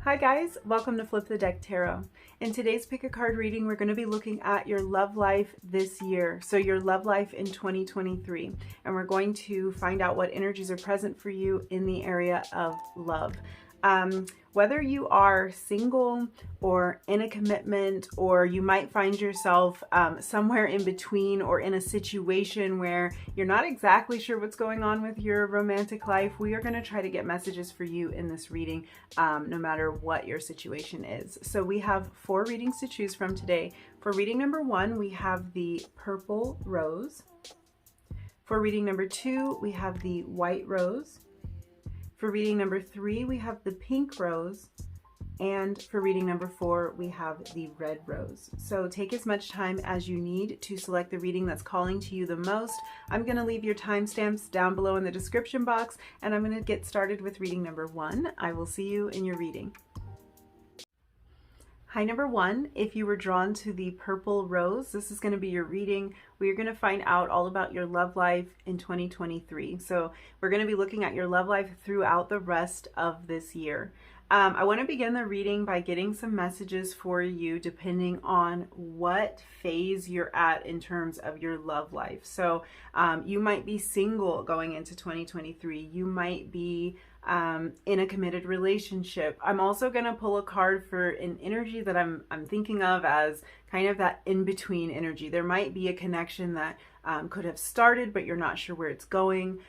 Hi guys, welcome to Flip the Deck Tarot. In today's pick a card reading, we're going to be looking at your love life this year. So your love life in 2023. And we're going to find out what energies are present for you in the area of love. Whether you are single or in a commitment, or you might find yourself somewhere in between or in a situation where you're not exactly sure what's going on with your romantic life, we are going to try to get messages for you in this reading, no matter what your situation is. So we have 4 readings to choose from today. For reading number 1, we have the purple rose. For reading number 2, we have the white rose. For reading number 3, we have the pink rose. And for reading number 4, we have the red rose. So take as much time as you need to select the reading that's calling to you the most. I'm going to leave your timestamps down below in the description box, and I'm going to get started with reading number 1. I will see you in your reading. Hi, number 1. If you were drawn to the purple rose, this is going to be your reading. We are going to find out all about your love life in 2023. So we're going to be looking at your love life throughout the rest of this year. I want to begin the reading by getting some messages for you depending on what phase you're at in terms of your love life. So you might be single going into 2023. You might be in a committed relationship. I'm also going to pull a card for an energy that I'm thinking of as kind of that in-between energy. There might be a connection that could have started, but you're not sure where it's going.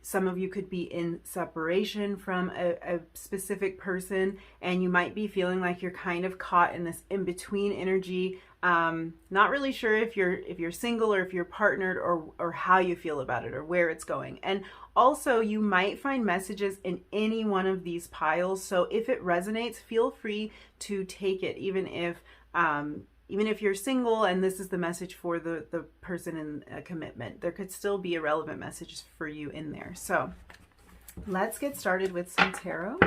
Some of you could be in separation from a specific person, and you might be feeling like you're kind of caught in this in-between energy. Not really sure if you're single or if you're partnered, or how you feel about it or where it's going. And also, you might find messages in any one of these piles. So if it resonates, feel free to take it, even if you're single and this is the message for the person in a commitment. There could still be a relevant message for you in there. So let's get started with some tarot.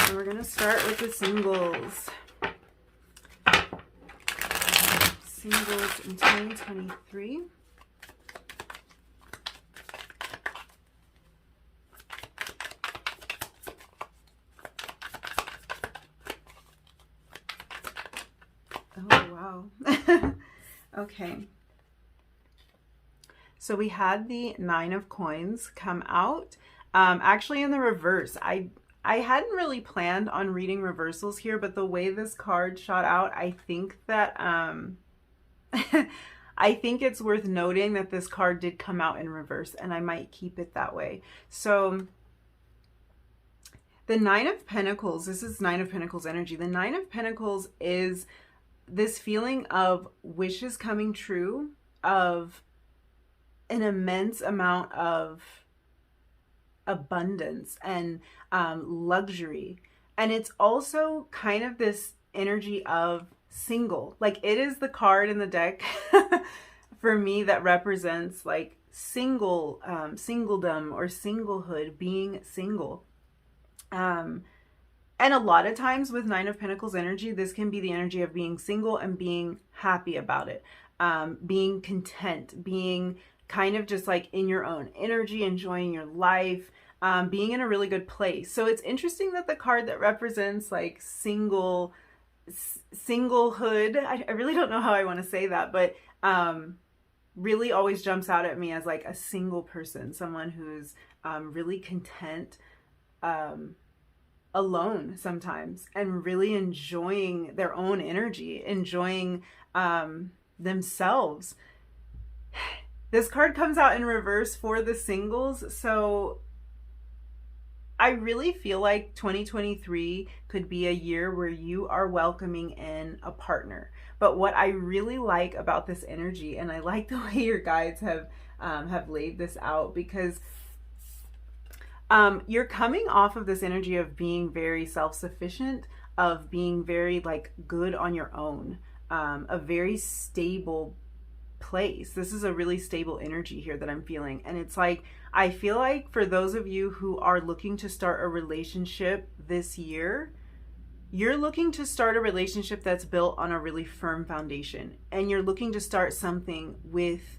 And we're going to start with the singles. Singles in 2023. Oh, wow. Okay. So we had the 9 of coins come out. Actually in the reverse. I hadn't really planned on reading reversals here, but the way this card shot out, I think that I think it's worth noting that this card did come out in reverse, and I might keep it that way. So the 9 of Pentacles, this is 9 of Pentacles energy. The 9 of Pentacles is this feeling of wishes coming true, of an immense amount of abundance and luxury. And it's also kind of this energy of single. Like, it is the card in the deck for me that represents like singledom or singlehood, being single. And a lot of times with 9 of Pentacles energy, this can be the energy of being single and being happy about it, being content, being kind of just like in your own energy, enjoying your life, being in a really good place. So it's interesting that the card that represents like singlehood, I really don't know how I want to say that, but really always jumps out at me as like a single person, someone who's really content, alone sometimes, and really enjoying their own energy, enjoying themselves. This card comes out in reverse for the singles, so I really feel like 2023 could be a year where you are welcoming in a partner. But what I really like about this energy, and I like the way your guides have laid this out, because you're coming off of this energy of being very self-sufficient, of being very like good on your own, a very stable place. This is a really stable energy here that I'm feeling. And it's like, I feel like for those of you who are looking to start a relationship this year, you're looking to start a relationship that's built on a really firm foundation. And you're looking to start something with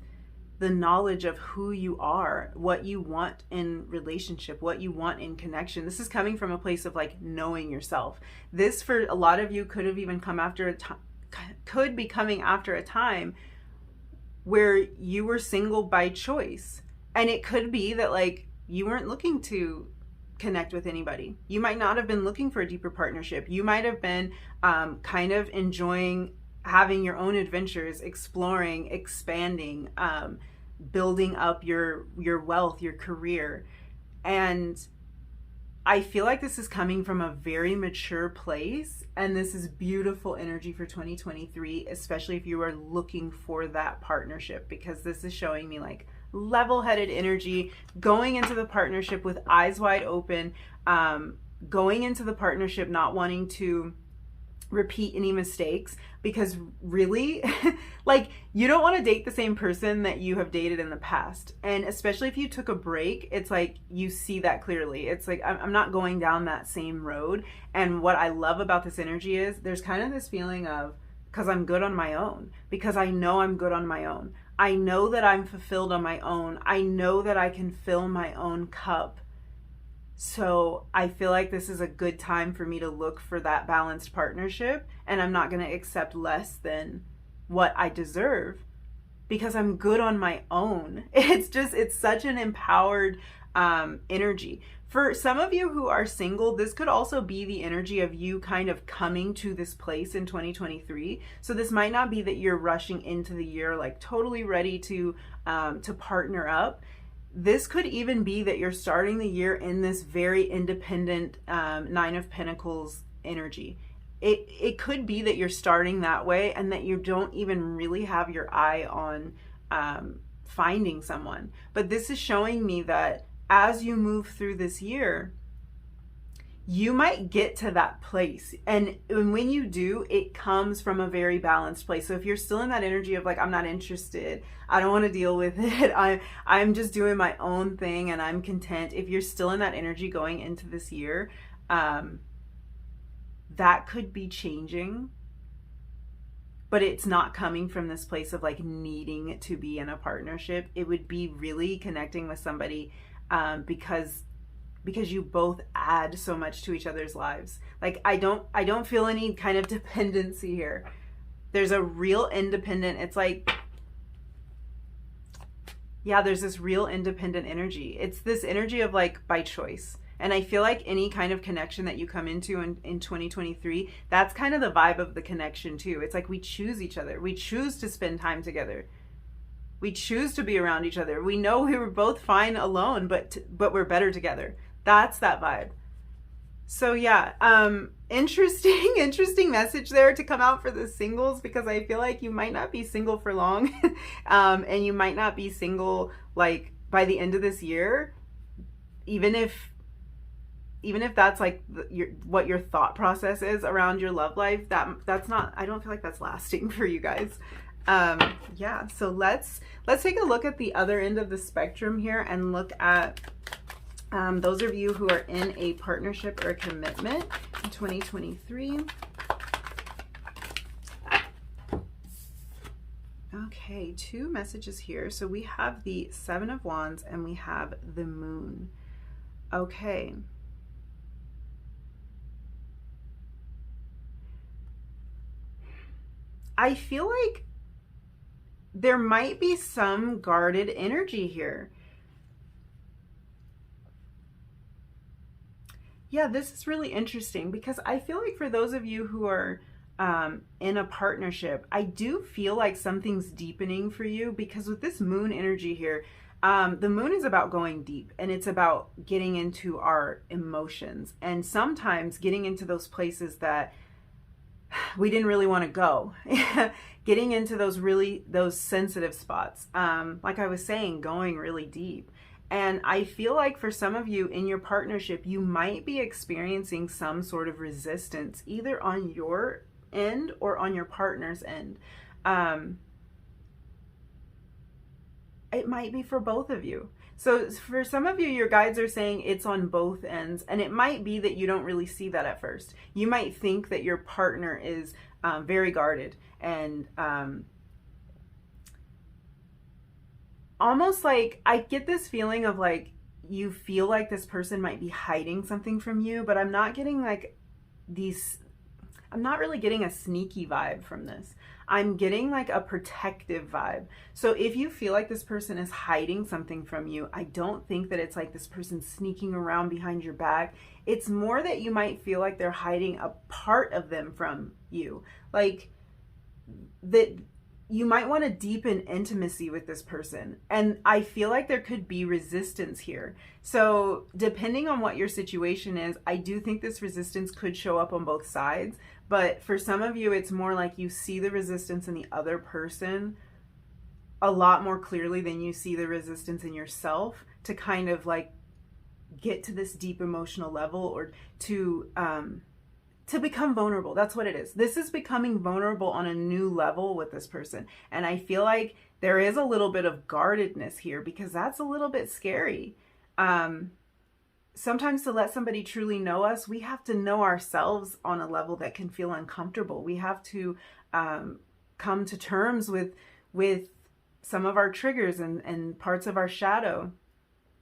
the knowledge of who you are, what you want in relationship, what you want in connection. This is coming from a place of like knowing yourself. This, for a lot of you, could have even come after a time, could be coming after a time where you were single by choice. And it could be that like you weren't looking to connect with anybody. You might not have been looking for a deeper partnership. You might have been kind of enjoying having your own adventures, exploring, expanding, building up your wealth, your career. And I feel like this is coming from a very mature place, and this is beautiful energy for 2023, especially if you are looking for that partnership, because this is showing me like level-headed energy, going into the partnership with eyes wide open, going into the partnership not wanting to repeat any mistakes, because really like you don't want to date the same person that you have dated in the past. And especially if you took a break, it's like you see that clearly. It's like I'm not going down that same road. And what I love about this energy is there's kind of this feeling of, because I'm good on my own, because I know I'm good on my own, I know that I'm fulfilled on my own, I know that I can fill my own cup. So I feel like this is a good time for me to look for that balanced partnership, and I'm not going to accept less than what I deserve because I'm good on my own. It's such an empowered energy. For some of you who are single, this could also be the energy of you kind of coming to this place in 2023. So this might not be that you're rushing into the year like totally ready to partner up. This could even be that you're starting the year in this very independent Nine of Pentacles energy. It could be that you're starting that way and that you don't even really have your eye on finding someone. But this is showing me that as you move through this year, you might get to that place. And when you do, it comes from a very balanced place. So if you're still in that energy of like, I'm not interested, I don't want to deal with it, I'm just doing my own thing and I'm content. If you're still in that energy going into this year, that could be changing, but it's not coming from this place of like needing to be in a partnership. It would be really connecting with somebody because you both add so much to each other's lives. Like I don't feel any kind of dependency here. There's a real independent, it's like, yeah, there's this real independent energy. It's this energy of like by choice. And I feel like any kind of connection that you come into in 2023, that's kind of the vibe of the connection too. It's like we choose each other. We choose to spend time together. We choose to be around each other. We know we were both fine alone, but we're better together. That's that vibe. So yeah, interesting message there to come out for the singles, because I feel like you might not be single for long, and you might not be single like by the end of this year, even if that's like what your thought process is around your love life. That's not, I don't feel like that's lasting for you guys. Yeah, so let's take a look at the other end of the spectrum here and look at those of you who are in a partnership or a commitment in 2023. Okay, two messages here. So we have the Seven of Wands and we have the Moon. Okay. I feel like there might be some guarded energy here. Yeah, this is really interesting because I feel like for those of you who are in a partnership, I do feel like something's deepening for you, because with this Moon energy here, the Moon is about going deep, and it's about getting into our emotions, and sometimes getting into those places that we didn't really want to go. Getting into those sensitive spots. Like I was saying, going really deep. And I feel like for some of you in your partnership, you might be experiencing some sort of resistance, either on your end or on your partner's end. It might be for both of you. So for some of you, your guides are saying it's on both ends, and it might be that you don't really see that at first. You might think that your partner is very guarded and almost like I get this feeling of like you feel like this person might be hiding something from you, but I'm not getting like these, I'm not really getting a sneaky vibe from this. I'm getting like a protective vibe. So if you feel like this person is hiding something from you, I don't think that it's like this person sneaking around behind your back. It's more that you might feel like they're hiding a part of them from you. Like that you might want to deepen intimacy with this person. And I feel like there could be resistance here. So depending on what your situation is, I do think this resistance could show up on both sides. But for some of you, it's more like you see the resistance in the other person a lot more clearly than you see the resistance in yourself to kind of like get to this deep emotional level, or to become vulnerable. That's what it is. This is becoming vulnerable on a new level with this person. And I feel like there is a little bit of guardedness here, because that's a little bit scary. Sometimes to let somebody truly know us, we have to know ourselves on a level that can feel uncomfortable. We have to come to terms with some of our triggers and parts of our shadow.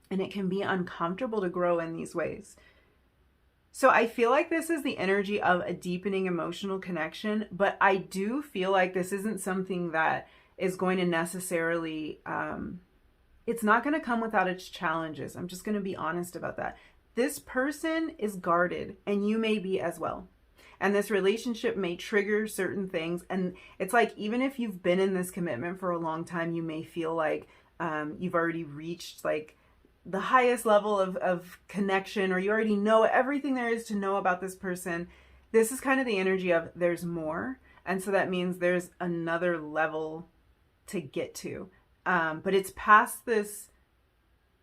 And it can be uncomfortable to grow in these ways. So I feel like this is the energy of a deepening emotional connection, but I do feel like this isn't something that is going to necessarily, it's not going to come without its challenges. I'm just going to be honest about that. This person is guarded, and you may be as well. And this relationship may trigger certain things. And it's like, even if you've been in this commitment for a long time, you may feel like you've already reached like the highest level of connection, or you already know everything there is to know about this person. This is kind of the energy of there's more. And so that means there's another level to get to. But it's past this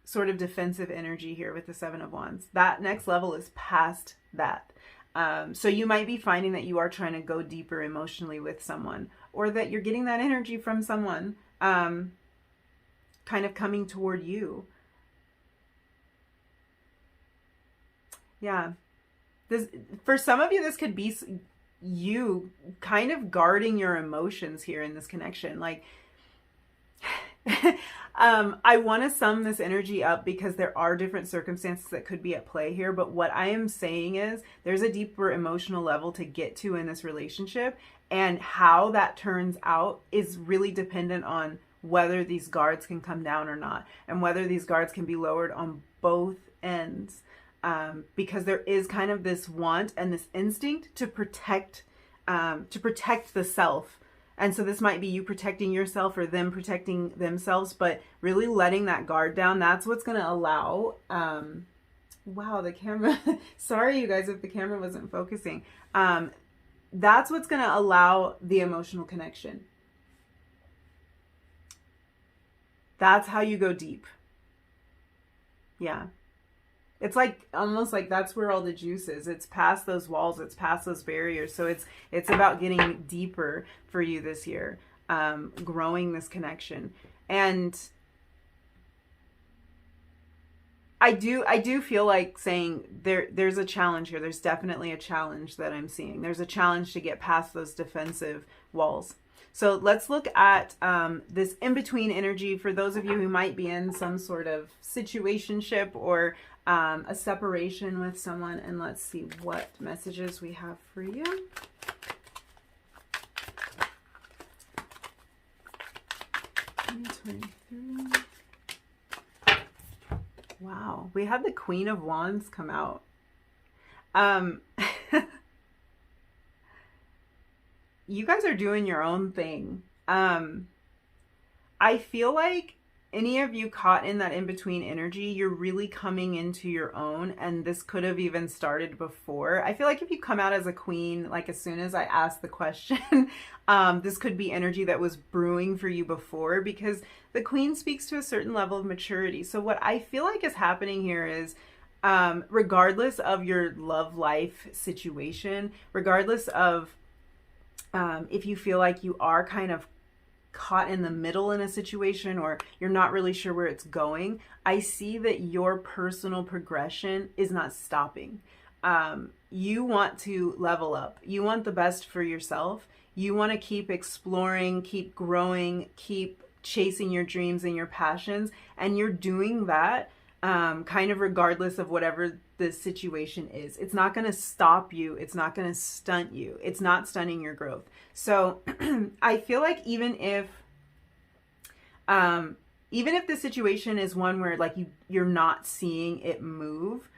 sort of defensive energy here with the Seven of Wands. That next level is past that. So you might be finding that you are trying to go deeper emotionally with someone, or that you're getting that energy from someone kind of coming toward you. Yeah. This, for some of you, this could be you kind of guarding your emotions here in this connection. Like, I want to sum this energy up because there are different circumstances that could be at play here. But what I am saying is there's a deeper emotional level to get to in this relationship. And how that turns out is really dependent on whether these guards can come down or not. And whether these guards can be lowered on both ends. Because there is kind of this want and this instinct to protect the self. And so this might be you protecting yourself or them protecting themselves, but really letting that guard down. That's what's going to allow, wow, the camera, sorry you guys if the camera wasn't focusing. That's what's going to allow the emotional connection. That's how you go deep. Yeah. It's like almost like that's where all the juice is. It's past those walls. It's past those barriers. So it's about getting deeper for you this year, growing this connection. And I do feel like saying there's a challenge here. There's definitely a challenge that I'm seeing. There's a challenge to get past those defensive walls. So let's look at this in-between energy for those of you who might be in some sort of situationship or a separation with someone. And let's see what messages we have for you. Wow, we had the Queen of Wands come out. You guys are doing your own thing. I feel like any of you caught in that in-between energy, you're really coming into your own, and this could have even started before. I feel like if you come out as a queen, like as soon as I asked the question, this could be energy that was brewing for you before, because the queen speaks to a certain level of maturity. So what I feel like is happening here is, regardless of your love life situation, regardless of if you feel like you are kind of caught in the middle in a situation, or you're not really sure where it's going, I see that your personal progression is not stopping. You want to level up. You want the best for yourself. You want to keep exploring, keep growing, keep chasing your dreams and your passions, and you're doing that kind of regardless of whatever the situation is. It's not going to stop you. It's not going to stunt you. It's not stunning your growth. So I feel like even if the situation is one where like you're not seeing it move,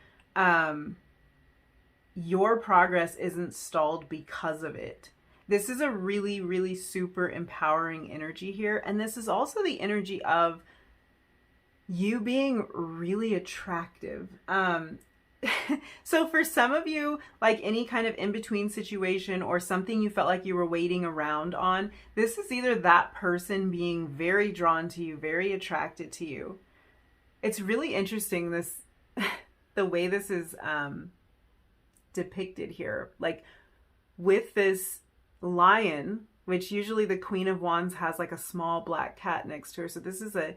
your progress isn't stalled because of it. This is a really, really super empowering energy here. And this is also the energy of you being really attractive. So for some of you, like any kind of in-between situation or something you felt like you were waiting around on, this is either that person being very drawn to you, very attracted to you. It's really interesting, this the way this is depicted here. Like with this lion, which usually the Queen of Wands has like a small black cat next to her. So this is a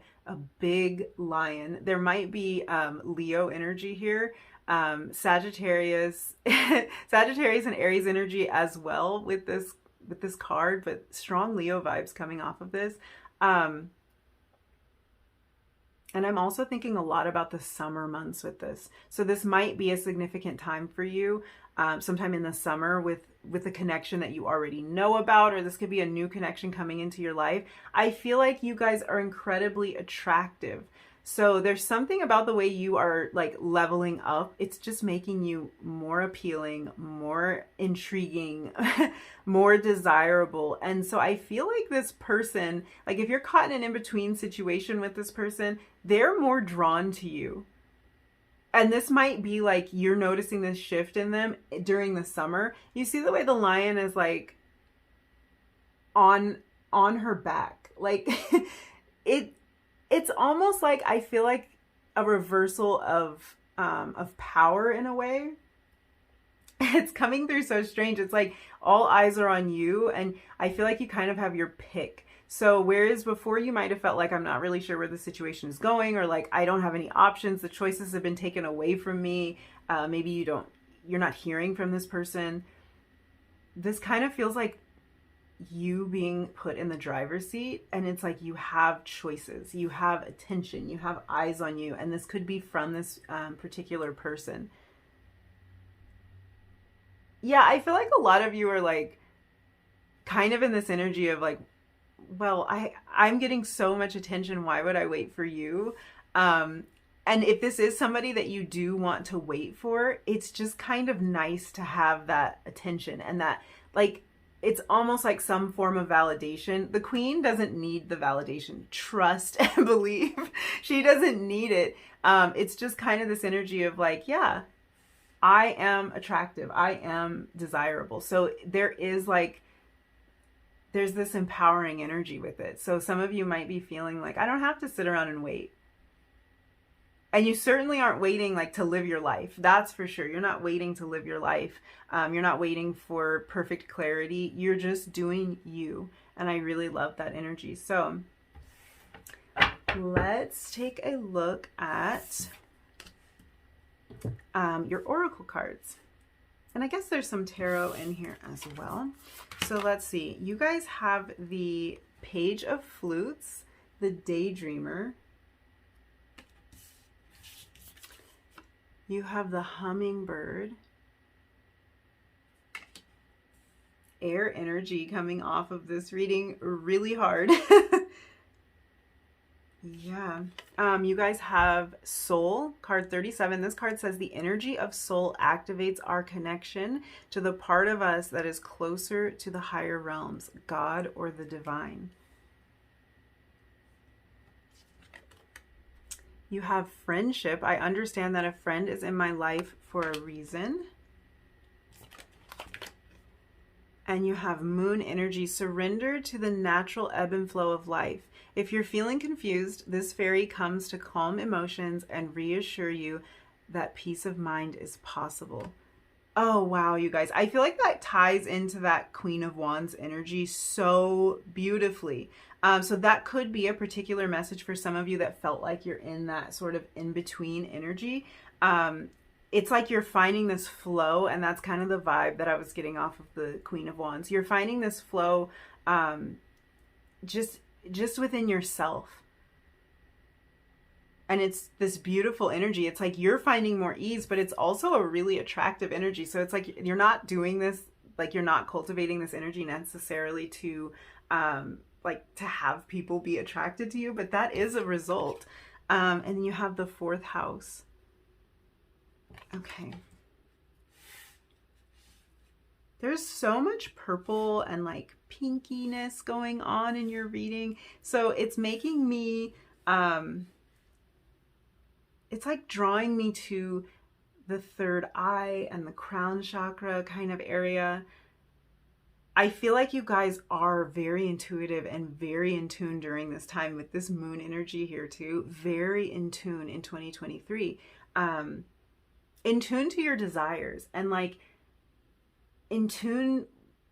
big lion. There might be Leo energy here. Sagittarius and Aries energy as well with this card, but strong Leo vibes coming off of this. And I'm also thinking a lot about the summer months with this. So this might be a significant time for you, sometime in the summer with a connection that you already know about, or this could be a new connection coming into your life. I feel like you guys are incredibly attractive. So there's something about the way you are like leveling up. It's just making you more appealing, more intriguing, more desirable. And so I feel like this person, like if you're caught in an in-between situation with this person, they're more drawn to you. And this might be like you're noticing this shift in them during the summer. You see the way the lion is like on her back. Like it's almost like I feel like a reversal of power in a way. It's coming through so strange. It's like all eyes are on you, and I feel like you kind of have your pick. So whereas before you might have felt like I'm not really sure where the situation is going, or like I don't have any options, the choices have been taken away from me. Maybe you're not hearing from this person. This kind of feels like you being put in the driver's seat, and it's like you have choices, you have attention, you have eyes on you, and this could be from this particular person. Yeah, I feel like a lot of you are like kind of in this energy of like, well, I'm getting so much attention, why would I wait for you? And if this is somebody that you do want to wait for, it's just kind of nice to have that attention, and that like it's almost like some form of validation. The queen doesn't need the validation. Trust and believe. She doesn't need it. It's just kind of this energy of like, yeah, I am attractive. I am desirable. So there's this empowering energy with it. So some of you might be feeling like, I don't have to sit around and wait. And you certainly aren't waiting like to live your life. That's for sure. You're not waiting to live your life. You're not waiting for perfect clarity. You're just doing you. And I really love that energy. So let's take a look at your oracle cards. And I guess there's some tarot in here as well. So let's see. You guys have the Page of Flutes, the Daydreamer. You have the Hummingbird. Air energy coming off of this reading really hard. Yeah. You guys have Soul, card 37. This card says the energy of soul activates our connection to the part of us that is closer to the higher realms, God or the divine. You have Friendship. I understand that a friend is in my life for a reason. And you have Moon energy. Surrender to the natural ebb and flow of life. If you're feeling confused, this fairy comes to calm emotions and reassure you that peace of mind is possible. Oh, wow, you guys. I feel like that ties into that Queen of Wands energy so beautifully. So that could be a particular message for some of you that felt like you're in that sort of in-between energy. It's like you're finding this flow, and that's kind of the vibe that I was getting off of the Queen of Wands. You're finding this flow, just just within yourself. And it's this beautiful energy. It's like you're finding more ease, but it's also a really attractive energy. So it's like you're not doing this, like you're not cultivating this energy necessarily to like to have people be attracted to you, but that is a result. And then you have the 4th house. Okay. There's so much purple and like pinkiness going on in your reading. So it's making me, it's like drawing me to the 3rd eye and the crown chakra kind of area. I feel like you guys are very intuitive and very in tune during this time with this moon energy here too. Very in tune in 2023. In tune to your desires and like in tune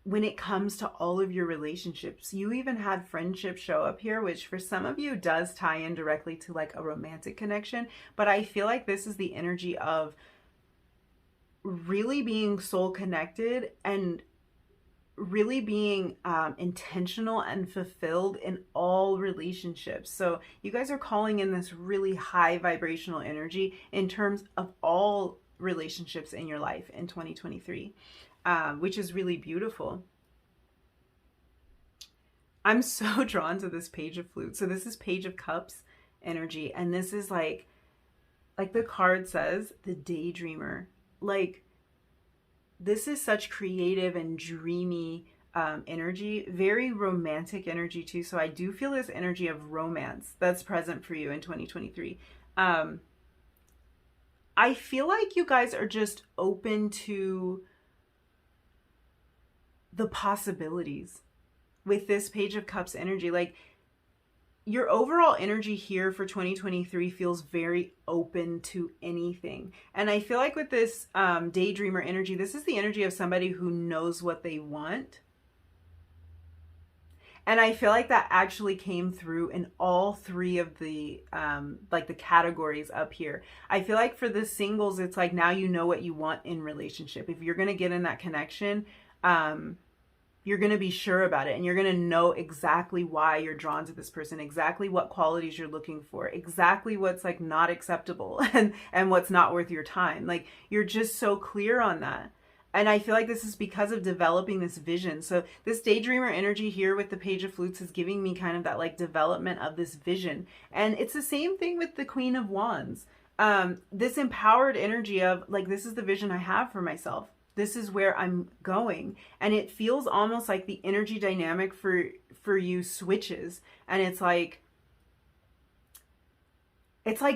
when it comes to all of your relationships. You even had friendship show up here, which for some of you does tie in directly to like a romantic connection. But I feel like this is the energy of really being soul connected and really being intentional and fulfilled in all relationships. So you guys are calling in this really high vibrational energy in terms of all relationships in your life in 2023, which is really beautiful. I'm so drawn to this Page of Flutes. So this is Page of Cups energy, and this is like the card says, the daydreamer. Like, this is such creative and dreamy energy, very romantic energy too. So I do feel this energy of romance that's present for you in 2023. I feel like you guys are just open to the possibilities with this Page of Cups energy. Like, your overall energy here for 2023 feels very open to anything. And I feel like with this daydreamer energy, this is the energy of somebody who knows what they want. And I feel like that actually came through in all 3 of the like the categories up here. I feel like for the singles, it's like now you know what you want in relationship. If you're going to get in that connection, you're going to be sure about it, and you're going to know exactly why you're drawn to this person, exactly what qualities you're looking for, exactly what's like not acceptable and what's not worth your time. Like, you're just so clear on that. And I feel like this is because of developing this vision. So this daydreamer energy here with the Page of Flutes is giving me kind of that like development of this vision. And it's the same thing with the Queen of Wands. This empowered energy of like, this is the vision I have for myself. This is where I'm going. And it feels almost like the energy dynamic for you switches. And it's like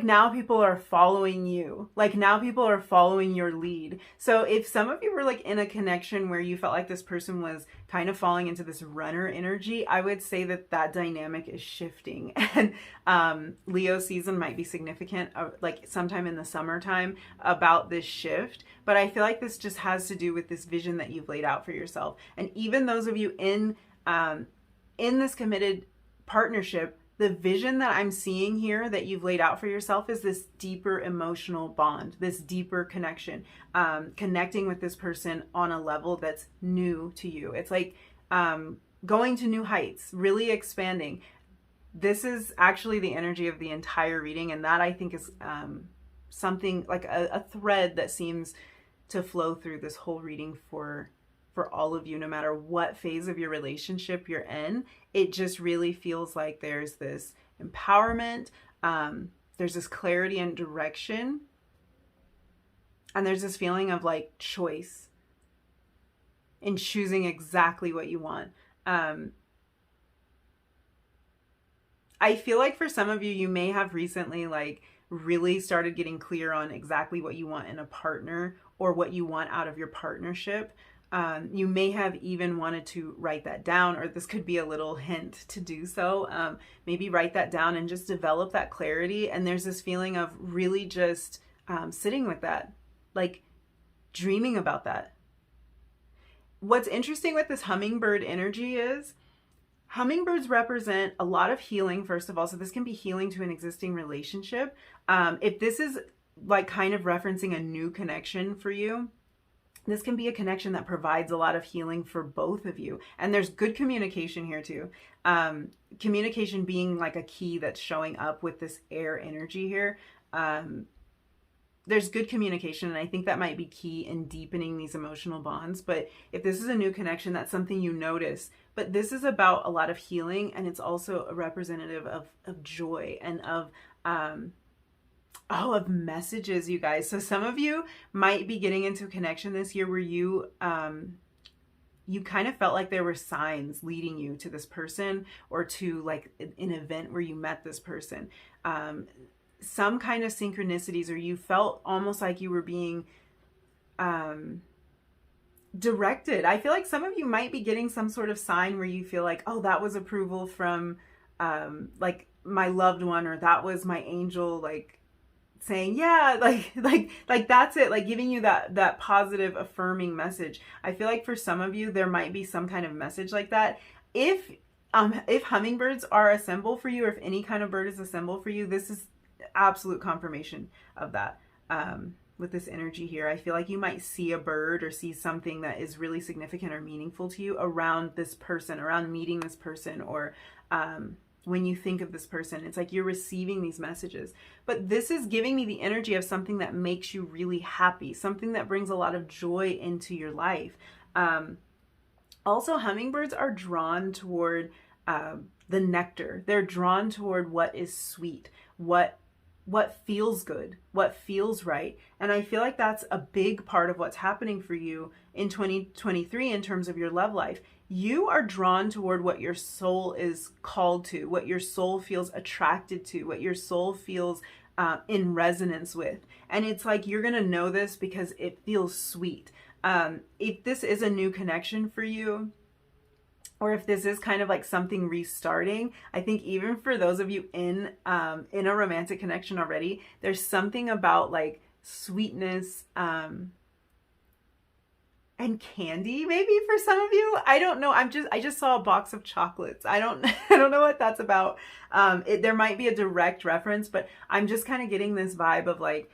now people are following you. Like, now people are following your lead. So if some of you were like in a connection where you felt like this person was kind of falling into this runner energy, I would say that that dynamic is shifting. And Leo season might be significant, like sometime in the summertime, about this shift. But I feel like this just has to do with this vision that you've laid out for yourself. And even those of you in this committed partnership, the vision that I'm seeing here that you've laid out for yourself is this deeper emotional bond, this deeper connection, connecting with this person on a level that's new to you. It's like going to new heights, really expanding. This is actually the energy of the entire reading, and that I think is something like a thread that seems to flow through this whole reading for all of you, no matter what phase of your relationship you're in. It just really feels like there's this empowerment, there's this clarity and direction, and there's this feeling of like choice in choosing exactly what you want. I feel like for some of you, you may have recently like really started getting clear on exactly what you want in a partner or what you want out of your partnership. You may have even wanted to write that down, or this could be a little hint to do so. Maybe write that down and just develop that clarity. And there's this feeling of really just sitting with that, like dreaming about that. What's interesting with this hummingbird energy is hummingbirds represent a lot of healing, first of all. So this can be healing to an existing relationship. If this is like kind of referencing a new connection for you, This can be a connection that provides a lot of healing for both of you. And there's good communication here too. Communication being like a key that's showing up with this air energy here. There's good communication, and I think that might be key in deepening these emotional bonds. But if this is a new connection, that's something you notice. But this is about a lot of healing, and it's also a representative of joy and of messages, you guys. So some of you might be getting into a connection this year where you kind of felt like there were signs leading you to this person, or to like an event where you met this person. Some kind of synchronicities, or you felt almost like you were being directed. I feel like some of you might be getting some sort of sign where you feel like, oh, that was approval from like my loved one, or that was my angel, like saying, yeah, like that's it, like giving you that positive affirming message. I feel like for some of you there might be some kind of message like that. If hummingbirds are a symbol for you, or if any kind of bird is a symbol for you, this is absolute confirmation of that. With this energy here, I feel like you might see a bird or see something that is really significant or meaningful to you around this person, around meeting this person, or when you think of this person. It's like you're receiving these messages. But this is giving me the energy of something that makes you really happy, something that brings a lot of joy into your life. Also, hummingbirds are drawn toward the nectar. They're drawn toward what is sweet, what feels good, what feels right. And I feel like that's a big part of what's happening for you in 2023 in terms of your love life. You are drawn toward what your soul is called to, what your soul feels attracted to, what your soul feels in resonance with. And it's like you're going to know this because it feels sweet. If this is a new connection for you, or if this is kind of like something restarting, I think even for those of you in a romantic connection already, there's something about like sweetness and candy maybe for some of you. I don't know. I just saw a box of chocolates. I don't know what that's about. There might be a direct reference, but I'm just kind of getting this vibe of like,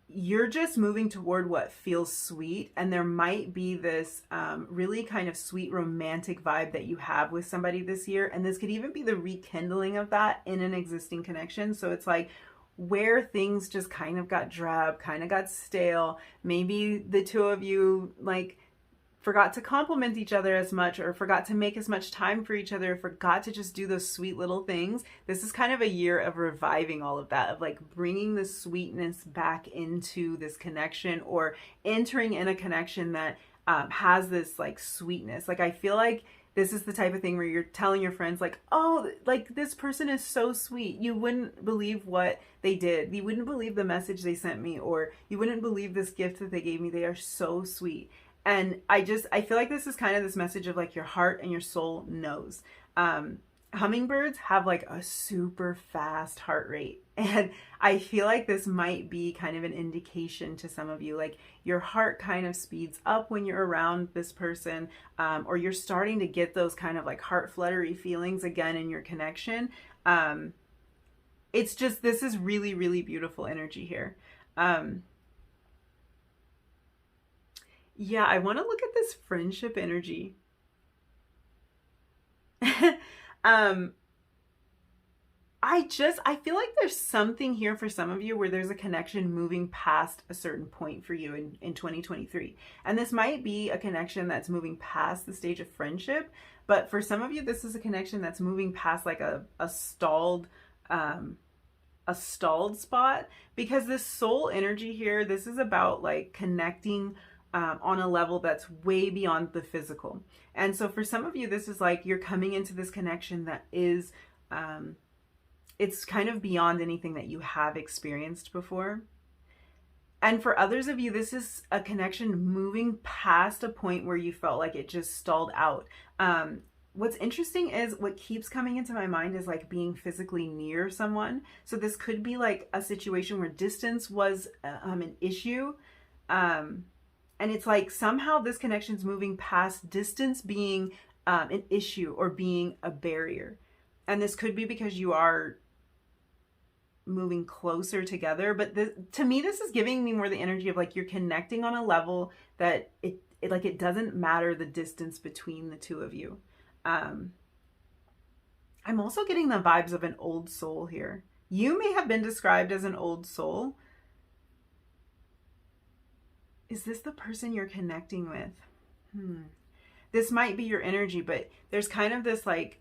you're just moving toward what feels sweet, and there might be this really kind of sweet romantic vibe that you have with somebody this year, and this could even be the rekindling of that in an existing connection. So it's like where things just kind of got drab, kind of got stale. Maybe the two of you like forgot to compliment each other as much, or forgot to make as much time for each other, forgot to just do those sweet little things. This is kind of a year of reviving all of that, of like bringing the sweetness back into this connection, or entering in a connection that has this like sweetness. Like I feel like this is the type of thing where you're telling your friends like, oh, like this person is so sweet. You wouldn't believe what they did. You wouldn't believe the message they sent me, or you wouldn't believe this gift that they gave me. They are so sweet. And I feel like this is kind of this message of like your heart and your soul knows. Hummingbirds have like a super fast heart rate. And I feel like this might be kind of an indication to some of you, like your heart kind of speeds up when you're around this person, or you're starting to get those kind of like heart fluttery feelings again in your connection. It's just, this is really, really beautiful energy here. Yeah, I want to look at this friendship energy. I feel like there's something here for some of you where there's a connection moving past a certain point for you in 2023. And this might be a connection that's moving past the stage of friendship, but for some of you, this is a connection that's moving past like a stalled spot, because this soul energy here, this is about like connecting on a level that's way beyond the physical. And so for some of you, this is like you're coming into this connection that is, it's kind of beyond anything that you have experienced before. And for others of you, this is a connection moving past a point where you felt like it just stalled out. What's interesting is what keeps coming into my mind is like being physically near someone. So this could be like a situation where distance was an issue. And it's like somehow this connection's moving past distance being an issue or being a barrier. And this could be because you are moving closer together. But to me, this is giving me more the energy of like you're connecting on a level that it doesn't matter the distance between the two of you. I'm also getting the vibes of an old soul here. You may have been described as an old soul. Is this the person you're connecting with? This might be your energy, but there's kind of this like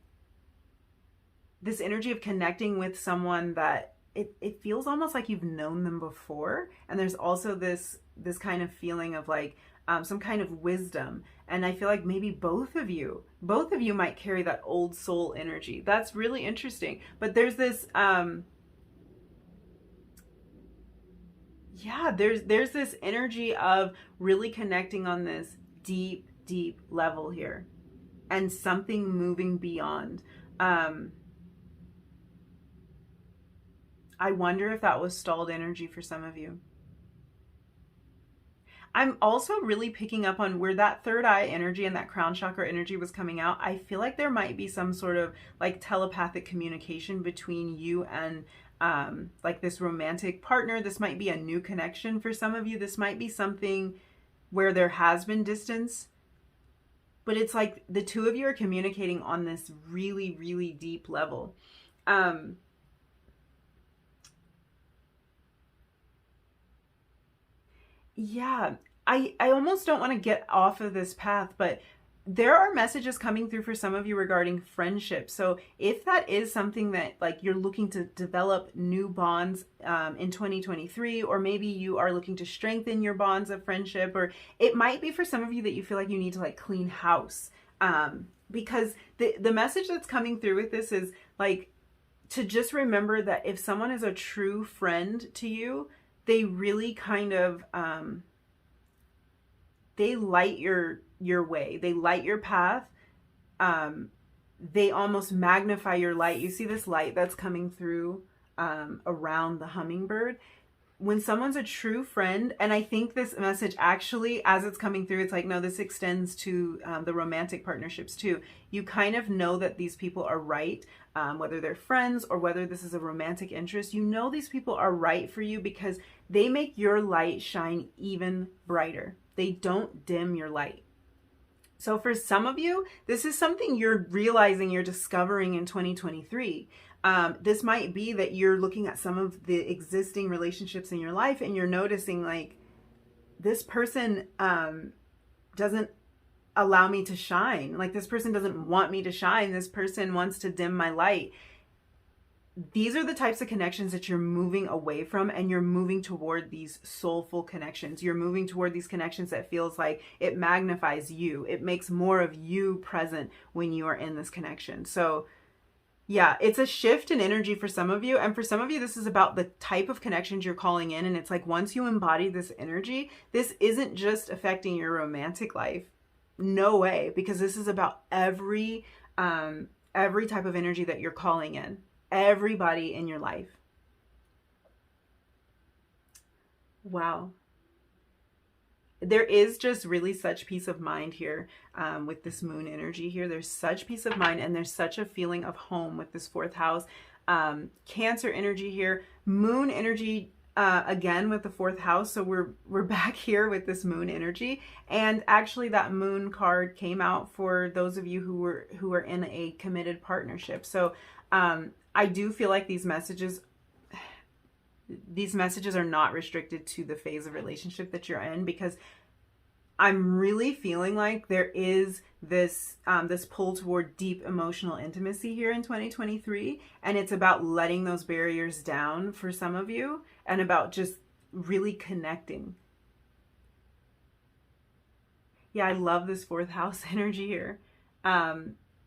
this energy of connecting with someone that it feels almost like you've known them before. And there's also this kind of feeling of like some kind of wisdom. And I feel like maybe both of you might carry that old soul energy. That's really interesting. But there's this, there's this energy of really connecting on this deep, deep level here and something moving beyond. I wonder if that was stalled energy for some of you. I'm also really picking up on where that third eye energy and that crown chakra energy was coming out. I feel like there might be some sort of like telepathic communication between you and like this romantic partner. This might be a new connection for some of you. This might be something where there has been distance, but it's like the two of you are communicating on this really, really deep level. Yeah, I almost don't want to get off of this path, but there are messages coming through for some of you regarding friendship. So if that is something that like you're looking to develop new bonds in 2023, or maybe you are looking to strengthen your bonds of friendship, or it might be for some of you that you feel like you need to like clean house. Because the message that's coming through with this is like to just remember that if someone is a true friend to you, they really kind of, they light your way. They light your path. They almost magnify your light. You see this light that's coming through around the hummingbird. When someone's a true friend, and I think this message actually, as it's coming through, it's like, no, this extends to the romantic partnerships too. You kind of know that these people are right, whether they're friends or whether this is a romantic interest. You know these people are right for you because they make your light shine even brighter. They don't dim your light. So for some of you, this is something you're realizing, you're discovering in 2023. This might be that you're looking at some of the existing relationships in your life and you're noticing like this person doesn't allow me to shine. Like this person doesn't want me to shine. This person wants to dim my light. These are the types of connections that you're moving away from, and you're moving toward these soulful connections. You're moving toward these connections that feels like it magnifies you. It makes more of you present when you are in this connection. So yeah, it's a shift in energy for some of you. And for some of you, this is about the type of connections you're calling in. And it's like, once you embody this energy, this isn't just affecting your romantic life. No way, because this is about every type of energy that you're calling in. Everybody in your life. Wow. There is just really such peace of mind here with this moon energy here. There's such peace of mind, and there's such a feeling of home with this fourth house. Cancer energy here. Moon energy again with the fourth house. So we're back here with this moon energy. And actually that moon card came out for those of you who are in a committed partnership. So I do feel like these messages are not restricted to the phase of relationship that you're in, because I'm really feeling like there is this pull toward deep emotional intimacy here in 2023, and it's about letting those barriers down for some of you and about just really connecting. Yeah, I love this fourth house energy here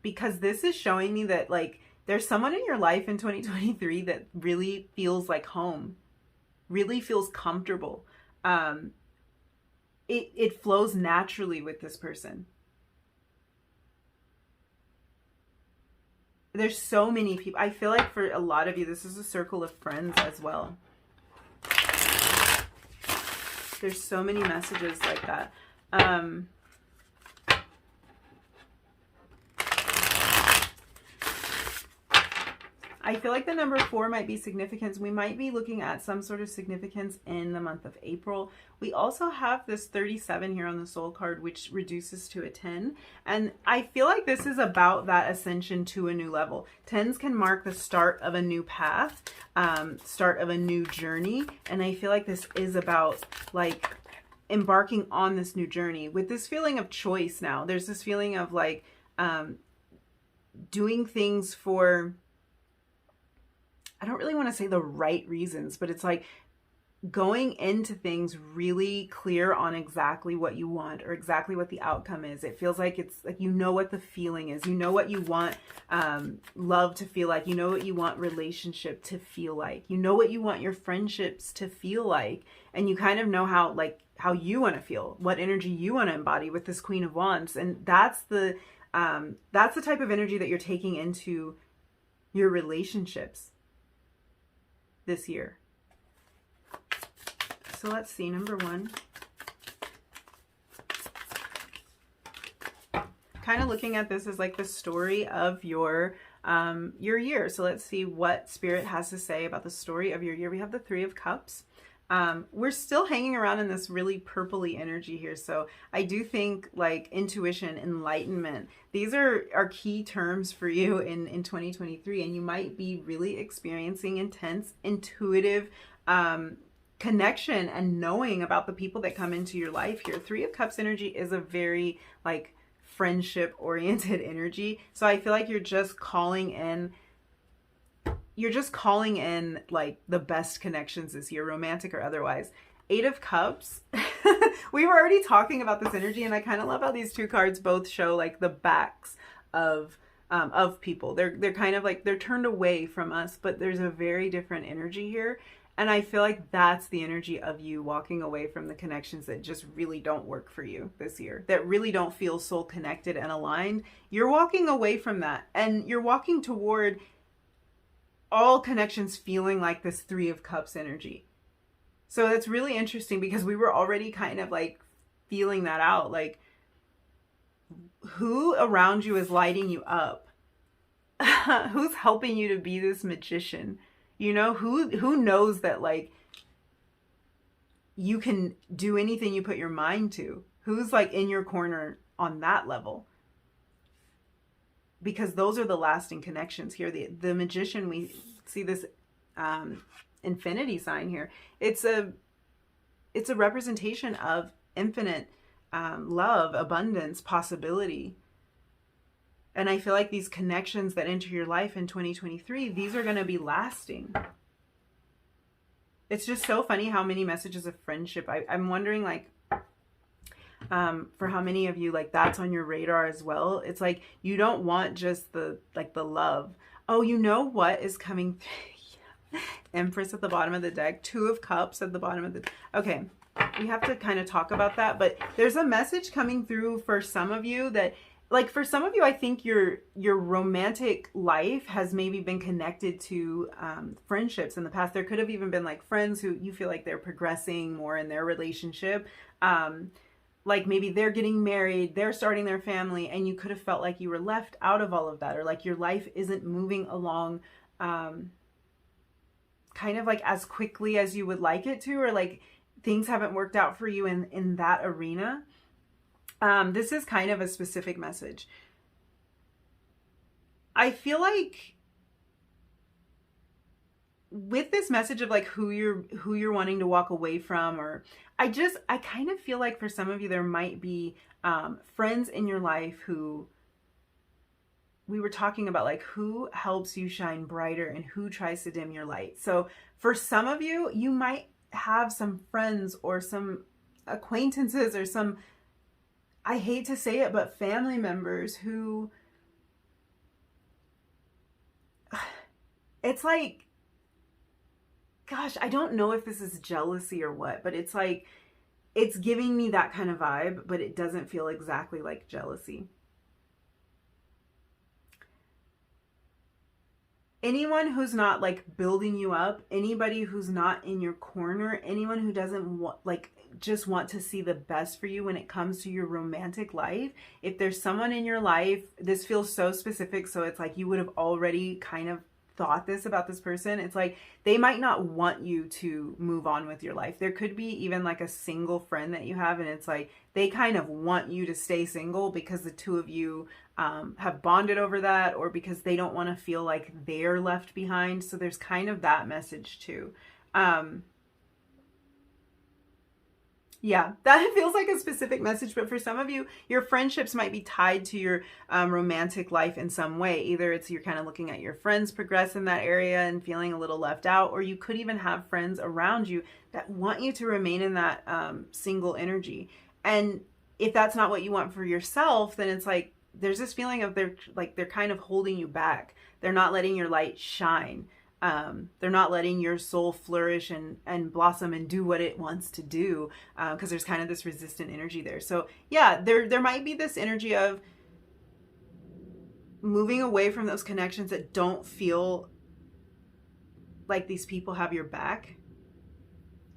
because this is showing me that like there's someone in your life in 2023 that really feels like home, really feels comfortable. It flows naturally with this person. There's so many people. I feel like for a lot of you, this is a circle of friends as well. There's so many messages like that. I feel like the number 4 might be significance. We might be looking at some sort of significance in the month of April. We also have this 37 here on the soul card, which reduces to a 10. And I feel like this is about that ascension to a new level. 10s can mark the start of a new path, start of a new journey. And I feel like this is about like embarking on this new journey with this feeling of choice now. There's this feeling of like doing things for, I don't really want to say the right reasons, but it's like going into things really clear on exactly what you want or exactly what the outcome is. It feels like it's like, you know what the feeling is, you know what you want love to feel like, you know what you want relationship to feel like, you know what you want your friendships to feel like, and you kind of know how you want to feel, what energy you want to embody with this Queen of Wands. And that's the type of energy that you're taking into your relationships this year. So let's see, number 1. Kind of looking at this as like the story of your year. So let's see what Spirit has to say about the story of your year. We have the 3 of Cups. We're still hanging around in this really purpley energy here. So I do think like intuition, enlightenment, these are key terms for you in 2023. And you might be really experiencing intense, intuitive connection and knowing about the people that come into your life here. 3 of Cups energy is a very like friendship oriented energy. So I feel like you're just calling in like the best connections this year, romantic or otherwise. 8 of Cups. We were already talking about this energy, and I kind of love how these 2 cards both show like the backs of people. They're kind of like, they're turned away from us, but there's a very different energy here. And I feel like that's the energy of you walking away from the connections that just really don't work for you this year, that really don't feel soul connected and aligned. You're walking away from that, and you're walking toward all connections feeling like this 3 of Cups energy. So that's really interesting because we were already kind of like feeling that out. Like, who around you is lighting you up? Who's helping you to be this magician? You know, who knows that like you can do anything you put your mind to? Who's like in your corner on that level? Because those are the lasting connections here. The magician, we see this infinity sign here. It's a representation of infinite love, abundance, possibility. And I feel like these connections that enter your life in 2023, these are going to be lasting. It's just so funny how many messages of friendship. I'm wondering like, for how many of you like that's on your radar as well. It's like you don't want just the love. Oh, you know what is coming? Empress at the bottom of the deck, 2 of Cups at the bottom of the okay, we have to kind of talk about that, but there's a message coming through for some of you that like, for some of you, I think your romantic life has maybe been connected to friendships in the past. There could have even been like friends who you feel like they're progressing more in their relationship. Like maybe they're getting married, they're starting their family, and you could have felt like you were left out of all of that, or like your life isn't moving along kind of like as quickly as you would like it to, or like things haven't worked out for you in that arena. This is kind of a specific message. I feel like with this message of like who you're wanting to walk away from, or I kind of feel like for some of you there might be friends in your life who we were talking about, like who helps you shine brighter and who tries to dim your light. So for some of you, you might have some friends or some acquaintances or some, I hate to say it, but family members who, it's like, gosh, I don't know if this is jealousy or what, but it's like, it's giving me that kind of vibe, but it doesn't feel exactly like jealousy. Anyone who's not like building you up, anybody who's not in your corner, anyone who doesn't just want to see the best for you when it comes to your romantic life. If there's someone in your life, this feels so specific, so it's like you would have already kind of thought this about this person, it's like they might not want you to move on with your life. There could be even like a single friend that you have, and it's like they kind of want you to stay single because the two of you have bonded over that, or because they don't want to feel like they're left behind. So there's kind of that message too. Yeah, that feels like a specific message, but for some of you, your friendships might be tied to your romantic life in some way. Either it's you're kind of looking at your friends progress in that area and feeling a little left out, or you could even have friends around you that want you to remain in that single energy. And if that's not what you want for yourself, then it's like there's this feeling of they're kind of holding you back. They're not letting your light shine. They're not letting your soul flourish and blossom and do what it wants to do, because there's kind of this resistant energy there. So yeah, there might be this energy of moving away from those connections that don't feel like these people have your back.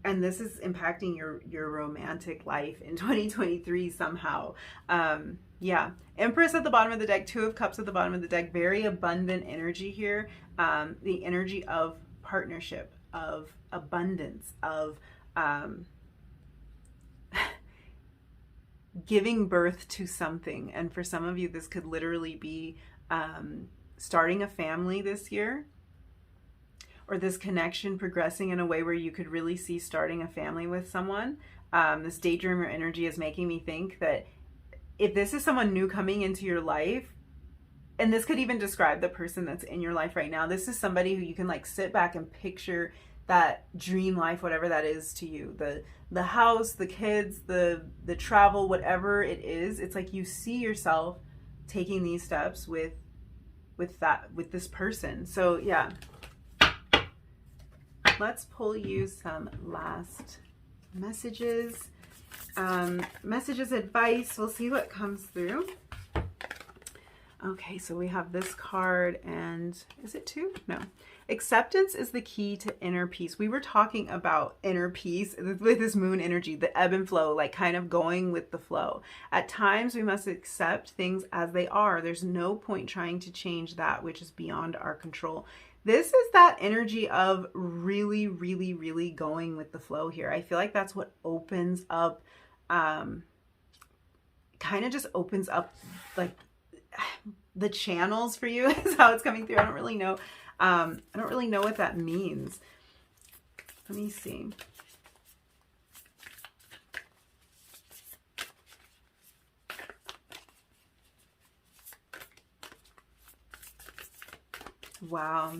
And this is impacting your romantic life in 2023 somehow. Yeah. Empress at the bottom of the deck, Two of Cups at the bottom of the deck, very abundant energy here. The energy of partnership, of abundance, of giving birth to something. And for some of you, this could literally be starting a family this year, or this connection progressing in a way where you could really see starting a family with someone. This daydreamer energy is making me think that if this is someone new coming into your life, and this could even describe the person that's in your life right now, this is somebody who you can like sit back and picture that dream life, whatever that is to you, the house, the kids, the travel, whatever it is. It's like you see yourself taking these steps with this person. So yeah, let's pull you some last messages, advice. We'll see what comes through. Okay, so we have this card, and is it two? No. Acceptance is the key to inner peace. We were talking about inner peace with this moon energy, the ebb and flow, like kind of going with the flow. At times, we must accept things as they are. There's no point trying to change that which is beyond our control. This is that energy of really, really, really going with the flow here. I feel like that's what opens up, kind of just opens up like the channels for you is how it's coming through. I don't really know. I don't really know what that means. Let me see. Wow.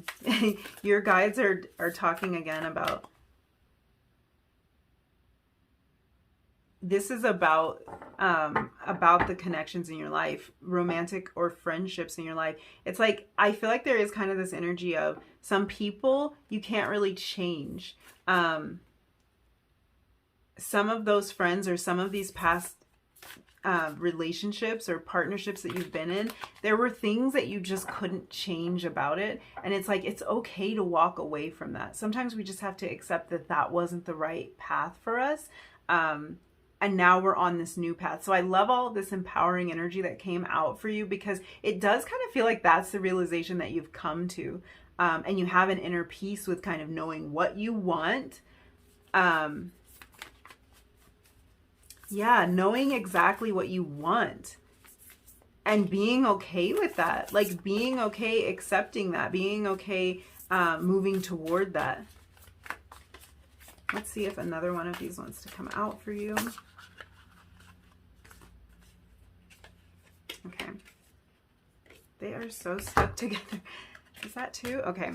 Your guides are talking again about, this is about the connections in your life, romantic or friendships in your life. It's like, I feel like there is kind of this energy of some people you can't really change. Some of those friends or some of these past relationships or partnerships that you've been in, there were things that you just couldn't change about it. And it's like, it's okay to walk away from that. Sometimes we just have to accept that that wasn't the right path for us. And now we're on this new path. So I love all of this empowering energy that came out for you, because it does kind of feel like that's the realization that you've come to. And you have an inner peace with kind of knowing what you want. Yeah, knowing exactly what you want and being okay with that. Like being okay accepting that, being okay moving toward that. Let's see if another one of these wants to come out for you. Okay. They are so stuck together. Is that two? Okay.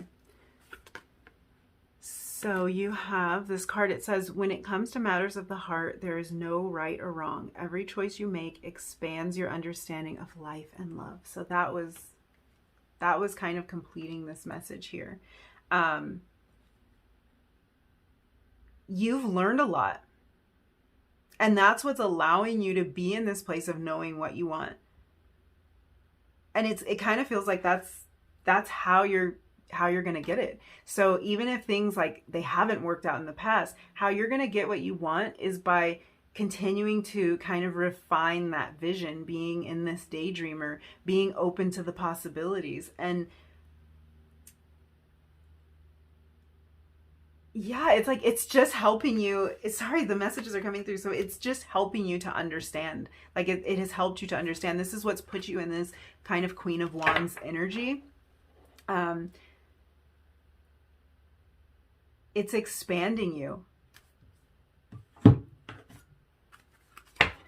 So you have this card. It says, when it comes to matters of the heart, there is no right or wrong. Every choice you make expands your understanding of life and love. So that was kind of completing this message here. You've learned a lot. And that's what's allowing you to be in this place of knowing what you want. And it kind of feels like that's how you're going to get it. So even if things like they haven't worked out in the past, how you're going to get what you want is by continuing to kind of refine that vision, being in this daydreamer, being open to the possibilities. And yeah, it's like it's just helping you. Sorry, the messages are coming through. So it's just helping you to understand. Like it has helped you to understand. This is what's put you in this kind of Queen of Wands energy. It's expanding you.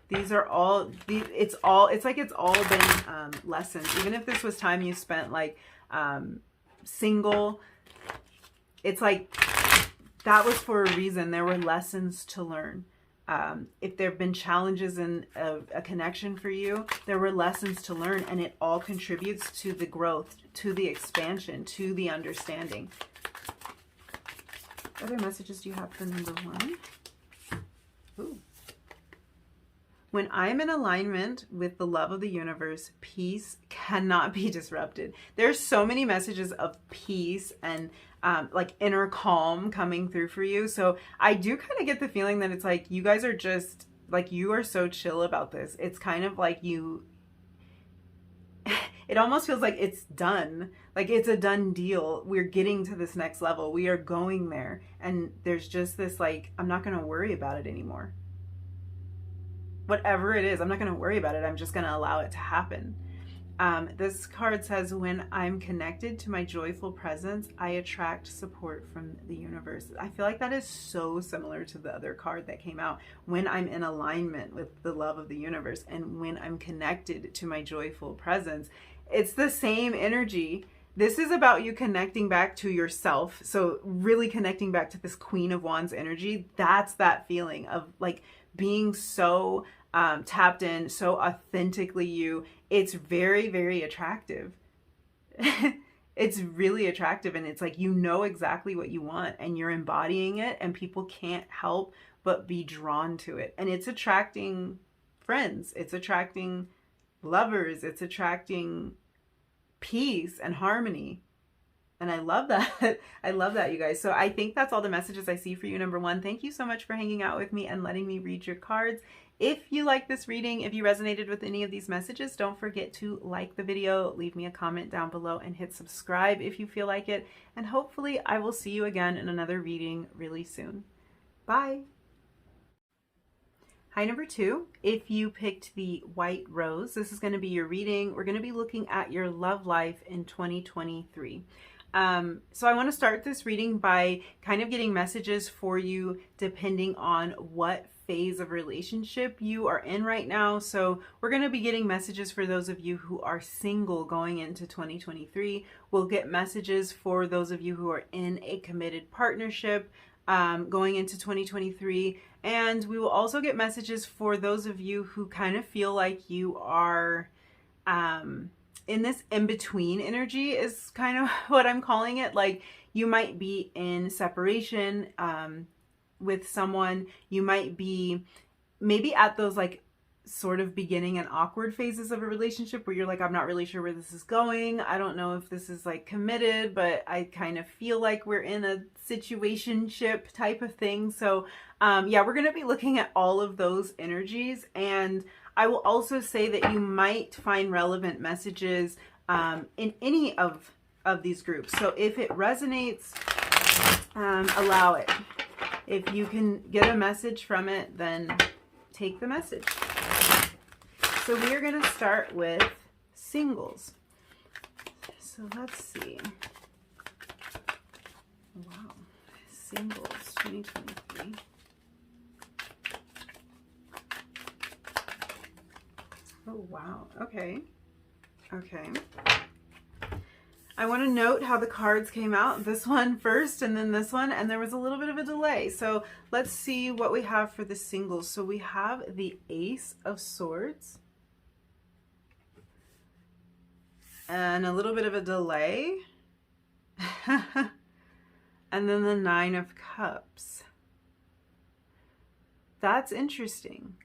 These are all, it's like it's all been lessons. Even if this was time you spent like single, it's like that was for a reason. There were lessons to learn. If there have been challenges in a connection for you, there were lessons to learn, and it all contributes to the growth, to the expansion, to the understanding. What other messages do you have for number 1? Ooh. When I'm in alignment with the love of the universe, peace cannot be disrupted. There's so many messages of peace and like inner calm coming through for you. So I do kind of get the feeling that it's like you guys are just like, you are so chill about this. It's kind of like you, it almost feels like it's done. Like it's a done deal. We're getting to this next level. We are going there. And there's just this like, I'm not going to worry about it anymore. Whatever it is, I'm not going to worry about it. I'm just going to allow it to happen. This card says, when I'm connected to my joyful presence, I attract support from the universe. I feel like that is so similar to the other card that came out. When I'm in alignment with the love of the universe and when I'm connected to my joyful presence, it's the same energy. This is about you connecting back to yourself. So really connecting back to this Queen of Wands energy. That's that feeling of like being so tapped in, so authentically you. It's very, very attractive. It's really attractive, and it's like you know exactly what you want and you're embodying it, and people can't help but be drawn to it. And it's attracting friends, it's attracting lovers, it's attracting peace and harmony. And I love that. I love that, you guys. So I think that's all the messages I see for you, number 1. Thank you so much for hanging out with me and letting me read your cards. If you like this reading, if you resonated with any of these messages, don't forget to like the video, leave me a comment down below, and hit subscribe if you feel like it. And hopefully I will see you again in another reading really soon. Bye. Hi, number 2. If you picked the white rose, this is going to be your reading. We're going to be looking at your love life in 2023. So I want to start this reading by kind of getting messages for you depending on what phase of relationship you are in right now. So we're going to be getting messages for those of you who are single going into 2023. We'll get messages for those of you who are in a committed partnership going into 2023. And we will also get messages for those of you who kind of feel like you are in this in-between energy is kind of what I'm calling it. Like you might be in separation with someone. You might be maybe at those like sort of beginning and awkward phases of a relationship where you're like, I'm not really sure where this is going. I don't know if this is like committed, but I kind of feel like we're in a situationship type of thing. So yeah, we're going to be looking at all of those energies. And I will also say that you might find relevant messages in any of these groups. So if it resonates, allow it. If you can get a message from it, then take the message. So we are going to start with singles. So let's see. Wow. Singles 2023. Oh, wow. Okay. Okay. I want to note how the cards came out. This one first and then this one, and there was a little bit of a delay. So let's see what we have for the singles. So we have the Ace of Swords and a little bit of a delay. And then the Nine of Cups. That's interesting.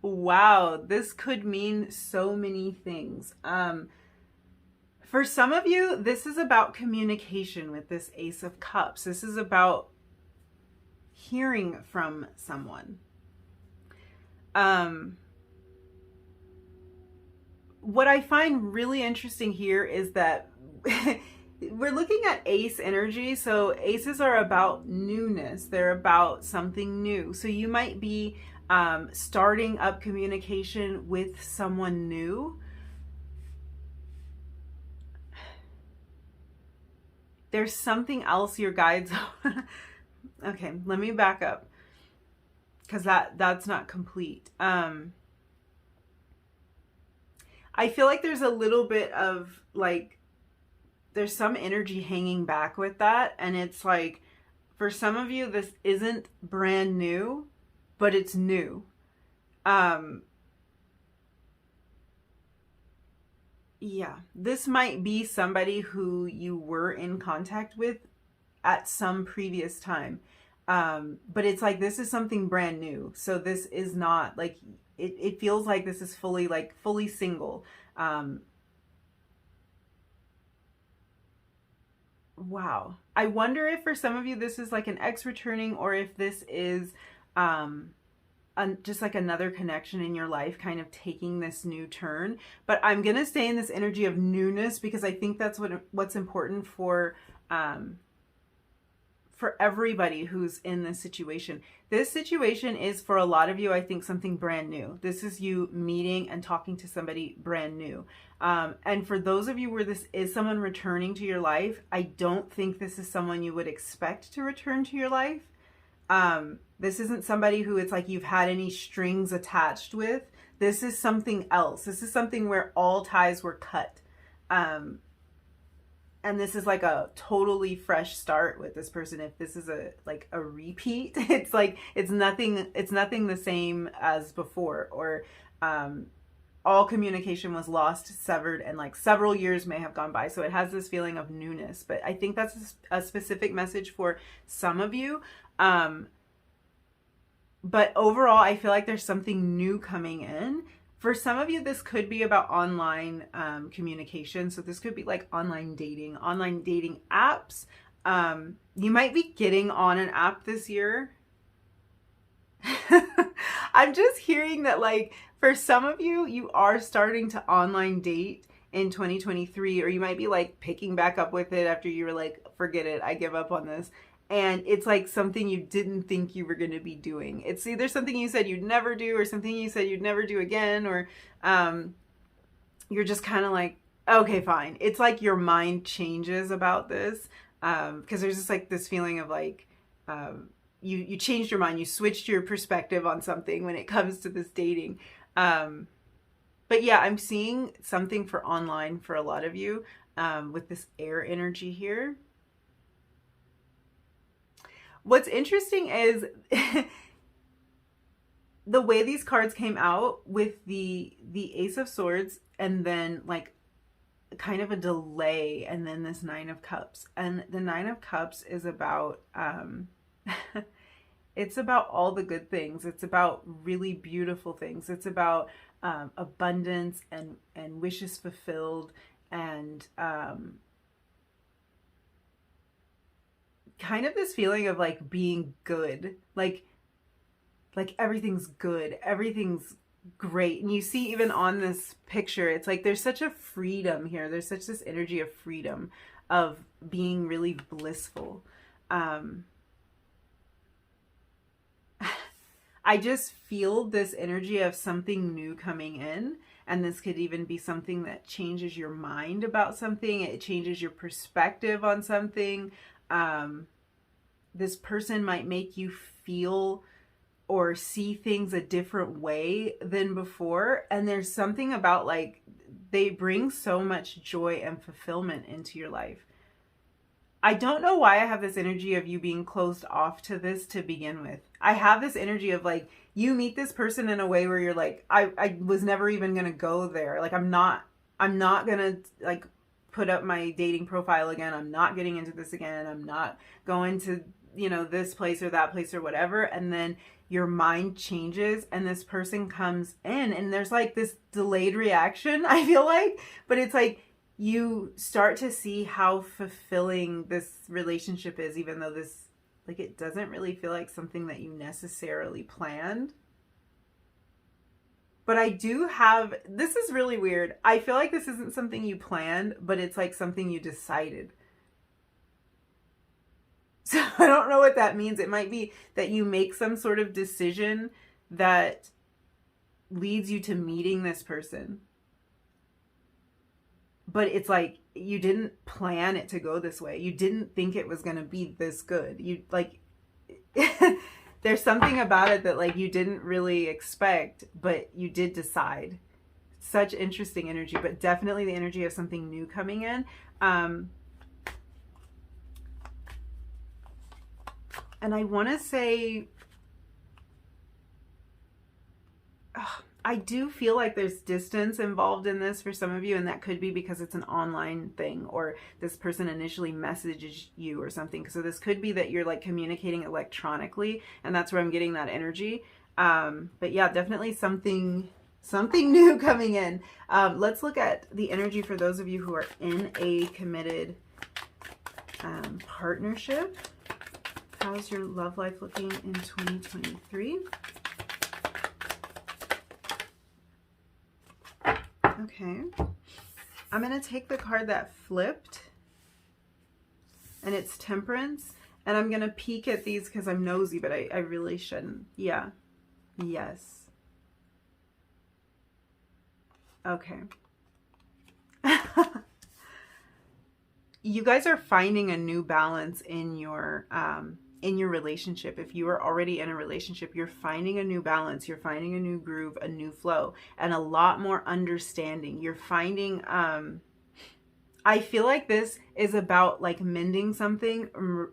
Wow, this could mean so many things. For some of you, this is about communication with this Ace of Cups. This is about hearing from someone. what I find really interesting here is that we're looking at ace energy. So aces are about newness. They're about something new. So you might be starting up communication with someone new. There's something else your guides... Okay, let me back up, because that's not complete. I feel like there's a little bit of like, there's some energy hanging back with that. And it's like, for some of you, this isn't brand new, but it's new. Yeah, this might be somebody who you were in contact with at some previous time. But it's like, this is something brand new. So this is not like, it feels like this is fully single. Wow. I wonder if for some of you, this is like an ex returning, or if this is, just like another connection in your life kind of taking this new turn. But I'm going to stay in this energy of newness, because I think that's what's important for everybody who's in this situation. This situation is, for a lot of you, I think, something brand new. This is you meeting and talking to somebody brand new. And for those of you where this is someone returning to your life, I don't think this is someone you would expect to return to your life. This isn't somebody who it's like you've had any strings attached with. This is something else. This is something where all ties were cut. And this is like a totally fresh start with this person. If this is a repeat, it's like, it's nothing the same as before, or, all communication was lost, severed, and like several years may have gone by. So it has this feeling of newness, but I think that's a specific message for some of you. But overall, I feel like there's something new coming in. For some of you, this could be about online communication. So this could be like online dating apps. You might be getting on an app this year. I'm just hearing that, like, for some of you, you are starting to online date in 2023, or you might be like picking back up with it after you were like, forget it, I give up on this. And it's like something you didn't think you were going to be doing. It's either something you said you'd never do, or something you said you'd never do again, or you're just kind of like, okay, fine. It's like your mind changes about this, because there's just like this feeling of like, you changed your mind, you switched your perspective on something when it comes to this dating. But yeah, I'm seeing something for online for a lot of you, with this air energy here. What's interesting is the way these cards came out with the Ace of Swords, and then like kind of a delay, and then this Nine of Cups. And the Nine of Cups is about, it's about all the good things. It's about really beautiful things. It's about abundance and wishes fulfilled, and kind of this feeling of like being good, like everything's good, everything's great. And you see even on this picture, it's like there's such a freedom here. There's such this energy of freedom, of being really blissful. I just feel this energy of something new coming in, and this could even be something that changes your mind about something. It changes your perspective on something. This person might make you feel or see things a different way than before. And there's something about like, they bring so much joy and fulfillment into your life. I don't know why I have this energy of you being closed off to this to begin with. I have this energy of like, you meet this person in a way where you're like, I was never even going to go there. Like, I'm not going to like put up my dating profile again. I'm not getting into this again. I'm not going to, this place or that place or whatever. And then your mind changes and this person comes in, and there's like this delayed reaction, I feel like, but it's like, you start to see how fulfilling this relationship is, even though this, like, it doesn't really feel like something that you necessarily planned. But I do have, this is really weird. I feel like this isn't something you planned, but it's like something you decided. So I don't know what that means. It might be that you make some sort of decision that leads you to meeting this person. But it's like you didn't plan it to go this way. You didn't think it was going to be this good. You like there's something about it that like you didn't really expect, but you did decide. Such interesting energy, but definitely the energy of something new coming in. And I want to say, I do feel like there's distance involved in this for some of you, and that could be because it's an online thing, or this person initially messages you or something. So this could be that you're like communicating electronically, and that's where I'm getting that energy. But yeah, definitely something new coming in. Let's look at the energy for those of you who are in a committed partnership. How's your love life looking in 2023? Okay, I'm going to take the card that flipped, and it's Temperance, and I'm going to peek at these because I'm nosy, but I really shouldn't. Yeah. Yes. Okay. You guys are finding a new balance in your relationship. If you are already in a relationship, you're finding a new balance, you're finding a new groove, a new flow, and a lot more understanding. You're finding, I feel like this is about like mending something,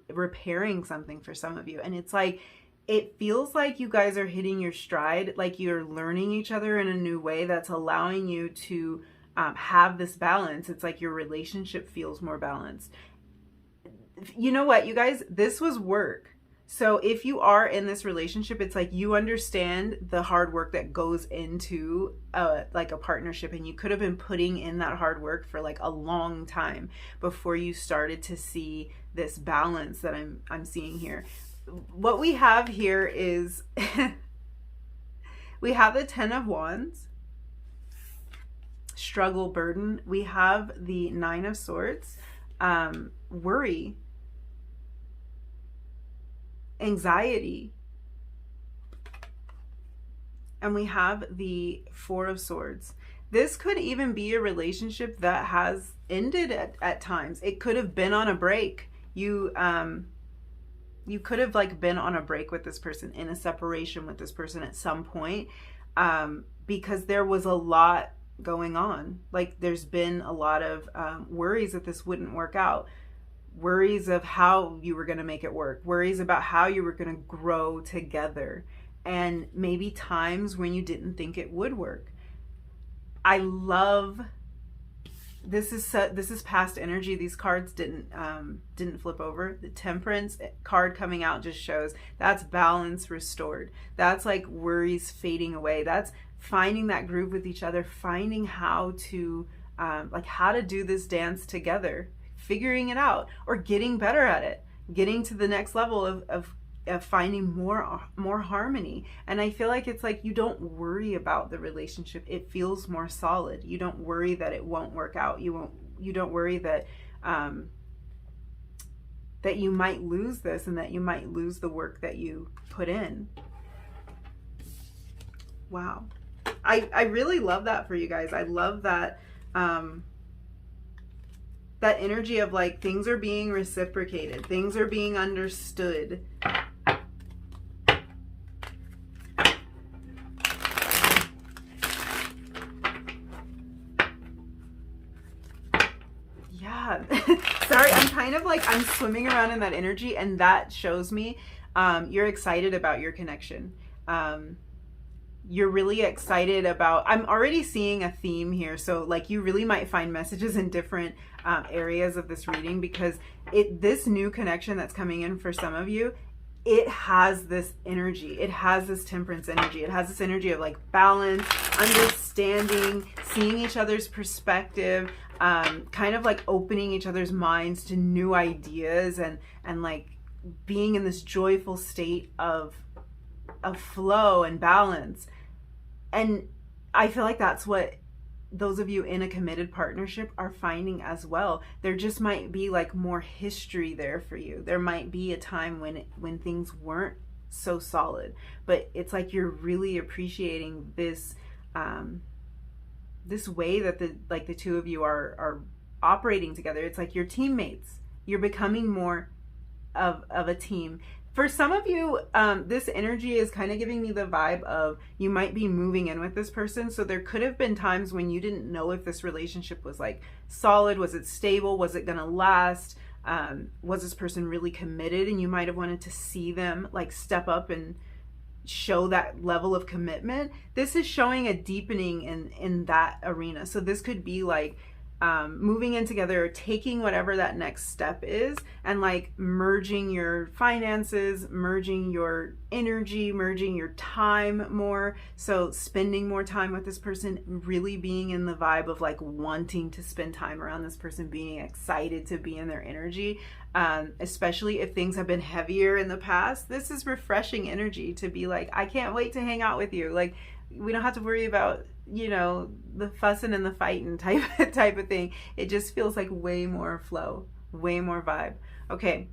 repairing something for some of you. And it's like, it feels like you guys are hitting your stride, like you're learning each other in a new way that's allowing you to have this balance. It's like your relationship feels more balanced. You know what, you guys, this was work. So if you are in this relationship, it's like you understand the hard work that goes into like a partnership, and you could have been putting in that hard work for like a long time before you started to see this balance that I'm seeing here. What we have here is we have the 10 of Wands, struggle, burden. We have the 9 of Swords, worry, anxiety, and we have the 4 of Swords. This could even be a relationship that has ended at times. It could have been on a break. You could have like been on a break with this person, in a separation with this person at some point, because there was a lot going on. Like there's been a lot of worries that this wouldn't work out, worries of how you were going to make it work, worries about how you were going to grow together, and maybe times when you didn't think it would work. I love this is past energy. These cards didn't flip over. The Temperance card coming out just shows that's balance restored. That's like worries fading away. That's finding that groove with each other, finding how to like how to do this dance together, figuring it out, or getting better at it, getting to the next level of finding more harmony. And I feel like it's like you don't worry about the relationship. It feels more solid. You don't worry that it won't work out. You don't worry that that you might lose this, and that you might lose the work that you put in. Wow. I really love that for you guys. I love that that energy of like things are being reciprocated, things are being understood. Yeah. Sorry, I'm kind of like, I'm swimming around in that energy, and that shows me you're excited about your connection. You're really excited about, I'm already seeing a theme here. So like you really might find messages in different areas of this reading, because this new connection that's coming in for some of you, it has this energy. It has this Temperance energy. It has this energy of like balance, understanding, seeing each other's perspective, kind of like opening each other's minds to new ideas, and like being in this joyful state of flow and balance. And I feel like that's what those of you in a committed partnership are finding as well. There just might be like more history there for you. There might be a time when things weren't so solid, but it's like you're really appreciating this this way that the two of you are operating together. It's like you're teammates. You're becoming more of a team. For some of you, this energy is kind of giving me the vibe of you might be moving in with this person. So there could have been times when you didn't know if this relationship was like solid, was it stable, was it gonna last, was this person really committed, and you might have wanted to see them like step up and show that level of commitment. This is showing a deepening in that arena. So this could be like moving in together, taking whatever that next step is, and like merging your finances, merging your energy, merging your time more. So spending more time with this person, really being in the vibe of like wanting to spend time around this person, being excited to be in their energy. Especially if things have been heavier in the past, this is refreshing energy to be like, I can't wait to hang out with you. Like, we don't have to worry about, you know, the fussing and the fighting type of thing. It just feels like way more flow, way more vibe. Okay,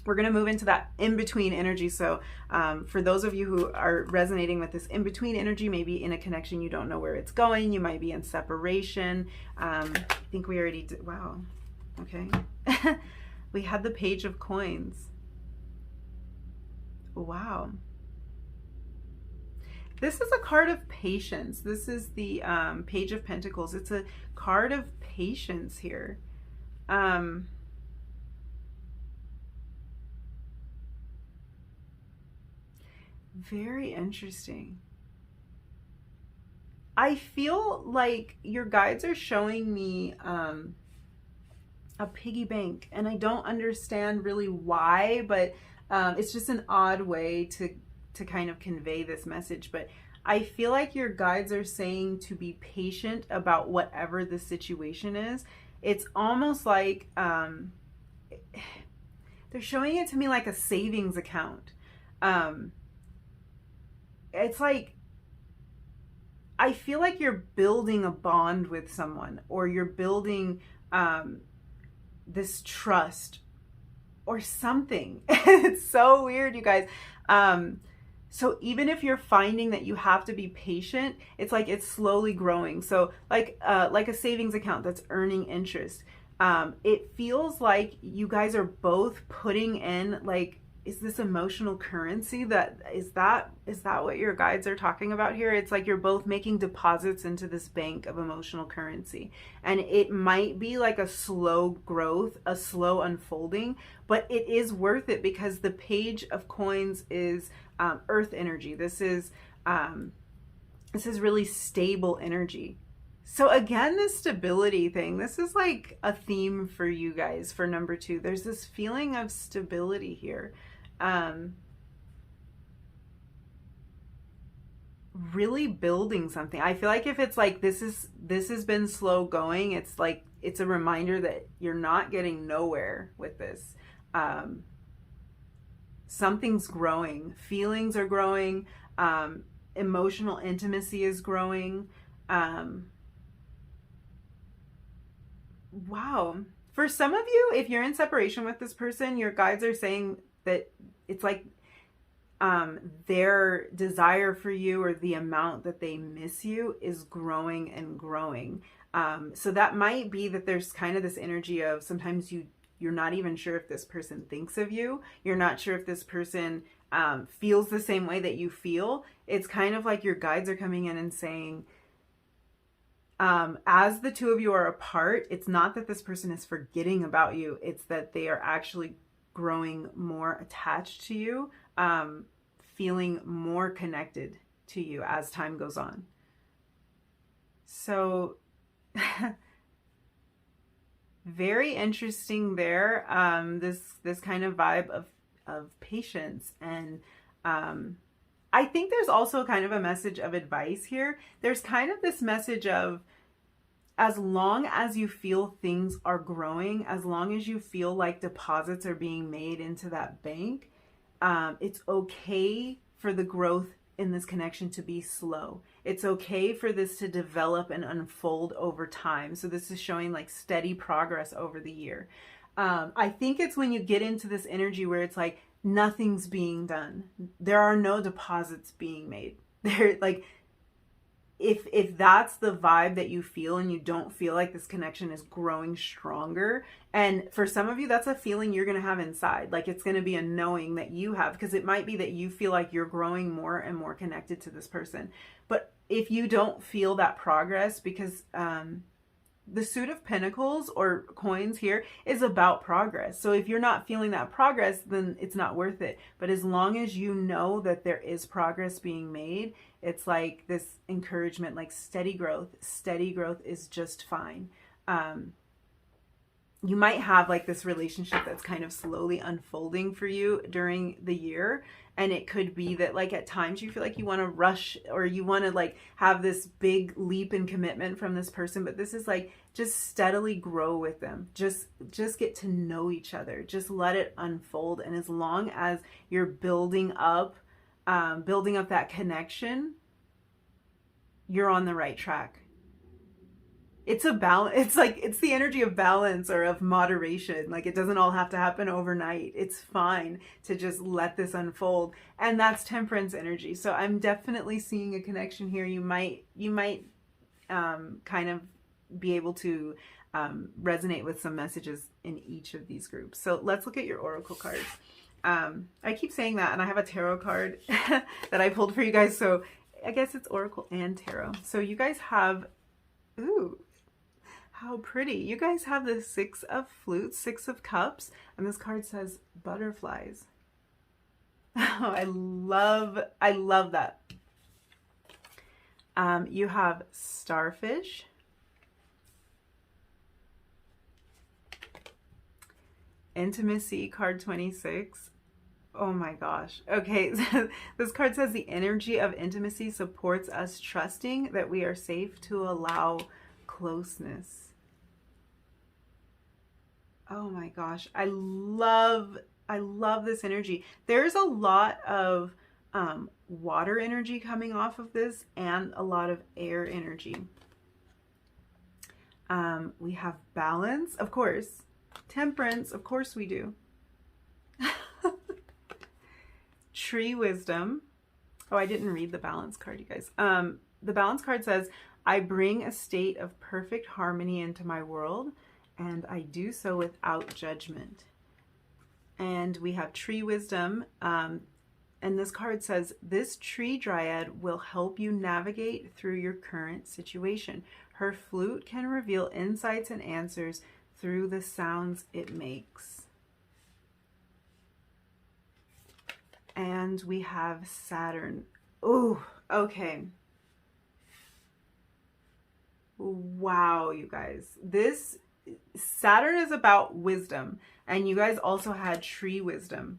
we're going to move into that in-between energy. So for those of you who are resonating with this in-between energy, maybe in a connection, you don't know where it's going. You might be in separation. I think we already did. Wow. Okay. We had the Page of Coins. Wow. This is a card of patience. This is the Page of Pentacles. It's a card of patience here. Very interesting. I feel like your guides are showing me a piggy bank, and I don't understand really why, but it's just an odd way to kind of convey this message. But I feel like your guides are saying to be patient about whatever the situation is. It's almost like they're showing it to me like a savings account. It's like, I feel like you're building a bond with someone, or you're building this trust or something. It's so weird, you guys. So even if you're finding that you have to be patient, it's like it's slowly growing. So like a savings account that's earning interest. It feels like you guys are both putting in, like, is this emotional currency? Is that what your guides are talking about here? It's like you're both making deposits into this bank of emotional currency. And it might be like a slow growth, a slow unfolding, but it is worth it because the Page of Coins is earth energy. This is really stable energy. So again, this stability thing, this is like a theme for you guys for number 2. There's this feeling of stability here. Really building something. I feel like if it's like this has been slow going, it's like it's a reminder that you're not getting nowhere with this. Something's growing. Feelings are growing. Emotional intimacy is growing. Wow. For some of you, if you're in separation with this person, your guides are saying that it's like their desire for you, or the amount that they miss you, is growing and growing. So that might be that there's kind of this energy of sometimes you're not even sure if this person thinks of you. You're not sure if this person feels the same way that you feel. It's kind of like your guides are coming in and saying, as the two of you are apart, it's not that this person is forgetting about you. It's that they are actually growing more attached to you, feeling more connected to you as time goes on. So very interesting there. This kind of vibe of patience. And I think there's also kind of a message of advice here. There's kind of this message of, as long as you feel things are growing, as long as you feel like deposits are being made into that bank, it's okay for the growth in this connection to be slow. It's okay for this to develop and unfold over time. So this is showing like steady progress over the year. I think it's when you get into this energy where it's like nothing's being done. There are no deposits being made. There, like, if that's the vibe that you feel and you don't feel like this connection is growing stronger, and for some of you that's a feeling you're going to have inside, like it's going to be a knowing that you have, because it might be that you feel like you're growing more and more connected to this person. But if you don't feel that progress, because the Suit of Pentacles or coins here is about progress. So if you're not feeling that progress, then it's not worth it. But as long as you know that there is progress being made, it's like this encouragement, like steady growth. Steady growth is just fine. You might have like this relationship that's kind of slowly unfolding for you during the year. And it could be that like at times you feel like you want to rush, or you want to like have this big leap in commitment from this person. But this is like, just steadily grow with them. Just get to know each other. Just let it unfold. And as long as you're building up that connection, you're on the right track. It's a balance. It's like, it's the energy of balance or of moderation. Like it doesn't all have to happen overnight. It's fine to just let this unfold. And that's Temperance energy. So I'm definitely seeing a connection here. You might kind of be able to resonate with some messages in each of these groups. So let's look at your oracle cards. I keep saying that, and I have a tarot card that I pulled for you guys. So I guess it's oracle and tarot. So you guys have, ooh, how pretty. You guys have the Six of Flutes, Six of Cups, and this card says butterflies. Oh, I love that. You have starfish, intimacy, card 26. Oh my gosh. Okay, this card says the energy of intimacy supports us trusting that we are safe to allow closeness. Oh my gosh. I love this energy. There's a lot of water energy coming off of this, and a lot of air energy. We have balance, of course. Temperance, of course we do. Tree wisdom. Oh, I didn't read the balance card, you guys. The balance card says, I bring a state of perfect harmony into my world, and I do so without judgment. And we have tree wisdom. And this card says, this tree dryad will help you navigate through your current situation. Her flute can reveal insights and answers through the sounds it makes. And we have Saturn. Oh, okay. Wow, you guys. This Saturn is about wisdom, and you guys also had tree wisdom.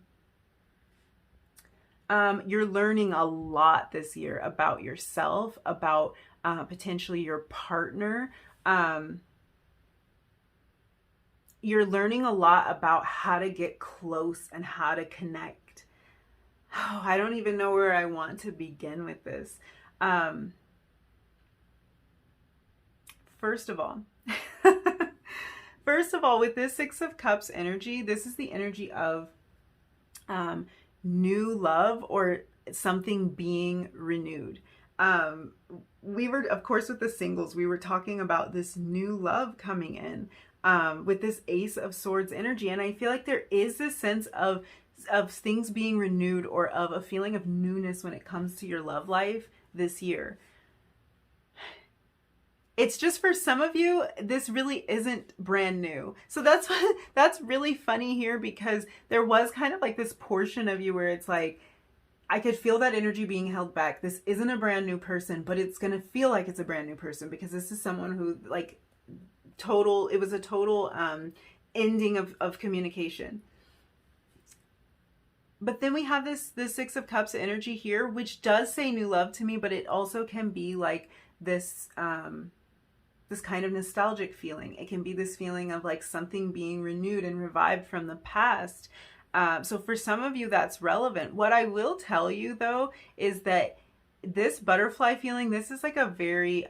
You're learning a lot this year about yourself, about potentially your partner. You're learning a lot about how to get close and how to connect. Oh, I don't even know where I want to begin with this. First of all, with this Six of Cups energy, this is the energy of new love or something being renewed. We were, of course, with the singles, we were talking about this new love coming in with this Ace of Swords energy. And I feel like there is this sense of things being renewed, or of a feeling of newness when it comes to your love life this year. It's just, for some of you, this really isn't brand new. So that's really funny here, because there was kind of like this portion of you where it's like, I could feel that energy being held back. This isn't a brand new person, but it's going to feel like it's a brand new person, because this is someone who like it was a total ending of communication. But then we have this Six of Cups energy here, which does say new love to me, but it also can be like this this kind of nostalgic feeling. It can be this feeling of like something being renewed and revived from the past. So for some of you, that's relevant. What I will tell you, though, is that this butterfly feeling, this is like a very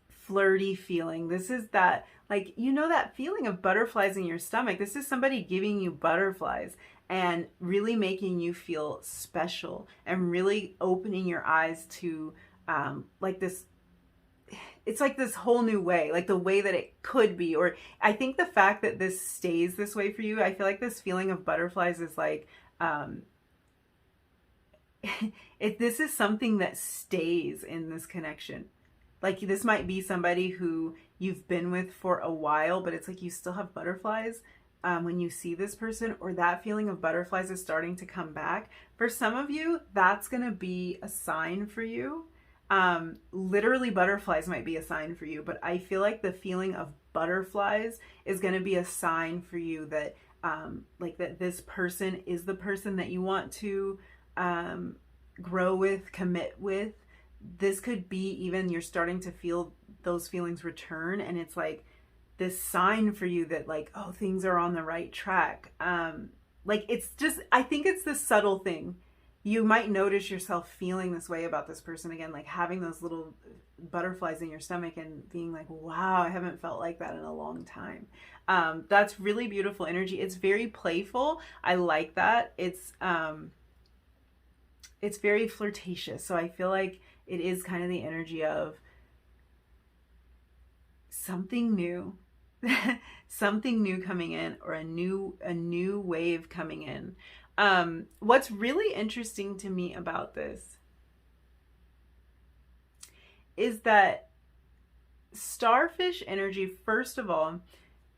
flirty feeling. This is that, like, you know, that feeling of butterflies in your stomach. This is somebody giving you butterflies and really making you feel special and really opening your eyes to like this. It's like this whole new way, like the way that it could be. Or I think the fact that this stays this way for you, I feel like this feeling of butterflies is like, this is something that stays in this connection. Like, this might be somebody who you've been with for a while, but it's like you still have butterflies when you see this person, or that feeling of butterflies is starting to come back. For some of you, that's going to be a sign for you. Literally butterflies might be a sign for you, but I feel like the feeling of butterflies is going to be a sign for you that like that this person is the person that you want to grow with, commit with. This could be even you're starting to feel those feelings return, and it's like this sign for you that, like, oh, things are on the right track. Like, it's just, I think it's this subtle thing. You might notice yourself feeling this way about this person again, like having those little butterflies in your stomach and being like, wow, I haven't felt like that in a long time. That's really beautiful energy. It's very playful. I like that. It's very flirtatious. So I feel like it is kind of the energy of something new, something new coming in, or a new wave coming in. What's really interesting to me about this is that starfish energy, first of all,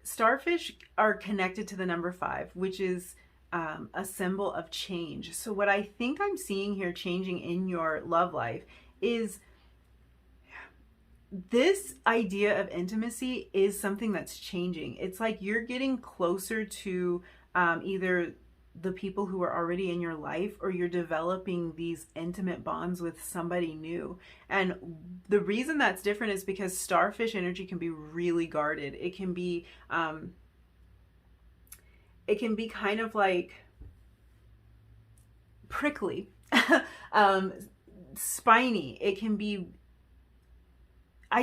starfish are connected to the number 5, which is a symbol of change. So what I think I'm seeing here changing in your love life is this idea of intimacy is something that's changing. It's like you're getting closer to either the people who are already in your life, or you're developing these intimate bonds with somebody new. And the reason that's different is because starfish energy can be really guarded. It can be kind of like prickly, spiny. It can be, I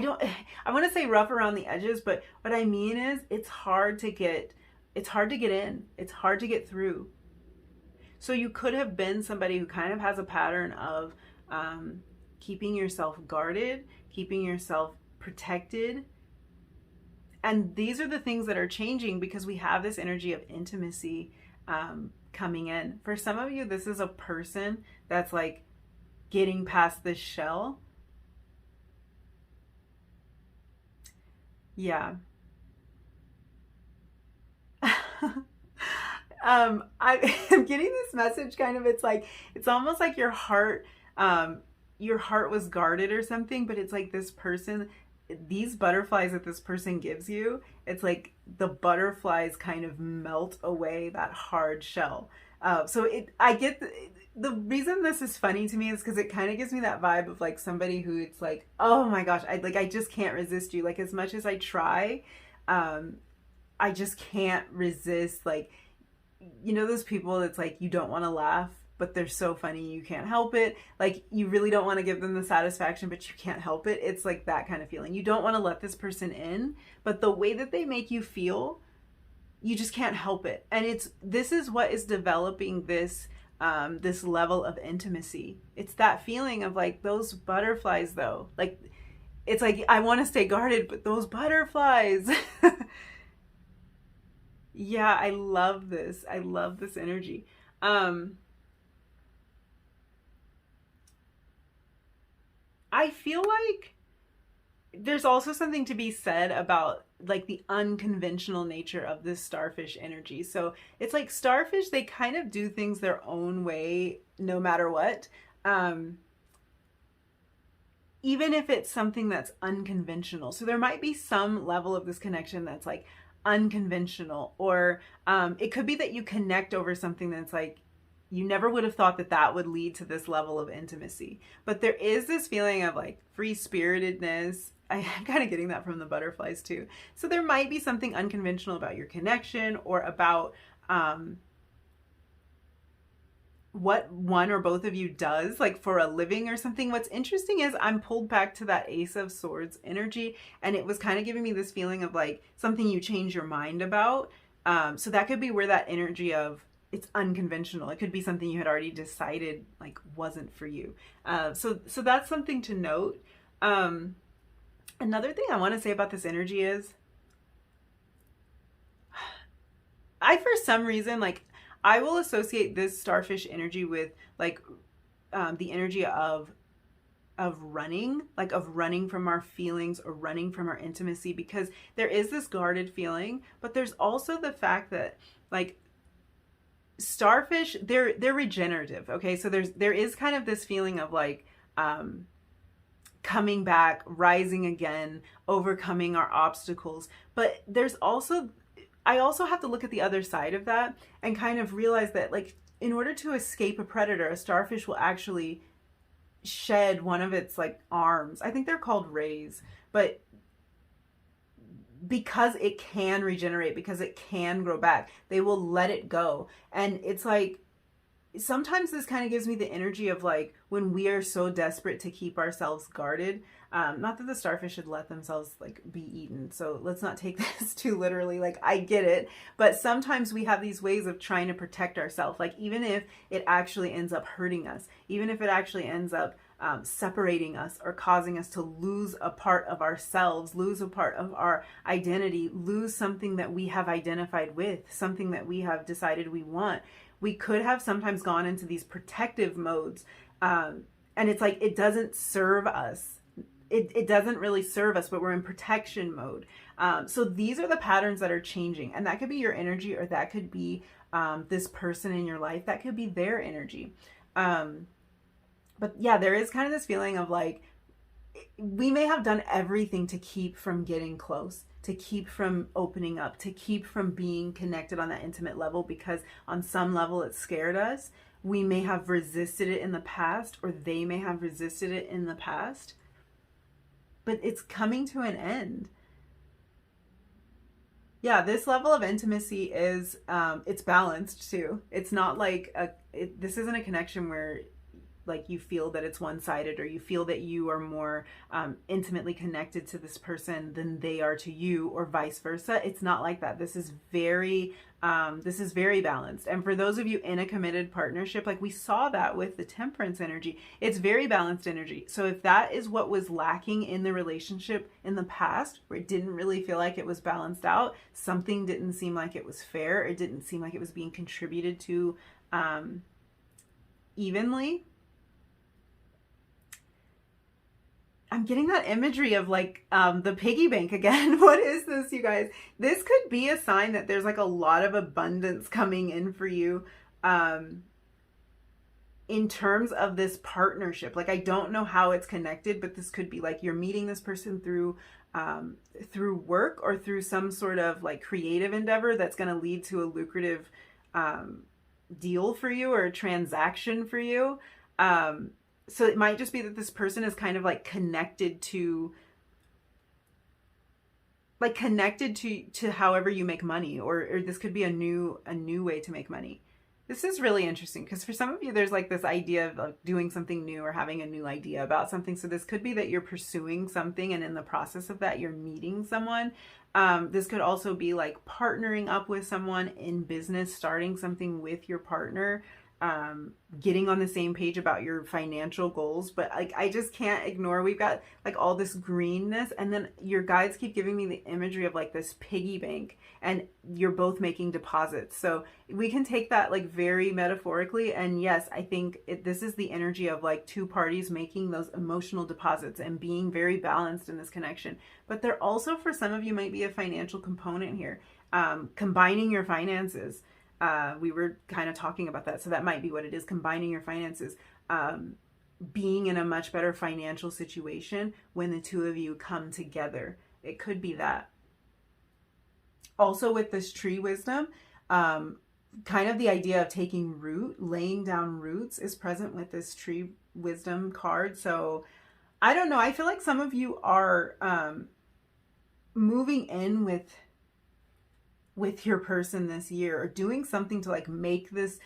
want to say rough around the edges, but what I mean is it's hard to get in. It's hard to get through. So you could have been somebody who kind of has a pattern of keeping yourself guarded, keeping yourself protected. And these are the things that are changing because we have this energy of intimacy coming in. For some of you, this is a person that's like getting past this shell. Yeah. I'm getting this message kind of, it's like, it's almost like your heart was guarded or something, but it's like this person, these butterflies that this person gives you, it's like the butterflies kind of melt away that hard shell. I get the reason this is funny to me is because it kind of gives me that vibe of like somebody who it's like, oh my gosh, I just can't resist you. Like, as much as I try, I just can't resist. Like, you know, those people that's like, you don't want to laugh, but they're so funny, you can't help it. Like, you really don't want to give them the satisfaction, but you can't help it. It's like that kind of feeling. You don't want to let this person in, but the way that they make you feel, you just can't help it. And this is what is developing this this level of intimacy. It's that feeling of like those butterflies though. Like, it's like, I want to stay guarded, but those butterflies. Yeah, I love this. I love this energy. I feel like there's also something to be said about like the unconventional nature of this starfish energy. So it's like starfish, they kind of do things their own way no matter what. Even if it's something that's unconventional. So there might be some level of this connection that's like unconventional, or it could be that you connect over something that's like, you never would have thought that that would lead to this level of intimacy. But there is this feeling of like free-spiritedness. I'm kind of getting that from the butterflies too. So there might be something unconventional about your connection, or about what one or both of you does, like for a living or something. What's interesting is I'm pulled back to that Ace of Swords energy, and it was kind of giving me this feeling of like something you change your mind about. So that could be where that energy of it's unconventional. It could be something you had already decided like wasn't for you. So that's something to note. Another thing I want to say about this energy is for some reason, like, I will associate this starfish energy with like the energy of running, like of running from our feelings or running from our intimacy, because there is this guarded feeling, but there's also the fact that like starfish, they're regenerative. Okay, so there is kind of this feeling of like coming back, rising again, overcoming our obstacles, but there's also, I also have to look at the other side of that and kind of realize that like in order to escape a predator, a starfish will actually shed one of its like arms. I think they're called rays, but because it can regenerate, because it can grow back, they will let it go. And it's like sometimes this kind of gives me the energy of like when we are so desperate to keep ourselves guarded. Not that the starfish should let themselves like be eaten, so let's not take this too literally. Like, I get it, but sometimes we have these ways of trying to protect ourselves, like even if it actually ends up hurting us, even if it actually ends up separating us or causing us to lose a part of ourselves, lose a part of our identity, lose something that we have identified with, something that we have decided we want. We could have sometimes gone into these protective modes, and it's like it doesn't serve us. It doesn't really serve us, but we're in protection mode. So these are the patterns that are changing, and that could be your energy, or that could be this person in your life. That could be their energy. But yeah, there is kind of this feeling of like we may have done everything to keep from getting close, to keep from opening up, to keep from being connected on that intimate level, because on some level it scared us. We may have resisted it in the past, or they may have resisted it in the past, but it's coming to an end. Yeah, this level of intimacy is, it's balanced too. It's not like this isn't a connection where like you feel that it's one-sided, or you feel that you are more intimately connected to this person than they are to you, or vice versa. It's not like that. This is very balanced. And for those of you in a committed partnership, like we saw that with the temperance energy, it's very balanced energy. So if that is what was lacking in the relationship in the past, where it didn't really feel like it was balanced out, something didn't seem like it was fair, it didn't seem like it was being contributed to evenly, I'm getting that imagery of like the piggy bank again. What is this, you guys? This could be a sign that there's like a lot of abundance coming in for you in terms of this partnership. Like, I don't know how it's connected, but this could be like you're meeting this person through work, or through some sort of like creative endeavor that's going to lead to a lucrative deal for you, or a transaction for you. So it might just be that this person is kind of like connected to however you make money, or this could be a new way to make money. This is really interesting, because for some of you, there's like this idea of like doing something new, or having a new idea about something. So this could be that you're pursuing something, and in the process of that, you're meeting someone. This could also be like partnering up with someone in business, starting something with your partner, getting on the same page about your financial goals. But like, I just can't ignore, we've got like all this greenness, and then your guides keep giving me the imagery of like this piggy bank, and you're both making deposits. So we can take that like very metaphorically. And yes, I think this is the energy of like two parties making those emotional deposits and being very balanced in this connection. But there also, for some of you, might be a financial component here, combining your finances. We were kind of talking about that. So that might be what it is, combining your finances, being in a much better financial situation when the two of you come together. It could be that. Also with this tree wisdom, kind of the idea of taking root, laying down roots is present with this tree wisdom card. So I don't know. I feel like some of you are moving in with your person this year, or doing something to like make this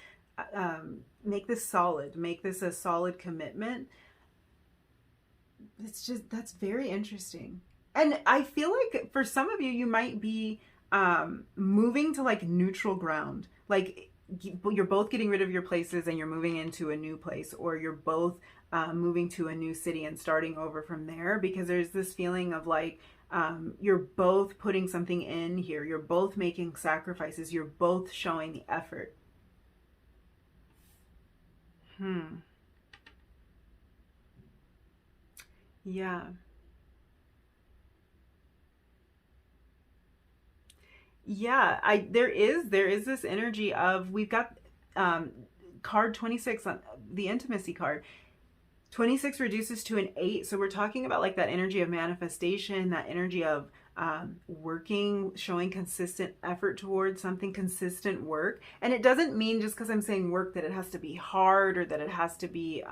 make this solid, make this a solid commitment. It's just, that's very interesting. And I feel like for some of you, you might be moving to like neutral ground. Like you're both getting rid of your places and you're moving into a new place, or you're both moving to a new city and starting over from there, because there's this feeling of like, you're both putting something in here. You're both making sacrifices. You're both showing the effort. Yeah. Yeah, there is this energy of, we've got card 26 on the intimacy card. 26 reduces to an 8, so we're talking about like that energy of manifestation, that energy of working, showing consistent effort towards something, consistent work. And it doesn't mean just because I'm saying work that it has to be hard, or that it has to be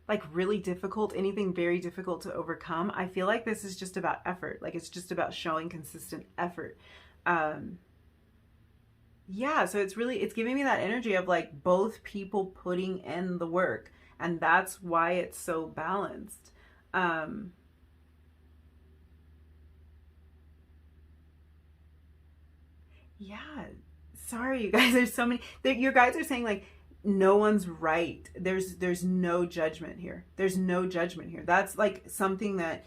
like really difficult, anything very difficult to overcome. I feel like this is just about effort. Like it's just about showing consistent effort. Yeah, so it's giving me that energy of like both people putting in the work, and that's why it's so balanced. Yeah, sorry you guys, there's so many. Your guys are saying like no one's right. There's no judgment here. There's no judgment here. That's like something that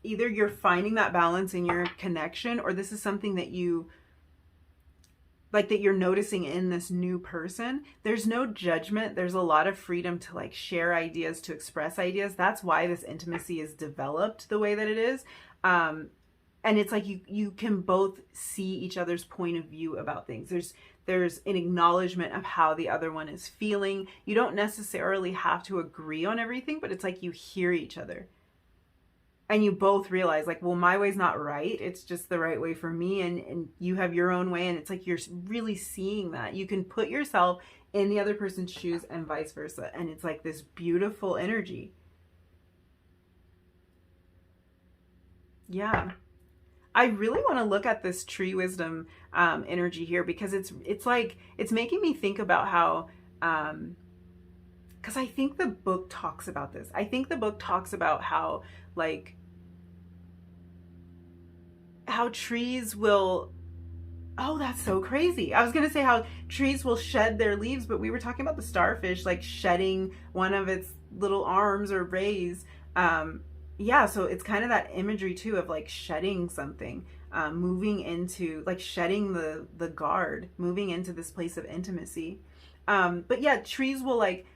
either you're finding that balance in your connection, or this is something that you like, that you're noticing in this new person. There's no judgment. There's a lot of freedom to like share ideas, to express ideas. That's why this intimacy is developed the way that it is. And it's like you can both see each other's point of view about things. There's an acknowledgement of how the other one is feeling. You don't necessarily have to agree on everything, but it's like you hear each other. And you both realize like, well, my way's not right. It's just the right way for me. And you have your own way. And it's like, you're really seeing that. You can put yourself in the other person's shoes and vice versa. And it's like this beautiful energy. Yeah. I really want to look at this tree wisdom energy here, because it's like, it's making me think about how, because I think the book talks about this. I think the book talks about how like, how trees will, oh, that's so crazy. I was going to say how trees will shed their leaves, but we were talking about the starfish like shedding one of its little arms or rays. Yeah, so it's kind of that imagery too of like shedding something, moving into like shedding the guard, moving into this place of intimacy. But yeah, trees will like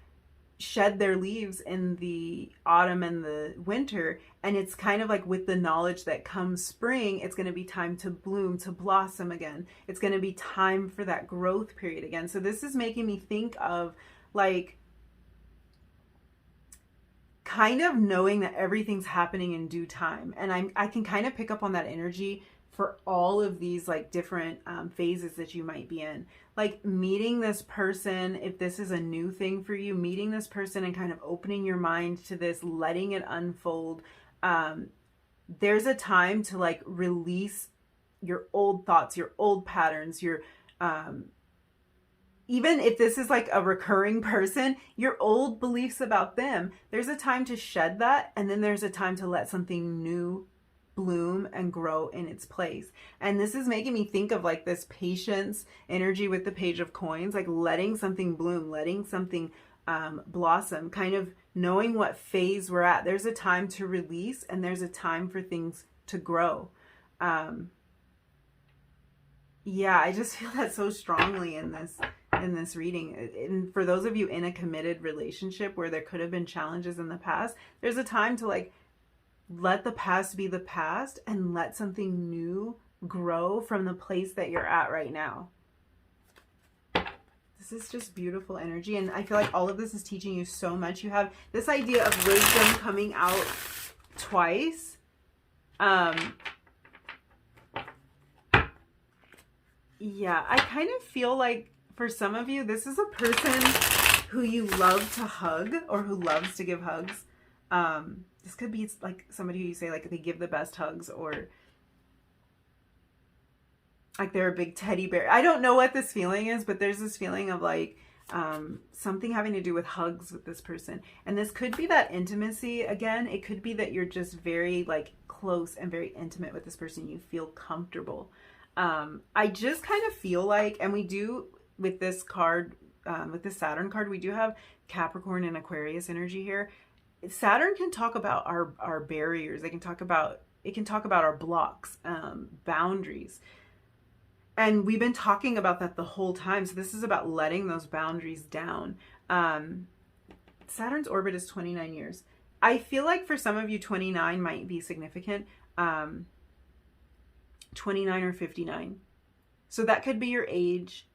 shed their leaves in the autumn and the winter, and it's kind of like with the knowledge that comes spring, it's going to be time to bloom, to blossom again. It's going to be time for that growth period again. So this is making me think of like kind of knowing that everything's happening in due time. And I can kind of pick up on that energy for all of these like different phases that you might be in. Like meeting this person, if this is a new thing for you, meeting this person and kind of opening your mind to this, letting it unfold. There's a time to like release your old thoughts, your old patterns, your even if this is like a recurring person, your old beliefs about them, there's a time to shed that. And then there's a time to let something new bloom and grow in its place. And this is making me think of like this patience energy with the Page of Coins, like letting something bloom, letting something blossom, kind of knowing what phase we're at. There's a time to release and there's a time for things to grow. Yeah, I just feel that so strongly in this reading. And for those of you in a committed relationship where there could have been challenges in the past, there's a time to like let the past be the past and let something new grow from the place that you're at right now. This is just beautiful energy, and I feel like all of this is teaching you so much. You have this idea of wisdom coming out twice. Yeah, I kind of feel like for some of you, this is a person who you love to hug or who loves to give hugs. This could be like somebody who you say like they give the best hugs, or like they're a big teddy bear. I don't know what this feeling is, but there's this feeling of like something having to do with hugs with this person. And this could be that intimacy again. It could be that you're just very like close and very intimate with this person. You feel comfortable. I just kind of feel like, and we do with this card, with the Saturn card, we do have Capricorn and Aquarius energy here. Saturn can talk about our barriers. It can talk about our blocks, boundaries. And we've been talking about that the whole time. So this is about letting those boundaries down. Saturn's orbit is 29 years. I feel like for some of you, 29 might be significant. 29 or 59. So that could be your age.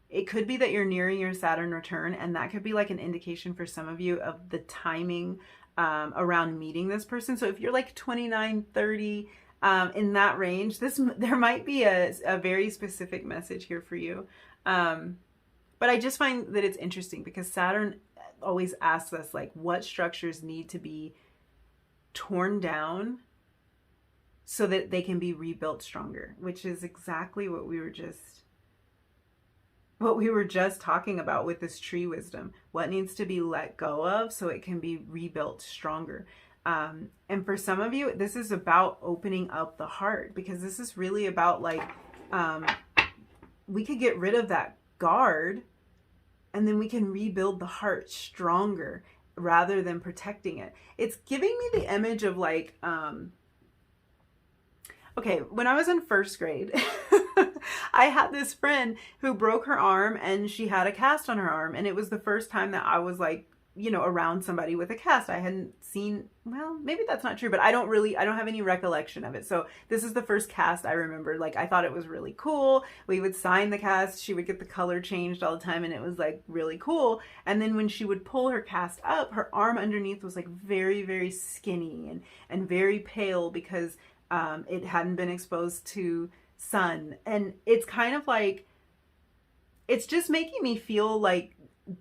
It could be that you're nearing your Saturn return, and that could be like an indication for some of you of the timing around meeting this person. So if you're like 29, 30, in that range, there might be a very specific message here for you. But I just find that it's interesting because Saturn always asks us like what structures need to be torn down so that they can be rebuilt stronger, which is exactly what we were just talking about with this tree wisdom. What needs to be let go of so it can be rebuilt stronger. And for some of you, this is about opening up the heart, because this is really about like, we could get rid of that guard and then we can rebuild the heart stronger rather than protecting it. It's giving me the image of like, okay, when I was in first grade, I had this friend who broke her arm and she had a cast on her arm. And it was the first time that I was like, you know, around somebody with a cast. I hadn't seen, well, maybe that's not true, but I don't have any recollection of it. So this is the first cast I remember. Like, I thought it was really cool. We would sign the cast. She would get the color changed all the time. And it was like really cool. And then when she would pull her cast up, her arm underneath was like very, very skinny and very pale because it hadn't been exposed to sun. And it's kind of like, it's just making me feel like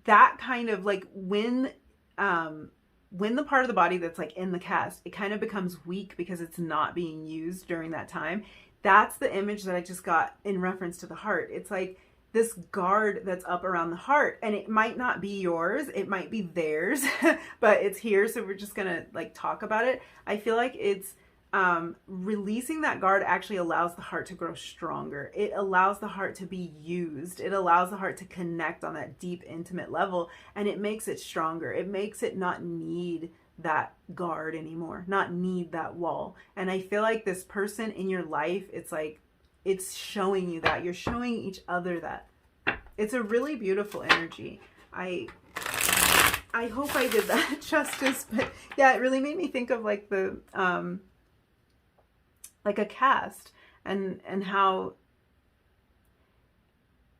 that kind of like when the part of the body that's like in the cast, it kind of becomes weak because it's not being used during that time. That's the image that I just got in reference to the heart. It's like this guard that's up around the heart, and it might not be yours, it might be theirs, but it's here. So we're just gonna like talk about it. I feel like it's releasing that guard actually allows the heart to grow stronger. It allows the heart to be used. It allows the heart to connect on that deep, intimate level, and it makes it stronger. It makes it not need that guard anymore, not need that wall. And I feel like this person in your life, it's like, it's showing you that. You're showing each other that. It's a really beautiful energy. I hope I did that justice, but yeah, it really made me think of like the, like a cast and how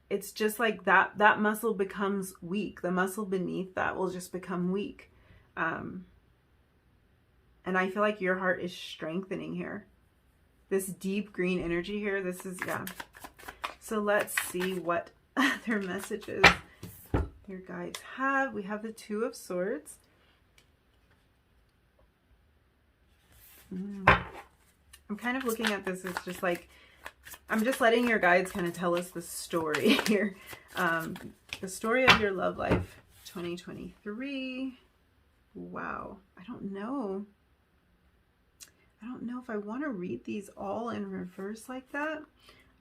it's just like that muscle becomes weak. The muscle beneath that will just become weak. And I feel like your heart is strengthening here. This deep green energy here, this is, yeah. So let's see what other messages your guides have. We have the Two of Swords. I'm kind of looking at this as just like, I'm just letting your guides kind of tell us the story here. The story of your love life, 2023. Wow. I don't know if I want to read these all in reverse like that.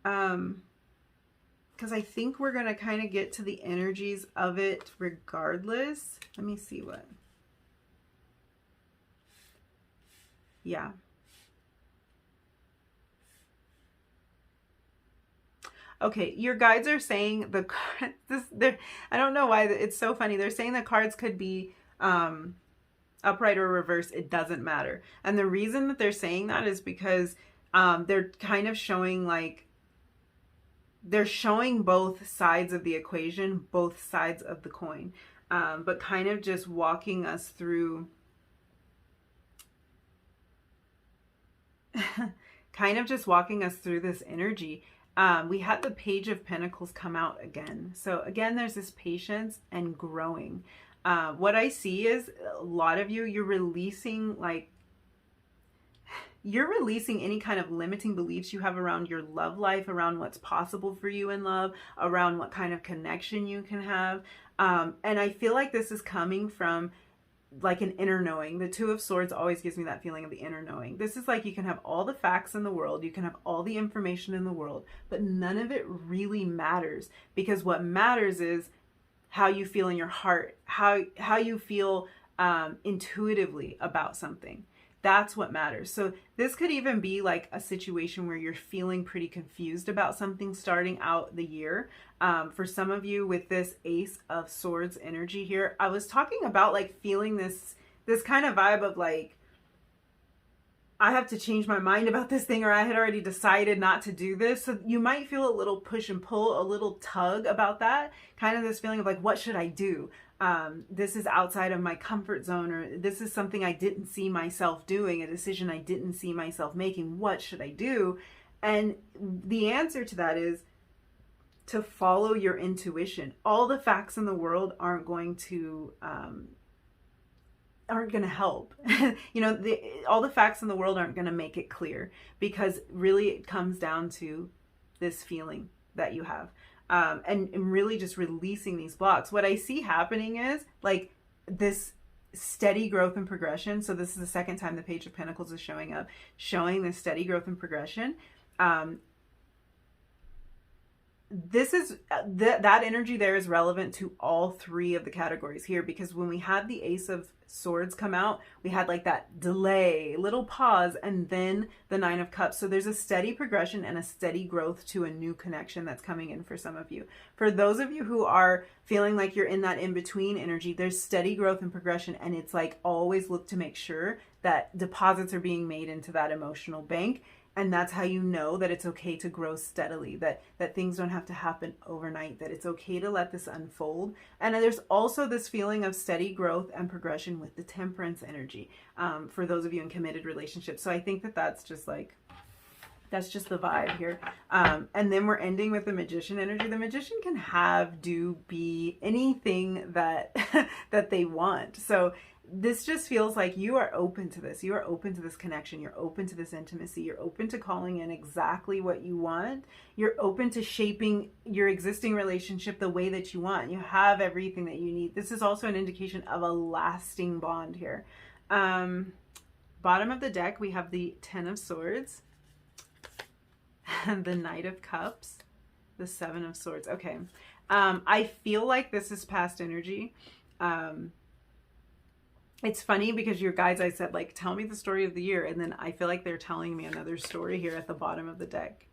Because I think we're going to kind of get to the energies of it regardless. Let me see what. Yeah. Okay, your guides are saying the cards, I don't know why, it's so funny. They're saying the cards could be upright or reverse. It doesn't matter. And the reason that they're saying that is because they're kind of showing like, they're showing both sides of the equation, both sides of the coin, but kind of just walking us through this energy. We had the Page of Pentacles come out again. So again, there's this patience and growing. What I see is a lot of you, you're releasing like, you're releasing any kind of limiting beliefs you have around your love life, around what's possible for you in love, around what kind of connection you can have. And I feel like this is coming from like an inner knowing. The Two of Swords always gives me that feeling of the inner knowing. This is like, you can have all the facts in the world, you can have all the information in the world, but none of it really matters, because what matters is how you feel in your heart, how you feel intuitively about something. That's what matters. So this could even be like a situation where you're feeling pretty confused about something starting out the year. For some of you with this Ace of Swords energy here, I was talking about like feeling this kind of vibe of like, I have to change my mind about this thing, or I had already decided not to do this. So you might feel a little push and pull, a little tug about that, kind of this feeling of like, what should I do? This is outside of my comfort zone, or this is something I didn't see myself doing, a decision I didn't see myself making. What should I do? And the answer to that is to follow your intuition. All the facts in the world aren't going to help. You know, all the facts in the world aren't going to make it clear, because really it comes down to this feeling that you have. And really just releasing these blocks. What I see happening is like this steady growth and progression. So this is the second time the Page of Pentacles is showing up, showing this steady growth and progression. This is that energy there is relevant to all three of the categories here, because when we had the Ace of Swords come out, we had like that delay, little pause, and then the Nine of Cups. So there's a steady progression and a steady growth to a new connection that's coming in for some of you. For those of you who are feeling like you're in that in-between energy, there's steady growth and progression, and it's like always look to make sure that deposits are being made into that emotional bank. And that's how you know that it's okay to grow steadily, that things don't have to happen overnight, that it's okay to let this unfold. And there's also this feeling of steady growth and progression with the Temperance energy for those of you in committed relationships. So I think that that's just like, that's just the vibe here. And then we're ending with the Magician energy. The Magician can have, do, be anything that that they want. So this just feels like you are open to this. You are open to this connection. You're open to this intimacy. You're open to calling in exactly what you want. You're open to shaping your existing relationship the way that you want. You have everything that you need. This is also an indication of a lasting bond here. Bottom of the deck, we have the Ten of Swords and the Knight of Cups, the Seven of Swords. Okay. I feel like this is past energy. It's funny because your guides, I said, like, tell me the story of the year. And then I feel like they're telling me another story here at the bottom of the deck.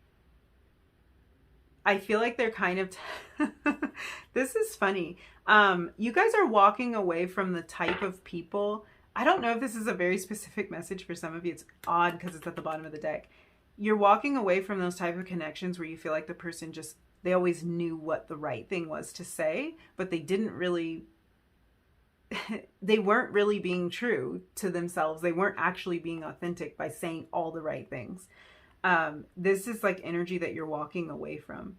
I feel like they're kind of, this is funny. You guys are walking away from the type of people. I don't know if this is a very specific message for some of you. It's odd because it's at the bottom of the deck. You're walking away from those type of connections where you feel like the person just, they always knew what the right thing was to say, but they didn't really, they weren't really being true to themselves. They weren't actually being authentic by saying all the right things. This is like energy that you're walking away from.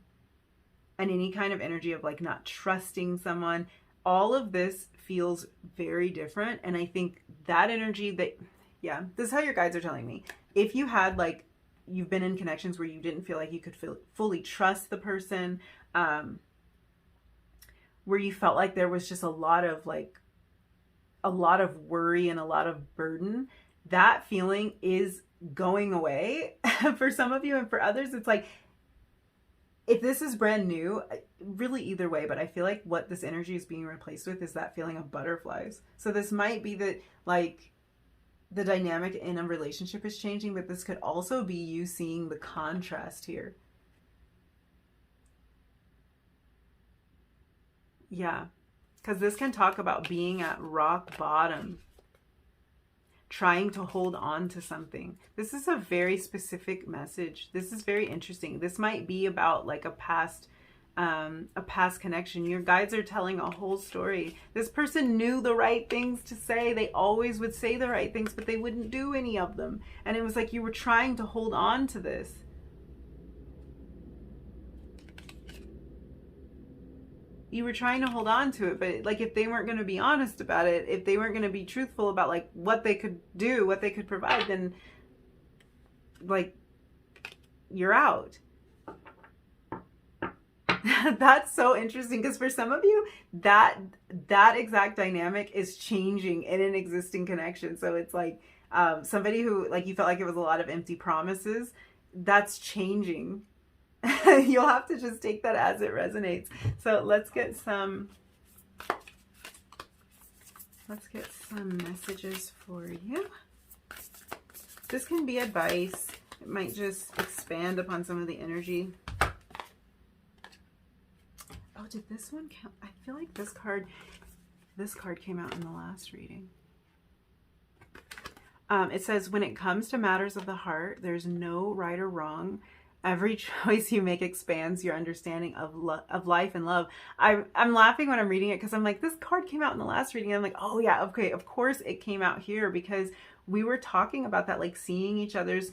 And any kind of energy of like not trusting someone. All of this feels very different. And I think that energy that, yeah, this is how your guides are telling me. If you had like, you've been in connections where you didn't feel like you could fully trust the person, where you felt like there was just a lot of worry and a lot of burden, that feeling is going away for some of you. And for others, it's like, if this is brand new, really either way, but I feel like what this energy is being replaced with is that feeling of butterflies. So this might be that like the dynamic in a relationship is changing, but this could also be you seeing the contrast here. Yeah. Because this can talk about being at rock bottom, trying to hold on to something. This is a very specific message. This is very interesting. This might be about like a past connection. Your guides are telling a whole story. This person knew the right things to say. They always would say the right things, but they wouldn't do any of them. And it was like you were trying to hold on to this. You were trying to hold on to it, but like if they weren't going to be honest about it, if they weren't going to be truthful about like what they could do, what they could provide, then like, you're out. That's so interesting, because for some of you, that exact dynamic is changing in an existing connection. So it's like somebody who, like, you felt like it was a lot of empty promises, that's changing. You'll have to just take that as it resonates. So let's get some messages for you. This can be advice. It might just expand upon some of the energy. Oh, did this one count? I feel like this card came out in the last reading. It says, when it comes to matters of the heart, there's no right or wrong. Every choice you make expands your understanding of life and love. I'm laughing when I'm reading it, because I'm like, this card came out in the last reading. I'm like, oh yeah, okay, of course it came out here, because we were talking about that, like seeing each other's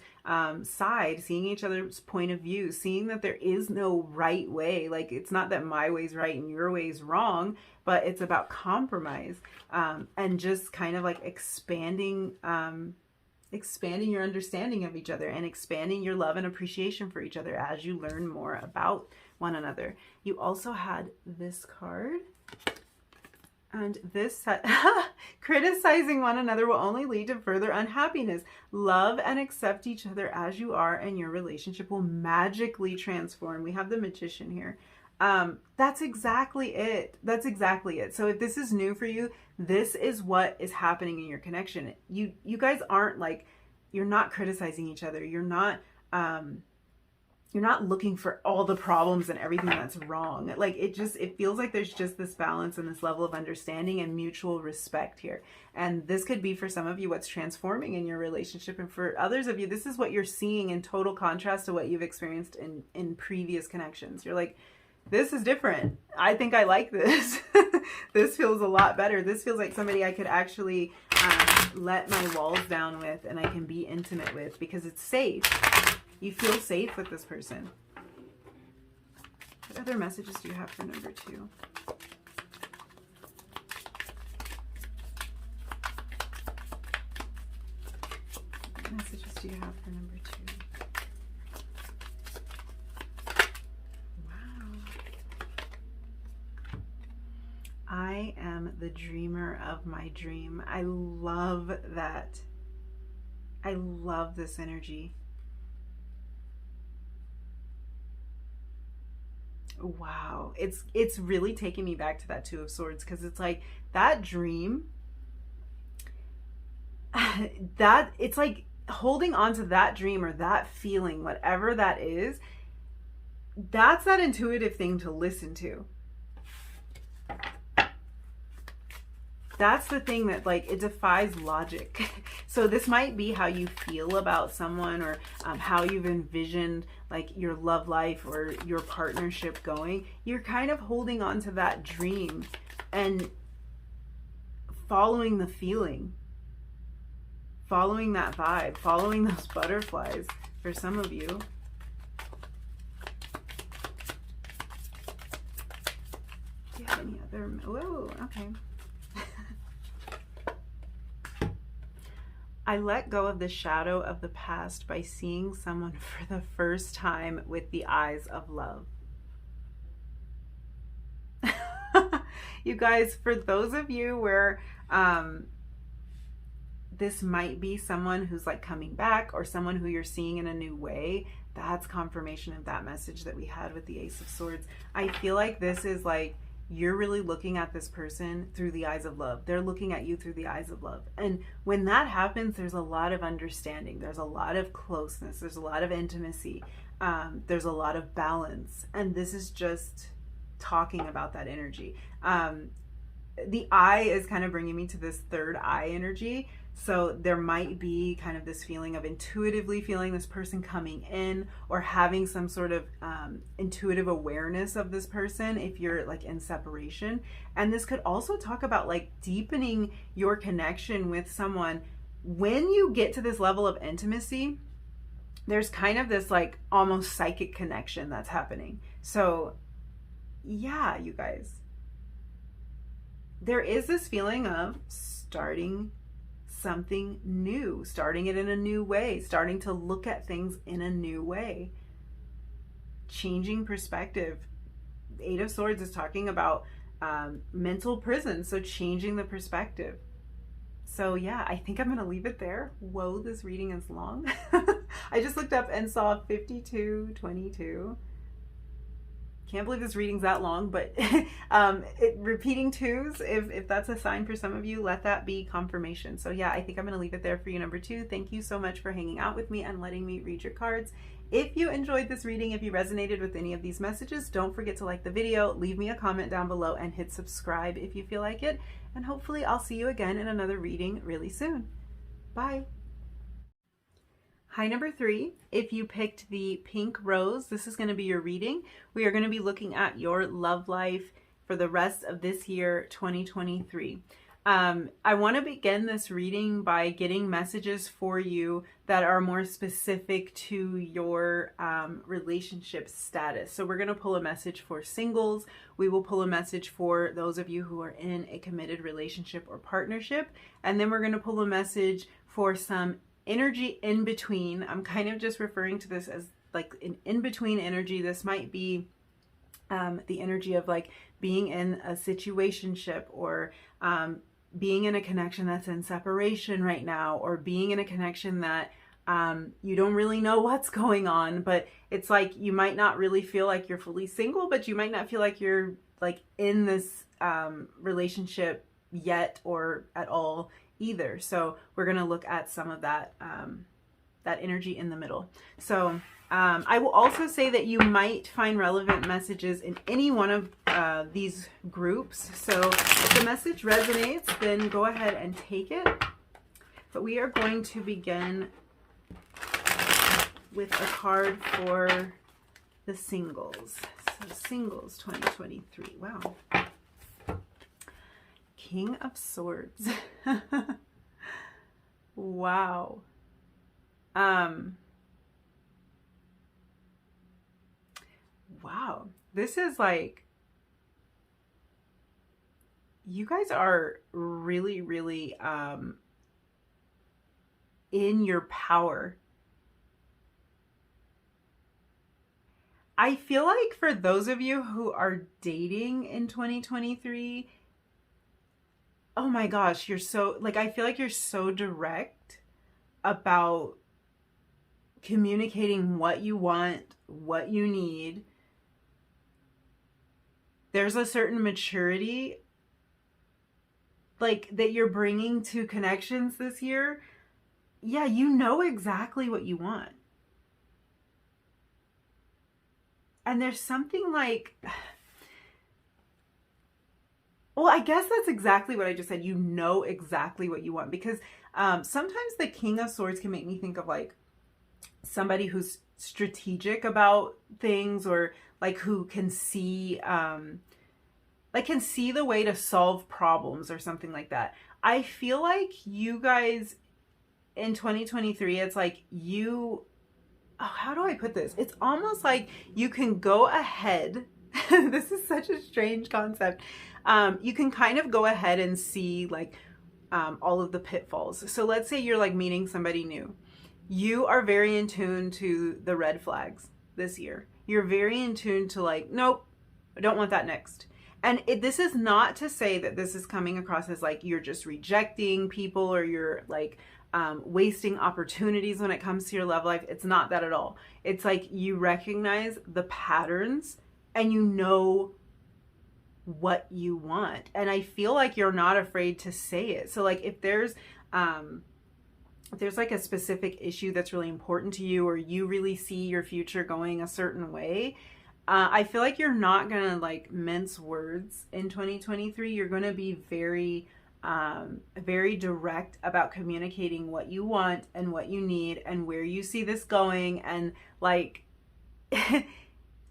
side, seeing each other's point of view, seeing that there is no right way. Like, it's not that my way's right and your way's wrong, but it's about compromise, and just kind of like expanding your understanding of each other, and expanding your love and appreciation for each other as you learn more about one another. You also had this card, and this said, criticizing one another will only lead to further unhappiness. Love and accept each other as you are, and your relationship will magically transform. We have the Magician here. That's exactly it. That's exactly it. So if this is new for you, this is what is happening in your connection. You guys aren't like, you're not criticizing each other. You're not looking for all the problems and everything that's wrong. Like, it feels like there's just this balance and this level of understanding and mutual respect here. And this could be, for some of you, what's transforming in your relationship. And for others of you, this is what you're seeing in total contrast to what you've experienced in previous connections. You're like, this is different. I think I like this. This feels a lot better. This feels like somebody I could actually let my walls down with, and I can be intimate with, because it's safe. You feel safe with this person. What other messages do you have for number 2? What messages do you have for number 2? I am the dreamer of my dream. I love that. I love this energy. Wow. It's really taking me back to that Two of Swords, because it's like that dream, that it's like holding on to that dream or that feeling, whatever that is, that's that intuitive thing to listen to. That's the thing that, like, it defies logic. So this might be how you feel about someone, or how you've envisioned like your love life or your partnership going. You're kind of holding on to that dream and following the feeling, following that vibe, following those butterflies for some of you. Do you have any other? Whoa, okay. I let go of the shadow of the past by seeing someone for the first time with the eyes of love. You guys, for those of you where this might be someone who's like coming back, or someone who you're seeing in a new way, that's confirmation of that message that we had with the Ace of Swords. I feel like this is like, you're really looking at this person through the eyes of love. They're looking at you through the eyes of love. And when that happens, there's a lot of understanding. There's a lot of closeness. There's a lot of intimacy. There's a lot of balance. And this is just talking about that energy. The eye is kind of bringing me to this third eye energy. So there might be kind of this feeling of intuitively feeling this person coming in, or having some sort of intuitive awareness of this person if you're like in separation. And this could also talk about like deepening your connection with someone. When you get to this level of intimacy, there's kind of this like almost psychic connection that's happening. So yeah, you guys, there is this feeling of starting something new, starting it in a new way, starting to look at things in a new way, changing perspective. Eight of Swords is talking about mental prison, so changing the perspective. So yeah, I think I'm going to leave it there. Whoa, this reading is long. I just looked up and saw 52:22. Can't believe this reading's that long, but repeating twos, if that's a sign for some of you, let that be confirmation. So yeah, I think I'm going to leave it there for you, number 2. Thank you so much for hanging out with me and letting me read your cards. If you enjoyed this reading, if you resonated with any of these messages, don't forget to like the video, leave me a comment down below, and hit subscribe if you feel like it. And hopefully I'll see you again in another reading really soon. Bye. Hi, number 3. If you picked the pink rose, this is going to be your reading. We are going to be looking at your love life for the rest of this year, 2023. I want to begin this reading by getting messages for you that are more specific to your relationship status. So we're going to pull a message for singles. We will pull a message for those of you who are in a committed relationship or partnership. And then we're going to pull a message for some energy in between. I'm kind of just referring to this as like an in-between energy. This might be the energy of like being in a situationship, or being in a connection that's in separation right now, or being in a connection that you don't really know what's going on, but it's like you might not really feel like you're fully single, but you might not feel like you're like in this relationship yet or at all either. So we're going to look at some of that that energy in the middle. So I will also say that you might find relevant messages in any one of these groups. So if the message resonates, then go ahead and take it. But we are going to begin with a card for the singles. So singles 2023. Wow. King of Swords. Wow. Wow. This is like, you guys are really, really in your power. I feel like for those of you who are dating in 2023, oh my gosh, you're so, like, I feel like you're so direct about communicating what you want, what you need. There's a certain maturity like that you're bringing to connections this year. Yeah, you know exactly what you want. And there's something like, well, I guess that's exactly what I just said. You know exactly what you want, because sometimes the King of Swords can make me think of like somebody who's strategic about things, or like who can see the way to solve problems or something like that. I feel like you guys in 2023, it's like you, oh, how do I put this? It's almost like you can go ahead. This is such a strange concept. You can kind of go ahead and see like all of the pitfalls. So let's say you're like meeting somebody new. You are very in tune to the red flags this year. You're very in tune to like, nope, I don't want that next. And this is not to say that this is coming across as like you're just rejecting people, or you're like wasting opportunities when it comes to your love life. It's not that at all. It's like you recognize the patterns and you know what you want. And I feel like you're not afraid to say it. So like if there's like a specific issue that's really important to you, or you really see your future going a certain way, I feel like you're not going to like mince words in 2023. You're going to be very, very direct about communicating what you want and what you need and where you see this going, and like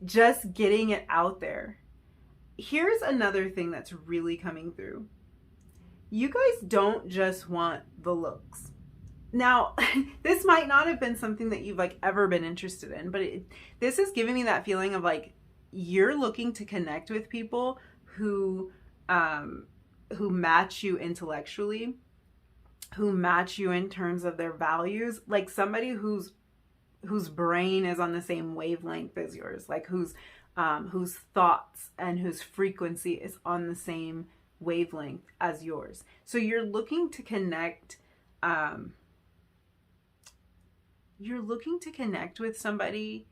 just getting it out there. Here's another thing that's really coming through. You guys don't just want the looks. Now, this might not have been something that you've like ever been interested in, but this is giving me that feeling of like you're looking to connect with people who match you intellectually, who match you in terms of their values, like somebody whose brain is on the same wavelength as yours, like whose thoughts and whose frequency is on the same wavelength as yours. So you're looking to connect. You're looking to connect with somebody.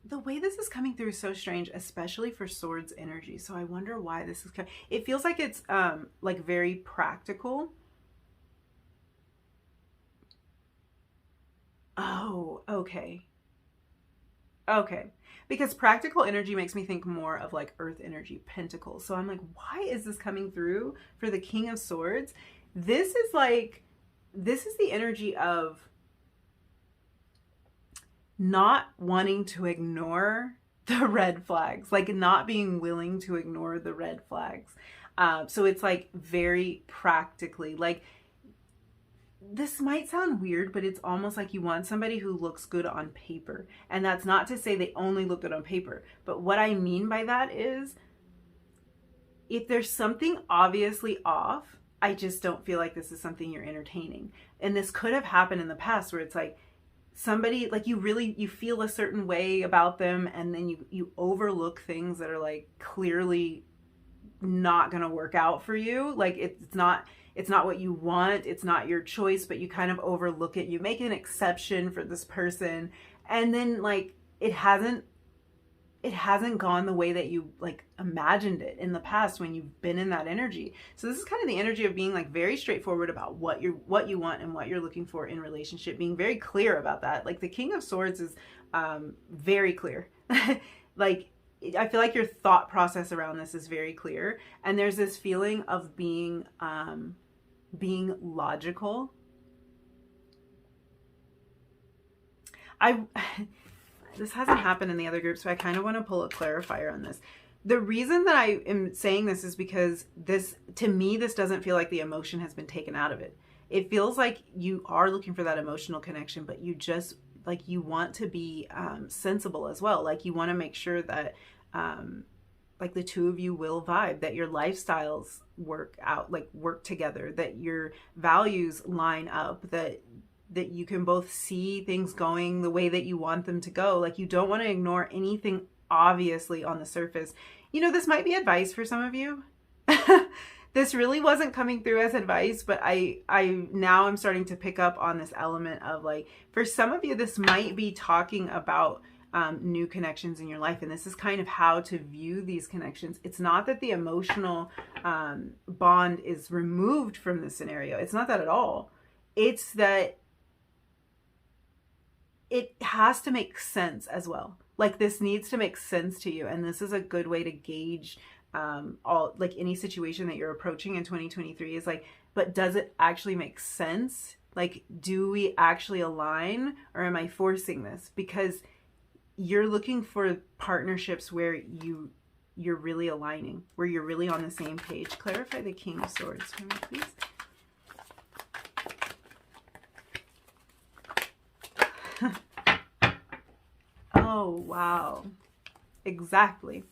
The way this is coming through is so strange, especially for Swords energy. So I wonder why this is coming. It feels like it's like very practical. Oh, okay. Okay. Because practical energy makes me think more of like earth energy, pentacles. So I'm like, why is this coming through for the King of Swords? This is the energy of not wanting to ignore the red flags, like not being willing to ignore the red flags. So it's like very practically, like, this might sound weird, but it's almost like you want somebody who looks good on paper. And that's not to say they only look good on paper. But what I mean by that is, if there's something obviously off, I just don't feel like this is something you're entertaining. And this could have happened in the past where it's like somebody, like you feel a certain way about them, and then you overlook things that are like clearly not going to work out for you. Like it's not what you want. It's not your choice, but you kind of overlook it. You make an exception for this person. And then like, it hasn't gone the way that you like imagined it in the past when you've been in that energy. So this is kind of the energy of being like very straightforward about what you want and what you're looking for in relationship, being very clear about that. Like the King of Swords is very clear. Like, I feel like your thought process around this is very clear. And there's this feeling of being logical. This hasn't happened in the other group, so I kind of want to pull a clarifier on this. The reason that I am saying this is because to me, this doesn't feel like the emotion has been taken out of it. It feels like you are looking for that emotional connection, but you just, like, you want to be sensible as well. Like, you want to make sure that, like, the two of you will vibe, that your lifestyles work together, that your values line up, that you can both see things going the way that you want them to go. Like, you don't want to ignore anything obviously on the surface. You know, this might be advice for some of you. This really wasn't coming through as advice, but I now I'm starting to pick up on this element of, like, for some of you, this might be talking about new connections in your life. And this is kind of how to view these connections. It's not that the emotional bond is removed from the scenario. It's not that at all. It's that it has to make sense as well. Like, this needs to make sense to you. And this is a good way to gauge like any situation that you're approaching in 2023 is like, but does it actually make sense? Like, do we actually align, or am I forcing this? Because you're looking for partnerships where you're really aligning, where you're really on the same page. Clarify the King of Swords for me, please. Oh, wow. Exactly.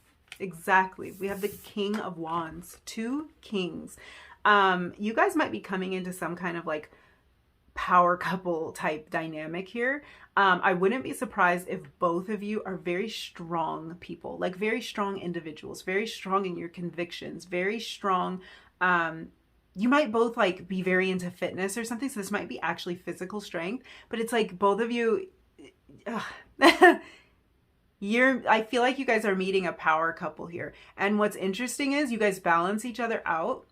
We have the King of Wands, 2 kings. You guys might be coming into some kind of like power couple type dynamic here. I wouldn't be surprised if both of you are very strong people, like very strong individuals, very strong in your convictions, very strong. You might both like be very into fitness or something. So this might be actually physical strength, but it's like both of you, I feel like you guys are meeting a power couple here. And what's interesting is you guys balance each other out.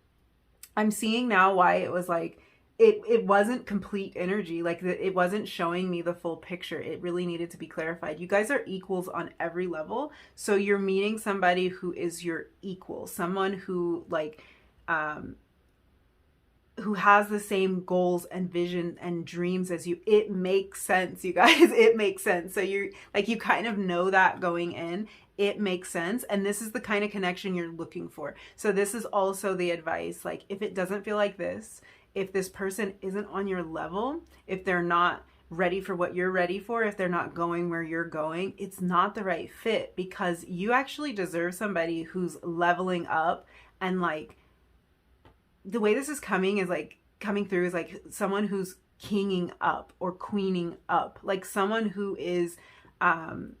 I'm seeing now why it was like, it wasn't complete energy. Like, it wasn't showing me the full picture. It really needed to be clarified. You guys are equals on every level. So you're meeting somebody who is your equal, someone who like, who has the same goals and vision and dreams as you. It makes sense, you guys. It makes sense. So you're like, you kind of know that going in. It makes sense. And this is the kind of connection you're looking for. So this is also the advice. Like, if it doesn't feel like this, if this person isn't on your level, if they're not ready for what you're ready for, if they're not going where you're going, it's not the right fit, because you actually deserve somebody who's leveling up and like the way this is coming is like, coming through is like someone who's kinging up or queening up, like someone who is, God,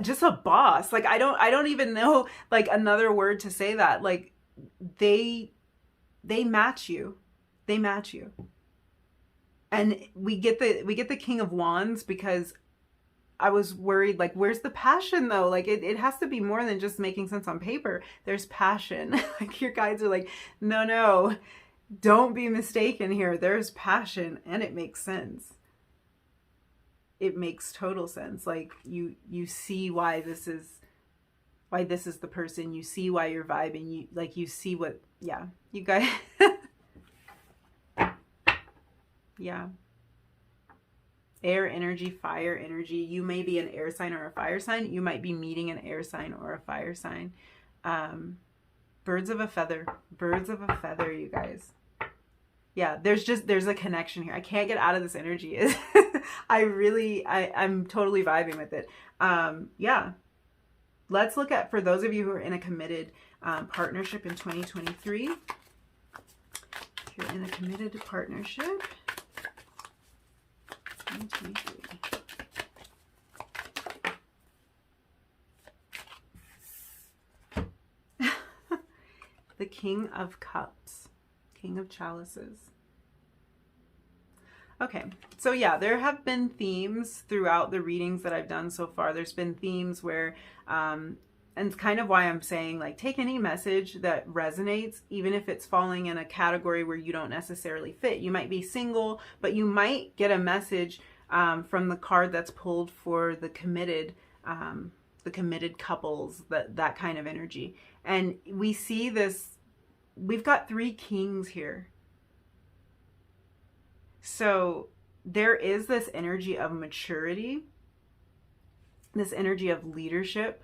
just a boss. Like, I don't even know like another word to say that. Like, they match you. They match you. And we get the King of Wands, because I was worried, like, where's the passion though? Like, it has to be more than just making sense on paper. There's passion. Like, your guides are like, no, don't be mistaken here. There's passion, and it makes sense. It makes total sense. Like, you see why this is the person. You see why you're vibing. You see what, yeah, you guys. Yeah. Air energy, fire energy. You may be an air sign or a fire sign. You might be meeting an air sign or a fire sign. Birds of a feather. Birds of a feather, you guys. Yeah, there's a connection here. I can't get out of this energy. I'm totally vibing with it. Yeah. Let's look at, for those of you who are in a committed partnership in 2023. If you're in a committed partnership, 2023. The King of Cups, King of Chalices. Okay, so yeah, there have been themes throughout the readings that I've done so far. There's been themes where, and it's kind of why I'm saying, like, take any message that resonates, even if it's falling in a category where you don't necessarily fit. You might be single, but you might get a message from the card that's pulled for the committed couples, that kind of energy. And we see this, we've got 3 kings here. So there is this energy of maturity, this energy of leadership,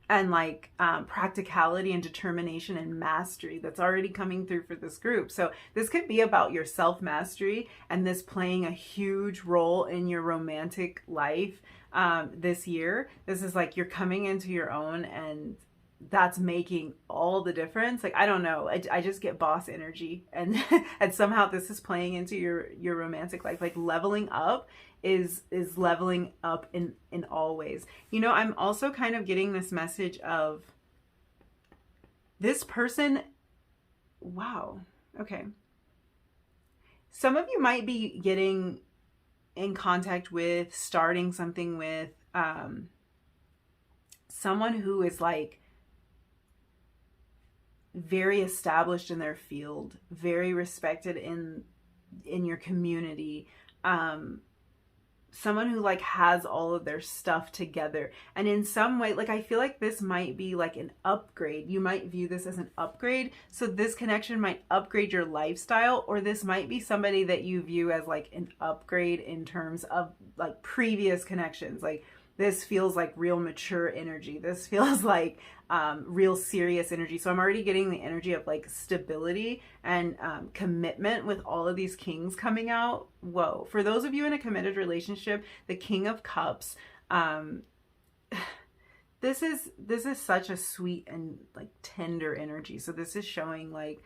and like practicality and determination and mastery that's already coming through for this group. So this could be about your self-mastery, and this playing a huge role in your romantic life this year. This is like you're coming into your own, and that's making all the difference. Like, I don't know, I just get boss energy, and and somehow this is playing into your romantic life. Like, leveling up is leveling up in all ways. You know, I'm also kind of getting this message of this person. Wow. Okay. Some of you might be getting in contact with, starting something with someone who is like very established in their field, very respected in your community, someone who like has all of their stuff together, and in some way, like, I feel like this might be like an upgrade. You might view this as an upgrade. So this connection might upgrade your lifestyle, or this might be somebody that you view as like an upgrade in terms of like previous connections. Like, this feels like real mature energy. This feels like real serious energy. So I'm already getting the energy of like stability and commitment with all of these kings coming out. Whoa. For those of you in a committed relationship, the King of Cups, this is such a sweet and like tender energy. So this is showing like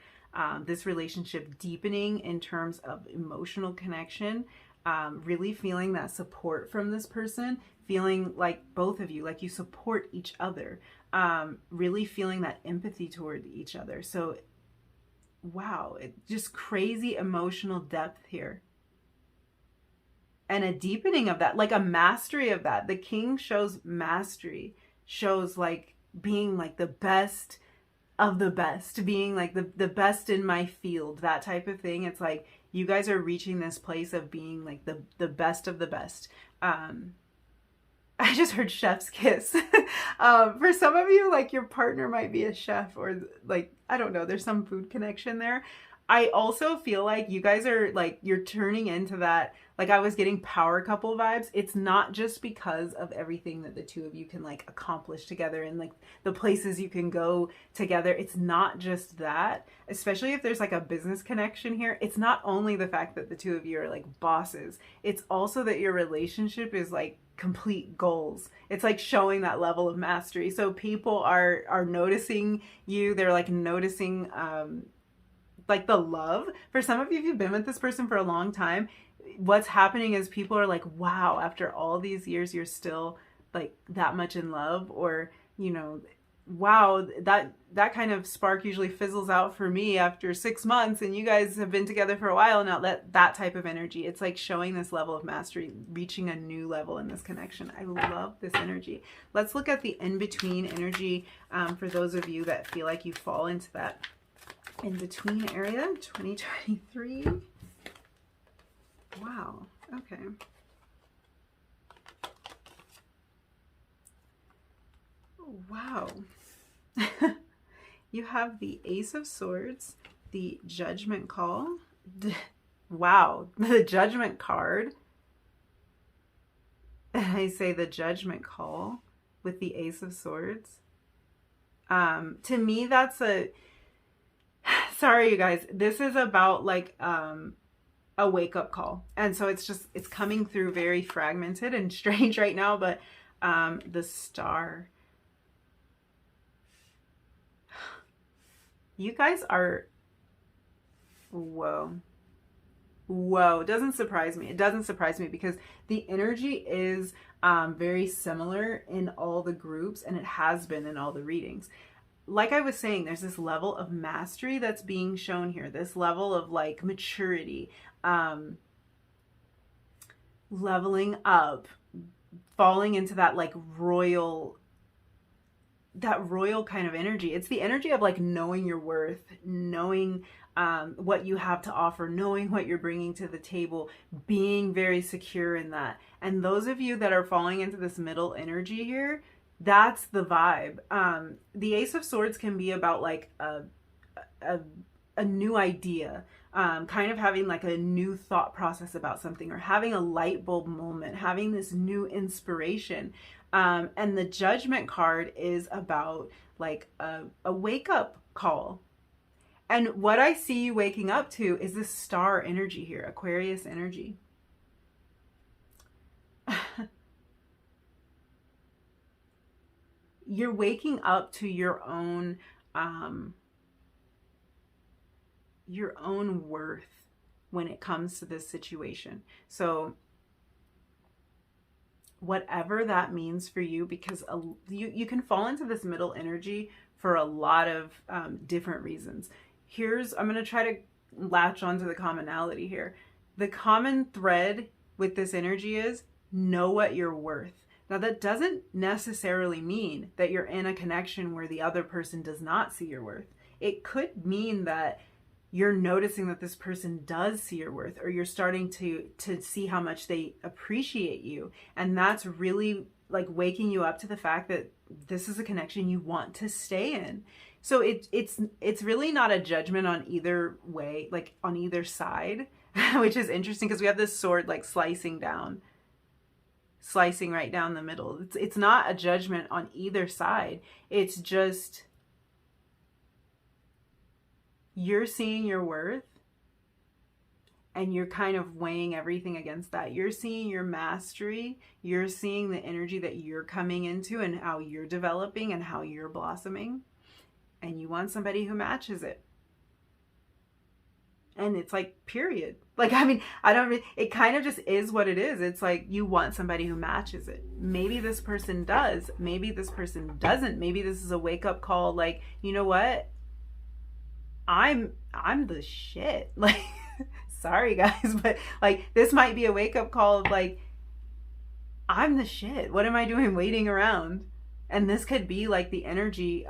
this relationship deepening in terms of emotional connection, really feeling that support from this person, feeling like both of you, like you support each other, really feeling that empathy toward each other. So, wow, just crazy emotional depth here. And a deepening of that, like a mastery of that. The king shows mastery, shows like being like the best of the best, being like the best in my field, that type of thing. It's like you guys are reaching this place of being like the best of the best. I just heard chef's kiss. For some of you, like your partner might be a chef, or like, I don't know, there's some food connection there. I also feel like you guys are like, you're turning into that, like I was getting power couple vibes. It's not just because of everything that the two of you can like accomplish together and like the places you can go together. It's not just that, especially if there's like a business connection here. It's not only the fact that the two of you are like bosses, it's also that your relationship is like complete goals. It's like showing that level of mastery. So people are noticing you. They're like noticing like the love. For some of you, if you've been with this person for a long time, what's happening is people are like, wow, after all these years, you're still like that much in love, or, you know, wow, that kind of spark usually fizzles out for me after 6 months, and you guys have been together for a while now. That type of energy, it's like showing this level of mastery, reaching a new level in this connection. I love this energy. Let's look at the in-between energy for those of you that feel like you fall into that in-between area. 2023. Wow. Okay. Wow. You have the Ace of Swords, the Judgment call. Wow, the Judgment card. I say the Judgment call with the Ace of Swords. To me, that's a... Sorry, you guys. This is about like a wake-up call. And so it's coming through very fragmented and strange right now, but the Star... You guys are, whoa. It doesn't surprise me. It doesn't surprise me because the energy is very similar in all the groups, and it has been in all the readings. Like I was saying, there's this level of mastery that's being shown here, this level of like maturity, leveling up, falling into that like royal kind of energy. It's the energy of like knowing your worth, knowing what you have to offer, knowing what you're bringing to the table, being very secure in that. And those of you that are falling into this middle energy here, that's the vibe. The Ace of Swords can be about like a new idea, kind of having like a new thought process about something, or having a light bulb moment, having this new inspiration. And the Judgment card is about like a wake-up call. And what I see you waking up to is this Star energy here, Aquarius energy. You're waking up to your own worth when it comes to this situation. So whatever that means for you, because you can fall into this middle energy for a lot of different reasons. I'm going to try to latch onto the commonality here. The common thread with this energy is know what you're worth. Now, that doesn't necessarily mean that you're in a connection where the other person does not see your worth. It could mean that you're noticing that this person does see your worth, or you're starting to see how much they appreciate you. And that's really like waking you up to the fact that this is a connection you want to stay in. So it's really not a judgment on either way, like on either side, which is interesting because we have this sword like slicing right down the middle. It's not a judgment on either side. It's just you're seeing your worth and you're kind of weighing everything against that. You're seeing your mastery. You're seeing the energy that you're coming into and how you're developing and how you're blossoming. And you want somebody who matches it. And it's like, period. Like, I mean, it kind of just is what it is. It's like, you want somebody who matches it. Maybe this person does. Maybe this person doesn't. Maybe this is a wake-up call. Like, you know what? I'm the shit. Like, sorry guys, but like, this might be a wake-up call of like, I'm the shit. What am I doing waiting around? And this could be like the energy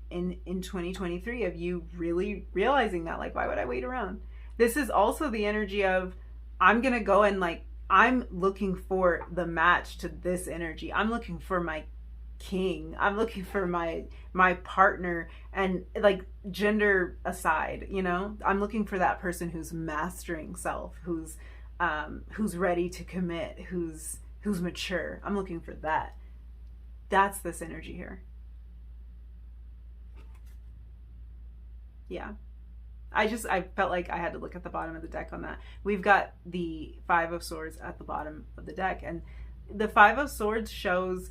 in 2023 of you really realizing that, like, why would I wait around? This is also the energy of, I'm going to go and like, I'm looking for the match to this energy. I'm looking for my king. I'm looking for my partner, and like gender aside, you know, I'm looking for that person who's mastering self, who's ready to commit, who's mature. I'm looking for that. That's this energy here. Yeah. I felt like I had to look at the bottom of the deck on that. We've got the Five of Swords at the bottom of the deck, and the Five of Swords shows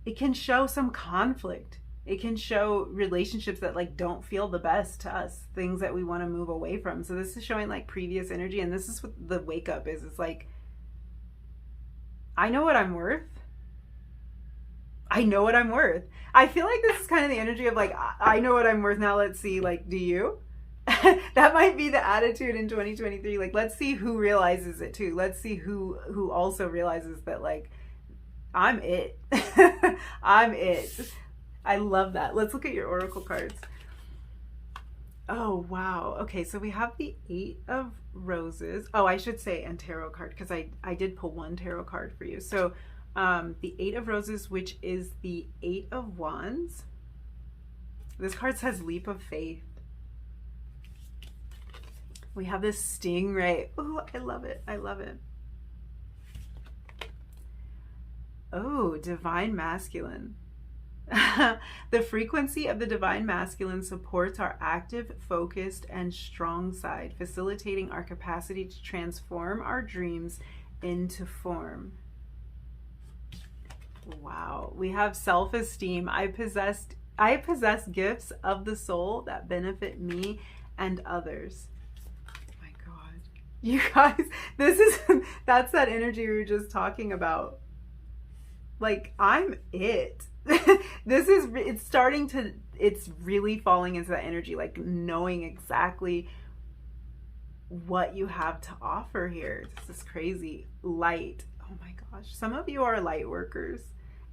it can show some conflict. It can show relationships that like don't feel the best to us, things that we want to move away from. So this is showing like previous energy, and this is what the wake up is. It's like, I know what I'm worth. I know what I'm worth. I feel like this is kind of the energy of like, I know what I'm worth. Now let's see, like, do you? That might be the attitude in 2023. Like, let's see who realizes it too. Let's see who also realizes that like, I'm it. I'm it. I love that. Let's look at your oracle cards. Oh, wow. Okay, so we have the Eight of Roses. Oh, I should say, and tarot card, because I did pull one tarot card for you. So the Eight of Roses, which is the Eight of Wands. This card says leap of faith. We have this stingray. Oh, I love it. I love it. Oh, divine masculine. The frequency of the divine masculine supports our active, focused, and strong side, facilitating our capacity to transform our dreams into form. Wow. We have self-esteem. I possess gifts of the soul that benefit me and others. Oh my God. You guys, that's that energy we were just talking about. Like, I'm it. It's really falling into that energy, like knowing exactly what you have to offer here. This is crazy. Light. Oh my gosh. Some of you are light workers.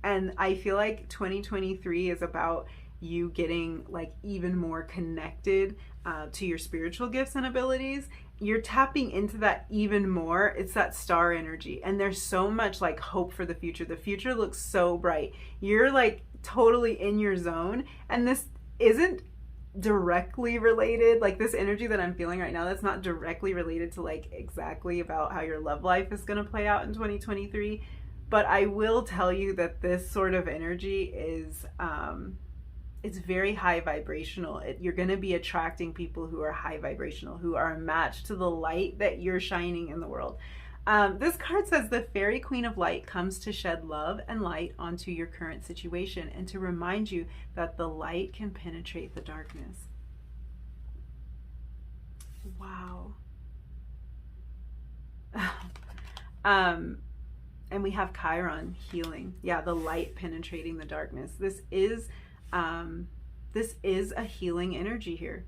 And I feel like 2023 is about you getting like even more connected to your spiritual gifts and abilities. You're tapping into that even more. It's that star energy. And there's so much like hope for the future. The future looks so bright. You're like totally in your zone. And this isn't directly related. Like this energy that I'm feeling right now, that's not directly related to like exactly about how your love life is going to play out in 2023. But I will tell you that this sort of energy is, it's very high vibrational. You're going to be attracting people who are high vibrational, who are a match to the light that you're shining in the world. This card says the Fairy Queen of Light comes to shed love and light onto your current situation and to remind you that the light can penetrate the darkness. Wow. And we have Chiron, healing. Yeah, the light penetrating the darkness. This is a healing energy here.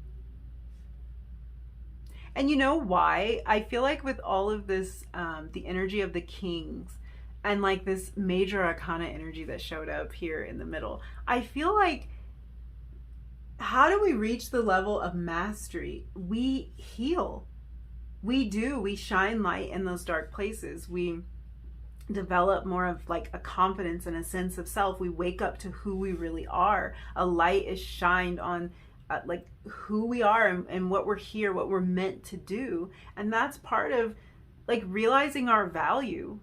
And you know why? I feel like with all of this, the energy of the kings and like this major arcana energy that showed up here in the middle, I feel like, how do we reach the level of mastery? We heal. We do. We shine light in those dark places. We develop more of like a confidence and a sense of self. We wake up to who we really are. A light is shined on like who we are and what we're here, what we're meant to do. And that's part of like realizing our value.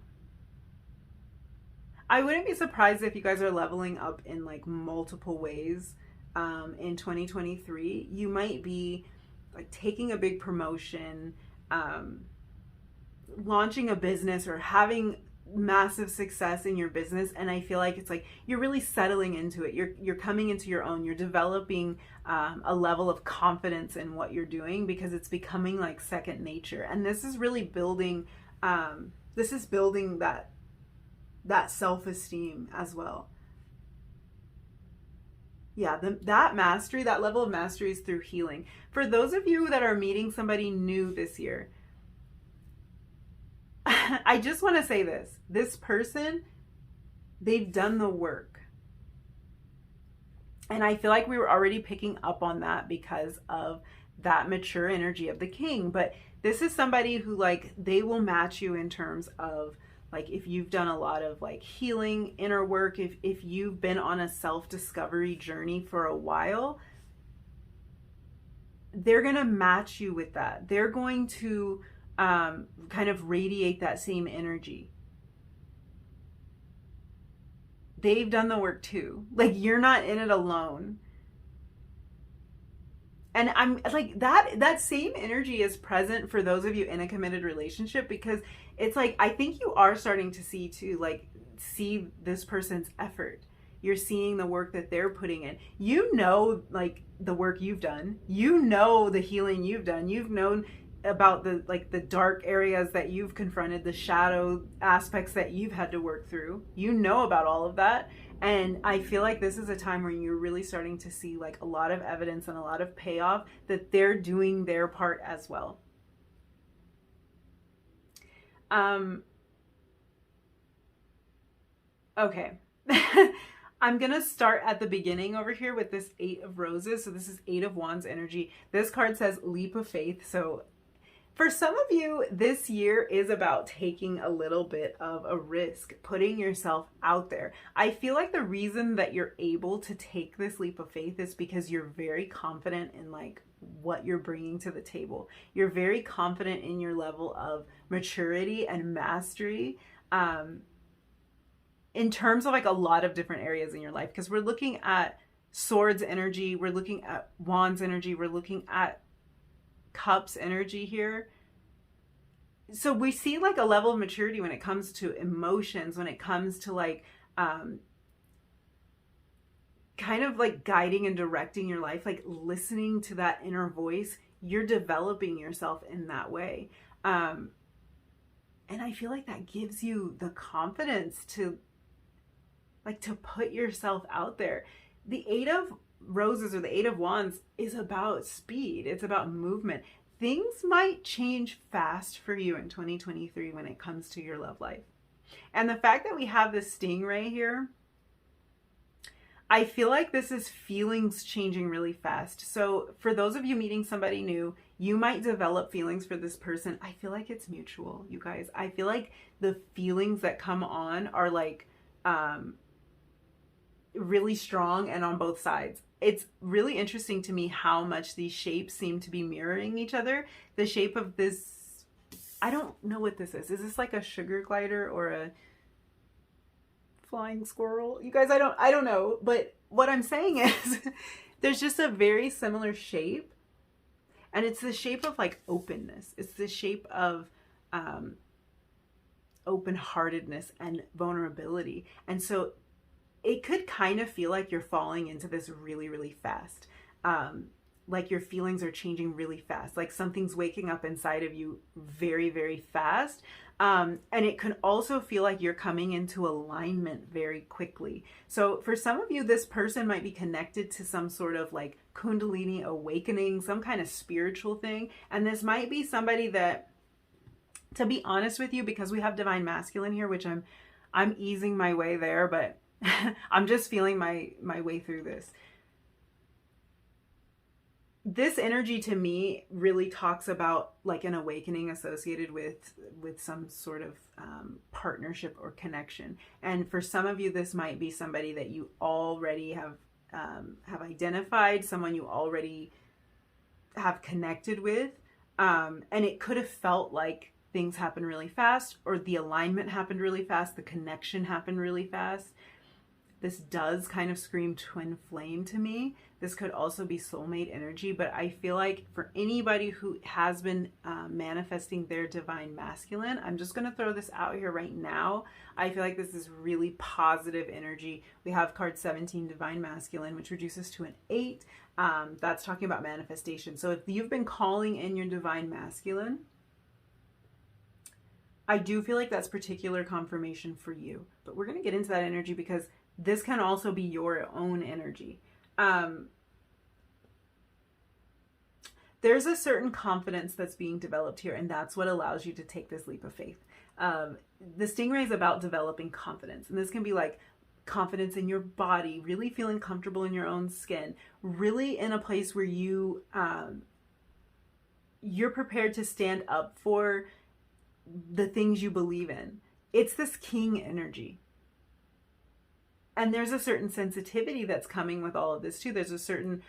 I wouldn't be surprised if you guys are leveling up in like multiple ways in 2023. You might be like taking a big promotion, launching a business, or having massive success in your business, and I feel like it's like you're really settling into it. You're coming into your own. You're developing a level of confidence in what you're doing because it's becoming like second nature. And this is really building that self-esteem as well. Yeah, that mastery, that level of mastery is through healing. For those of you that are meeting somebody new this year, I just want to say this person, they've done the work. And I feel like we were already picking up on that because of that mature energy of the king. But this is somebody who like, they will match you in terms of like if you've done a lot of like healing, inner work, if you've been on a self-discovery journey for a while, they're going to match you with that. They're going to kind of radiate that same energy. They've done the work too. Like, you're not in it alone. And I'm like, that same energy is present for those of you in a committed relationship, because it's like, I think you are starting to see too, like, see this person's effort. You're seeing the work that they're putting in. You know, like, the work you've done. You know the healing you've done. You've known about the, like, the dark areas that you've confronted, the shadow aspects that you've had to work through. You know about all of that. And I feel like this is a time where you're really starting to see like a lot of evidence and a lot of payoff that they're doing their part as well. Okay. I'm going to start at the beginning over here with this 8 of Roses. So this is 8 of Wands energy. This card says leap of faith. So for some of you, this year is about taking a little bit of a risk, putting yourself out there. I feel like the reason that you're able to take this leap of faith is because you're very confident in like what you're bringing to the table. You're very confident in your level of maturity and mastery in terms of like a lot of different areas in your life, because we're looking at Swords energy, we're looking at Wands energy, we're looking at Cups energy here. So we see like a level of maturity when it comes to emotions, when it comes to like kind of like guiding and directing your life, like listening to that inner voice. You're developing yourself in that way. And I feel like that gives you the confidence to like to put yourself out there. The 8 of Roses or the 8 of Wands is about speed. It's about movement. Things might change fast for you in 2023 when it comes to your love life. And the fact that we have this stingray here, I feel like this is feelings changing really fast. So for those of you meeting somebody new, you might develop feelings for this person. I feel like it's mutual, you guys. I feel like the feelings that come on are like really strong and on both sides. It's really interesting to me how much these shapes seem to be mirroring each other. The shape of this, I don't know what this is. Is this like a sugar glider or a flying squirrel? You guys, I don't know. But what I'm saying is there's just a very similar shape. And it's the shape of like openness. It's the shape of open-heartedness and vulnerability. And so it could kind of feel like you're falling into this really, really fast. Like your feelings are changing really fast. Like something's waking up inside of you very, very fast. And it can also feel like you're coming into alignment very quickly. So for some of you, this person might be connected to some sort of like Kundalini awakening, some kind of spiritual thing. And this might be somebody that, to be honest with you, because we have divine masculine here, which I'm easing my way there, but I'm just feeling my way through this. This energy to me really talks about like an awakening associated with some sort of partnership or connection. And for some of you, this might be somebody that you already have identified, someone you already have connected with. And it could have felt like things happened really fast, or the alignment happened really fast, the connection happened really fast. This does kind of scream twin flame to me. This could also be soulmate energy, but I feel like for anybody who has been manifesting their divine masculine, I'm just going to throw this out here right now. I feel like this is really positive energy. We have card 17, divine masculine, which reduces to an 8. That's talking about manifestation. So if you've been calling in your divine masculine, I do feel like that's particular confirmation for you. But we're going to get into that energy because this can also be your own energy. There's a certain confidence that's being developed here, and that's what allows you to take this leap of faith. The stingray is about developing confidence, and this can be like confidence in your body, really feeling comfortable in your own skin, really in a place where you're prepared to stand up for the things you believe in. it's this king energy. And there's a certain sensitivity that's coming with all of this too. There's a certain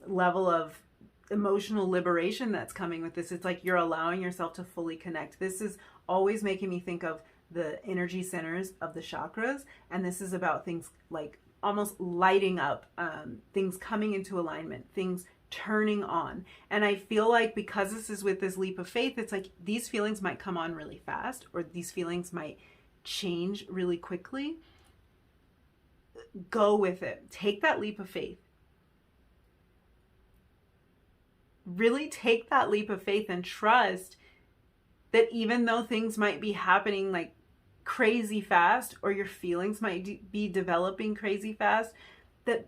level of emotional liberation that's coming with this. It's like you're allowing yourself to fully connect. This is always making me think of the energy centers of the chakras. And this is about things like almost lighting up, things coming into alignment, things turning on. And I feel like because this is with this leap of faith, it's like these feelings might come on really fast, or these feelings might change really quickly. Go with it. Take that leap of faith. Really take that leap of faith and trust that even though things might be happening like crazy fast, or your feelings might be developing crazy fast, that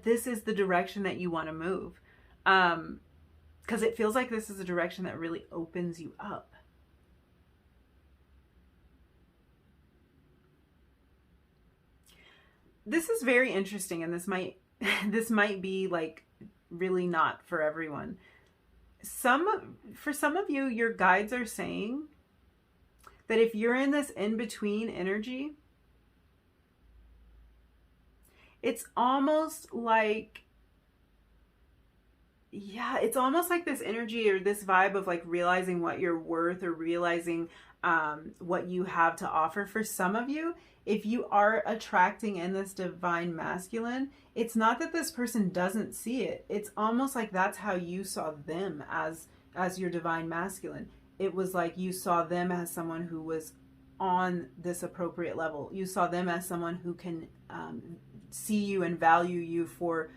this is the direction that you want to move. Because it feels like this is a direction that really opens you up. This is very interesting, and this might be like really not for everyone. For some of you, your guides are saying that if you're in this in-between energy, it's almost like, yeah, it's almost like this energy or this vibe of like realizing what you're worth, or realizing what you have to offer. For some of you, if you are attracting in this divine masculine, it's not that this person doesn't see it. It's almost like that's how you saw them as your divine masculine. It was like you saw them as someone who was on this appropriate level. You saw them as someone who can see you and value you for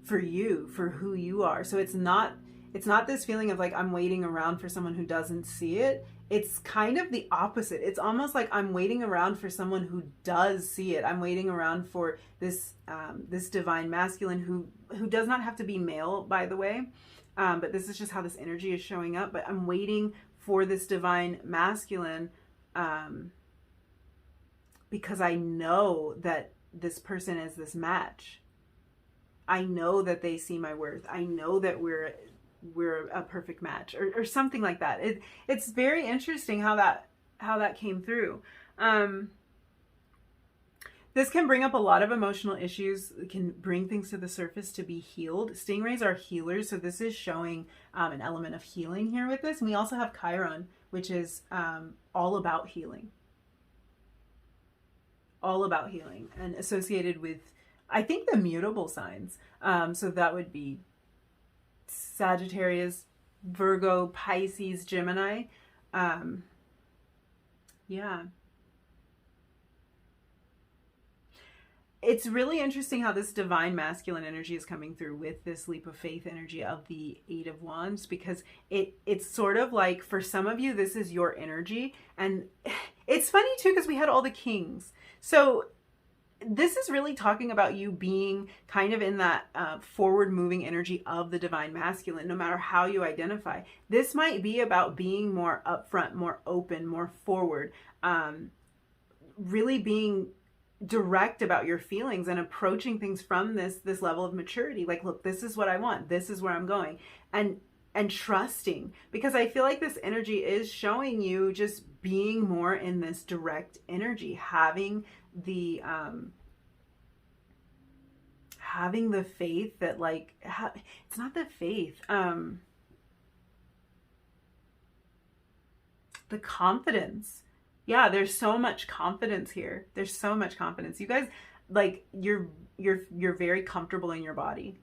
who you are. So it's not this feeling of like I'm waiting around for someone who doesn't see it. It's kind of the opposite. It's almost like I'm waiting around for someone who does see it. I'm waiting around for this this divine masculine who does not have to be male, by the way. But this is just how this energy is showing up. But I'm waiting for this divine masculine because I know that this person is this match. I know that they see my worth. I know that we're a perfect match, or something like that. It's very interesting how that came through. This can bring up a lot of emotional issues. It can bring things to the surface to be healed. Stingrays are healers, so this is showing an element of healing here with this. And we also have Chiron, which is all about healing. All about healing, and associated with, I think, the mutable signs. So that would be Sagittarius, Virgo, Pisces, Gemini. Yeah. It's really interesting how this divine masculine energy is coming through with this leap of faith energy of the Eight of Wands, because it's sort of like, for some of you, this is your energy. And it's funny too, because we had all the kings. So this is really talking about you being kind of in that forward moving energy of the divine masculine, no matter how you identify. This might be about being more upfront, more open, more forward, really being direct about your feelings and approaching things from this level of maturity. Like, look, this is what I want. This is where I'm going. And trusting, because I feel like this energy is showing you just being more in this direct energy, having the faith that, like, it's not the faith, the confidence. Yeah, there's so much confidence here. There's so much confidence. You guys, like, you're very comfortable in your body.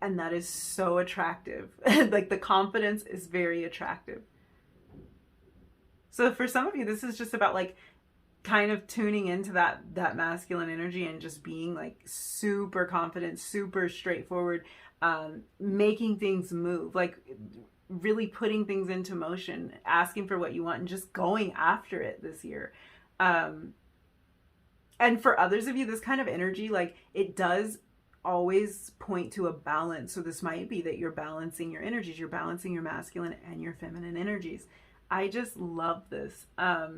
And that is so attractive. Like, the confidence is very attractive. So for some of you, this is just about, like, kind of tuning into that masculine energy and just being, like, super confident, super straightforward, making things move, like really putting things into motion, asking for what you want and just going after it this year. And for others of you, this kind of energy, like, it does always point to a balance. So this might be that you're balancing your energies, you're balancing your masculine and your feminine energies. I just love this. I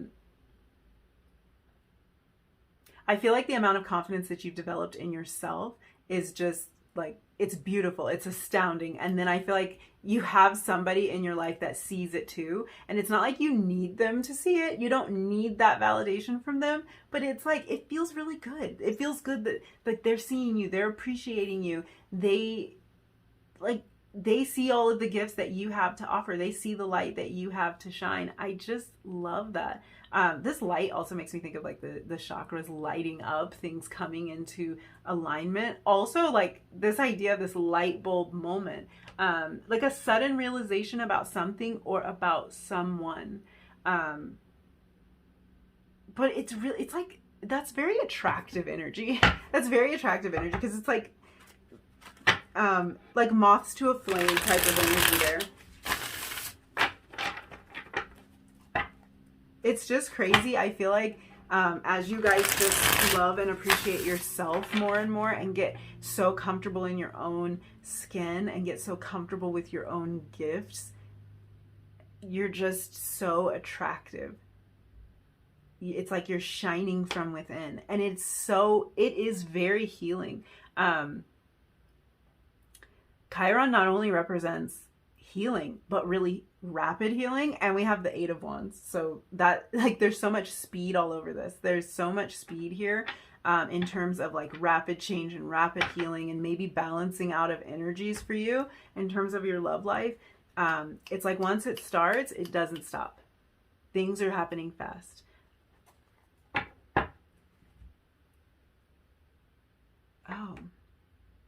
feel like the amount of confidence that you've developed in yourself is just, like, it's beautiful, it's astounding. And then I feel like you have somebody in your life that sees it too. And it's not like you need them to see it. You don't need that validation from them, but it's like, it feels really good. It feels good that like they're seeing you, they're appreciating you. They see all of the gifts that you have to offer. They see the light that you have to shine. I just love that. This light also makes me think of like the chakras lighting up, things coming into alignment. Also, like this idea of this light bulb moment, like a sudden realization about something or about someone. But it's really, it's like, that's very attractive energy. That's very attractive energy because it's like moths to a flame type of energy there. It's just crazy. I feel like as you guys just love and appreciate yourself more and more and get so comfortable in your own skin and get so comfortable with your own gifts, you're just so attractive. It's like you're shining from within, and it is very healing. Chiron not only represents healing, but really rapid healing, and we have the Eight of Wands. So that, like, there's so much speed all over this. There's so much speed here in terms of like rapid change and rapid healing and maybe balancing out of energies for you in terms of your love life. It's like once it starts, it doesn't stop. Things are happening fast. Oh,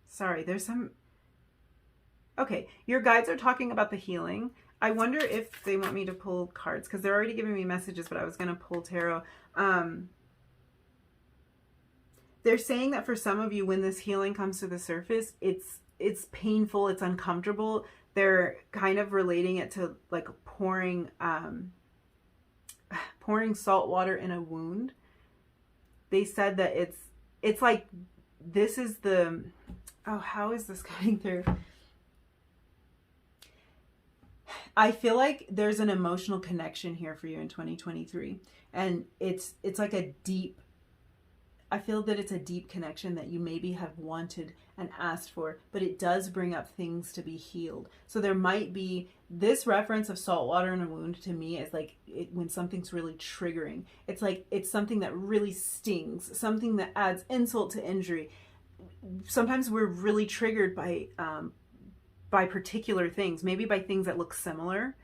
sorry. There's some... Okay, your guides are talking about the healing. I wonder if they want me to pull cards because they're already giving me messages, but I was going to pull tarot. They're saying that for some of you, when this healing comes to the surface, it's painful, it's uncomfortable. They're kind of relating it to like pouring salt water in a wound. They said that it's like, this is the... Oh, how is this coming through? I feel like there's an emotional connection here for you in 2023. And it's like a deep... I feel that it's a deep connection that you maybe have wanted and asked for, but it does bring up things to be healed. So there might be this reference of salt water in a wound. To me is like when something's really triggering. It's like it's something that really stings, something that adds insult to injury. Sometimes we're really triggered by particular things, maybe by things that look similar.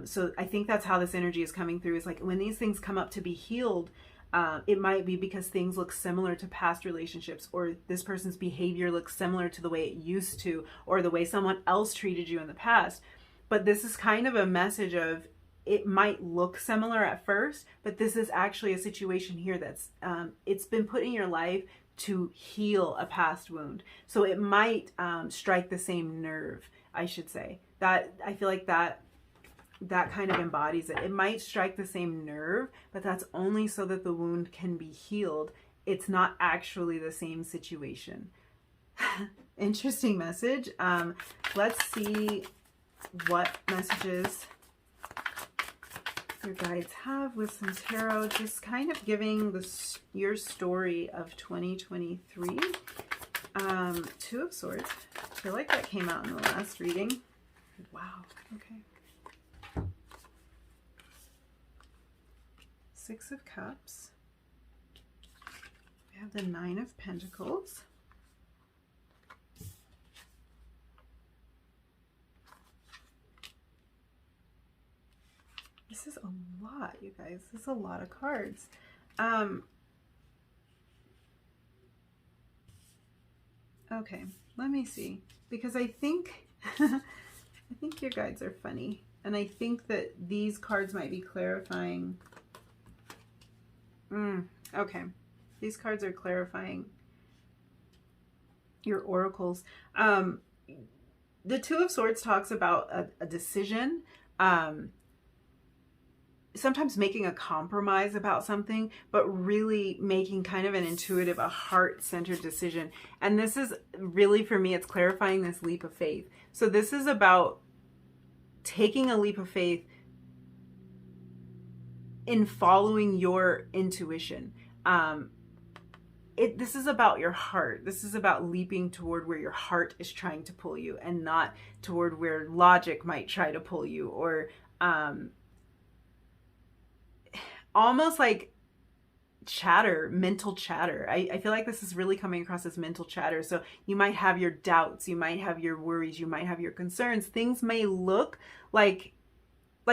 So I think that's how this energy is coming through, is like when these things come up to be healed, it might be because things look similar to past relationships, or this person's behavior looks similar to the way it used to, or the way someone else treated you in the past. But this is kind of a message of, it might look similar at first, but this is actually a situation here that's, it's been put in your life to heal a past wound. So it might strike the same nerve, I should say. That, I feel like that kind of embodies it. It might strike the same nerve, but that's only so that the wound can be healed. It's not actually the same situation. Interesting message. Let's see what messages your guides have with some tarot, just kind of giving your story of 2023. Two of Swords. I feel like that came out in the last reading. Wow. Okay. Six of Cups. We have the Nine of Pentacles. This is a lot, you guys. This is a lot of cards. Okay, let me see. Because I think I think your guides are funny. And I think that these cards might be clarifying. Okay. These cards are clarifying your oracles. The Two of Swords talks about a decision. Sometimes making a compromise about something, but really making kind of an intuitive, a heart-centered decision. And this is really, for me, it's clarifying this leap of faith. So this is about taking a leap of faith in following your intuition. this is about your heart. This is about leaping toward where your heart is trying to pull you, and not toward where logic might try to pull you, or almost like chatter, mental chatter. I feel like this is really coming across as mental chatter. So you might have your doubts, you might have your worries, you might have your concerns. Things may look like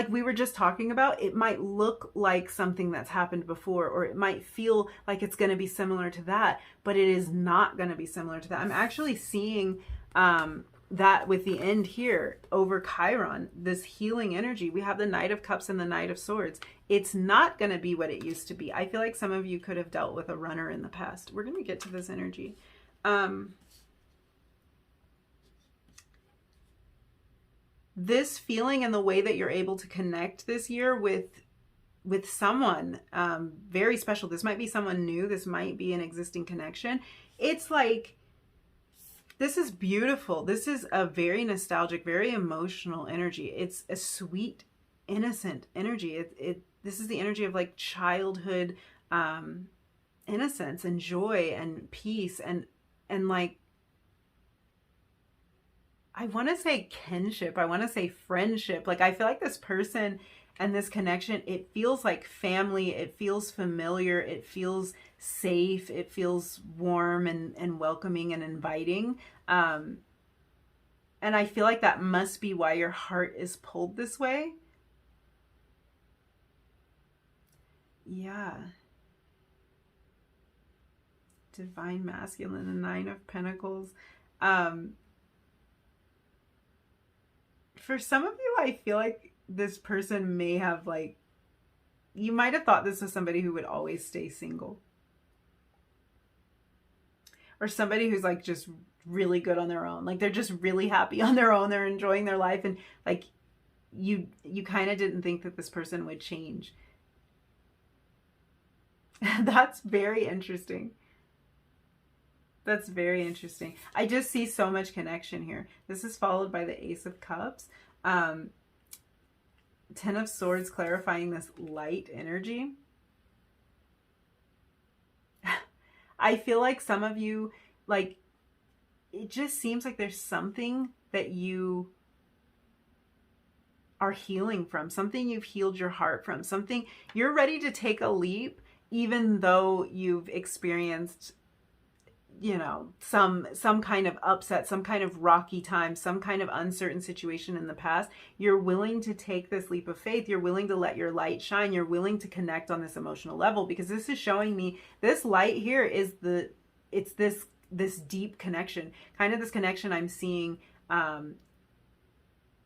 we were just talking about, it might look like something that's happened before, or it might feel like it's going to be similar to that, but it is not going to be similar to that. I'm actually seeing that with the end here over Chiron, this healing energy. We have the Knight of Cups and the Knight of Swords. It's not going to be what it used to be. I feel like some of you could have dealt with a runner in the past. We're going to get to this energy. This feeling and the way that you're able to connect this year with someone very special. This might be someone new. This might be an existing connection. It's like, this is beautiful. This is a very nostalgic, very emotional energy. It's a sweet, innocent energy. This is the energy of like childhood innocence and joy and peace and like, I want to say kinship. I want to say friendship. Like, I feel like this person and this connection, it feels like family. It feels familiar. It feels safe. It feels warm and welcoming and inviting. And I feel like that must be why your heart is pulled this way. Yeah. Divine Masculine, the Nine of Pentacles. For some of you, I feel like this person may have like, you might have thought this was somebody who would always stay single. Or somebody who's like just really good on their own. Like they're just really happy on their own. They're enjoying their life. And like you kind of didn't think that this person would change. That's very interesting. That's very interesting. I just see so much connection here. This is followed by the Ace of Cups. 10 of Swords clarifying this light energy. I feel like some of you, like, it just seems like there's something that you are healing from. Something you've healed your heart from. Something you're ready to take a leap, even though you've experienced, you know, some kind of upset, some kind of rocky time, some kind of uncertain situation in the past. You're willing to take this leap of faith. You're willing to let your light shine. You're willing to connect on this emotional level, because this is showing me this light here is it's this deep connection, kind of this connection I'm seeing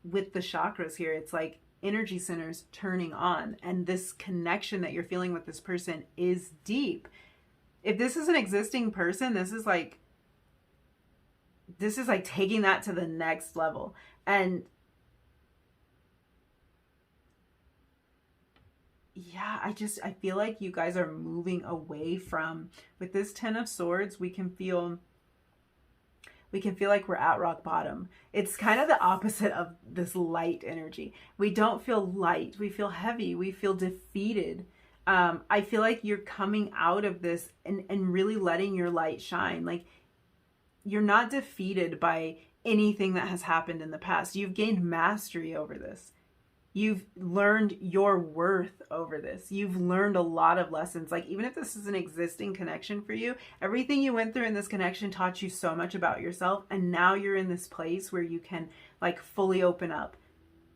with the chakras here. It's like energy centers turning on, and this connection that you're feeling with this person is deep. If this is an existing person, this is like taking that to the next level. And yeah, I feel like you guys are moving away from, with this 10 of Swords, we can feel like we're at rock bottom. It's kind of the opposite of this light energy. We don't feel light. We feel heavy. We feel defeated. I feel like you're coming out of this and really letting your light shine. Like, you're not defeated by anything that has happened in the past. You've gained mastery over this. You've learned your worth over this. You've learned a lot of lessons. Like, even if this is an existing connection for you, everything you went through in this connection taught you so much about yourself. And now you're in this place where you can like fully open up.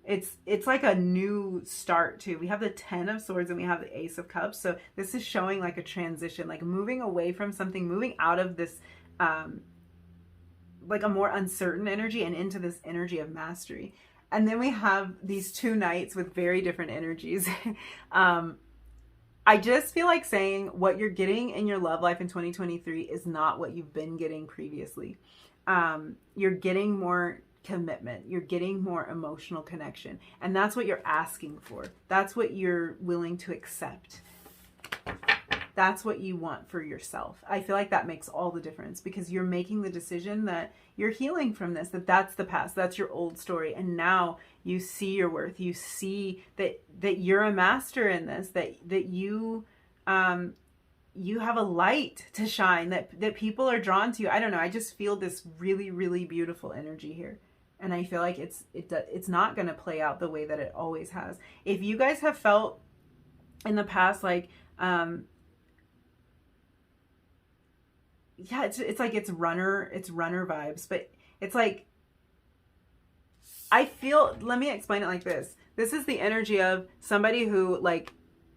It's like a new start too. We have the 10 of Swords and we have the Ace of Cups. So this is showing like a transition, like moving away from something, moving out of this, like a more uncertain energy and into this energy of mastery. And then we have these two knights with very different energies. I just feel like saying what you're getting in your love life in 2023 is not what you've been getting previously. You're getting more commitment. You're getting more emotional connection. And that's what you're asking for. That's what you're willing to accept. That's what you want for yourself. I feel like that makes all the difference, because you're making the decision that you're healing from this, that's the past, that's your old story. And now you see your worth. You see that you're a master in this, that you you have a light to shine, that people are drawn to you. I don't know. I just feel this really, really beautiful energy here. And I feel like it's not going to play out the way that it always has. If you guys have felt in the past, like, yeah, it's like it's runner vibes, but it's like, I feel, let me explain it like this. This is the energy of somebody who, like,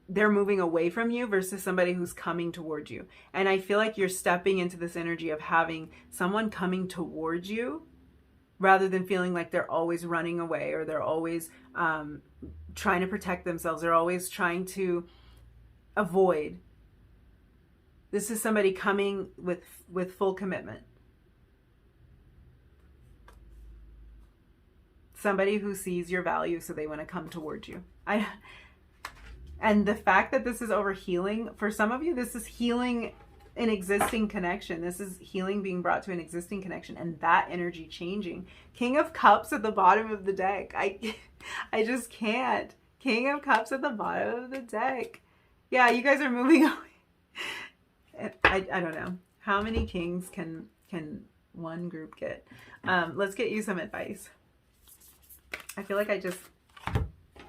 they're moving away from you versus somebody who's coming towards you. And I feel like you're stepping into this energy of having someone coming towards you rather than feeling like they're always running away, or they're always trying to protect themselves. They're always trying to avoid. This is somebody coming with full commitment. Somebody who sees your value, so they want to come towards you. And the fact that this is over healing, for some of you, this is healing an existing connection. This is healing being brought to an existing connection, and that energy changing. King of Cups at the bottom of the deck. I just can't. King of Cups at the bottom of the deck. Yeah, you guys are moving away. I don't know. How many kings can one group get? Let's get you some advice. I feel like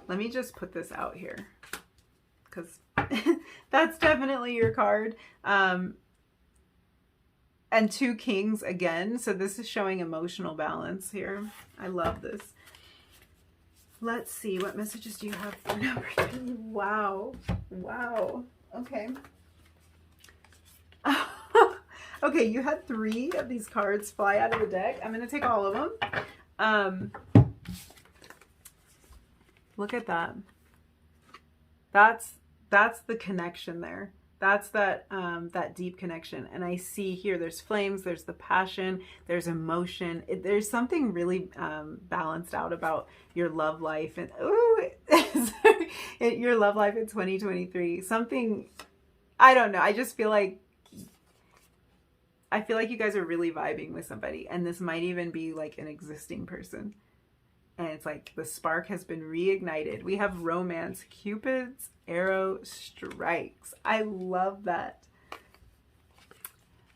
let me just put this out here, because that's definitely your card. And 2 kings again. So this is showing emotional balance here. I love this. Let's see. What messages do you have for number 3? Wow. Wow. Okay. Okay, you had 3 of these cards fly out of the deck. I'm going to take all of them. Look at that. That's the connection there. That's that deep connection. And I see here, there's flames, there's the passion, there's emotion. There's something really balanced out about your love life. And your love life in 2023. Something, I don't know. I just feel like, you guys are really vibing with somebody. And this might even be like an existing person. And it's like the spark has been reignited. We have romance. Cupid's arrow strikes. I love that.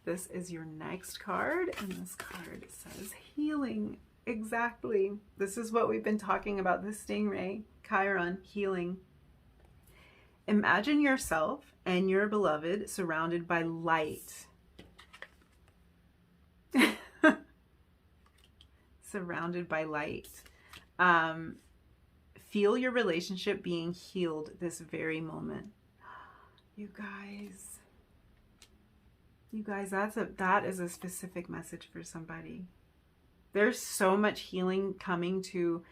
This is your next card. And this card says healing. Exactly. This is what we've been talking about. The stingray. Chiron. Healing. Imagine yourself and your beloved surrounded by light. Surrounded by light. Feel your relationship being healed this very moment. You guys, that is a specific message for somebody. There's so much healing coming to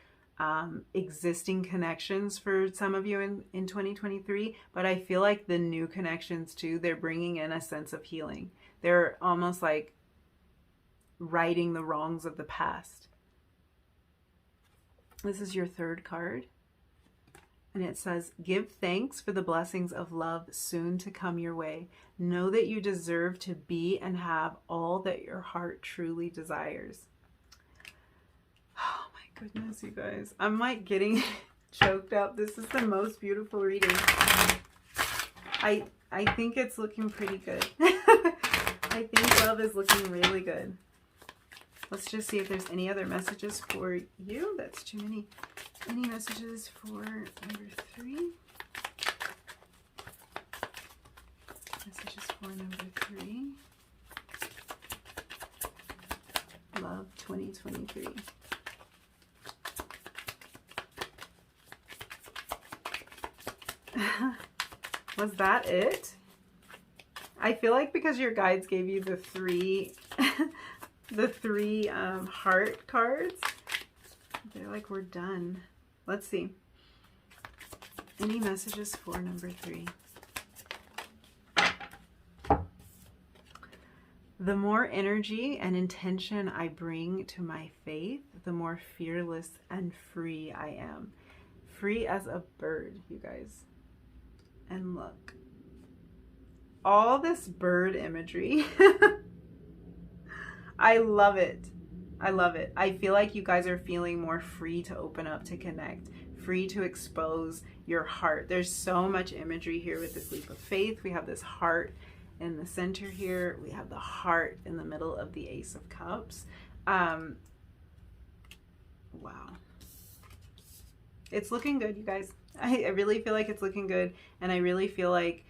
existing connections for some of you in 2023, but I feel like the new connections too, they're bringing in a sense of healing. They're almost like righting the wrongs of the past. This is your 3rd card. And it says, give thanks for the blessings of love soon to come your way. Know that you deserve to be and have all that your heart truly desires. Oh my goodness, you guys. I'm like getting choked up. This is the most beautiful reading. I think it's looking pretty good. I think love is looking really good. Let's just see if there's any other messages for you. That's too many. Any messages for number 3? Messages for number 3. Love 2023. Was that it? I feel like because your guides gave you the 3 the 3 heart cards, they're like, we're done. Let's see. Any messages for number 3? The more energy and intention I bring to my faith, the more fearless and free I am. Free as a bird, you guys. And look. All this bird imagery. I love it. I love it. I feel like you guys are feeling more free to open up, to connect, free to expose your heart. There's so much imagery here with this leap of faith. We have this heart in the center here. We have the heart in the middle of the Ace of Cups. Wow. It's looking good, you guys. I really feel like it's looking good. And I really feel like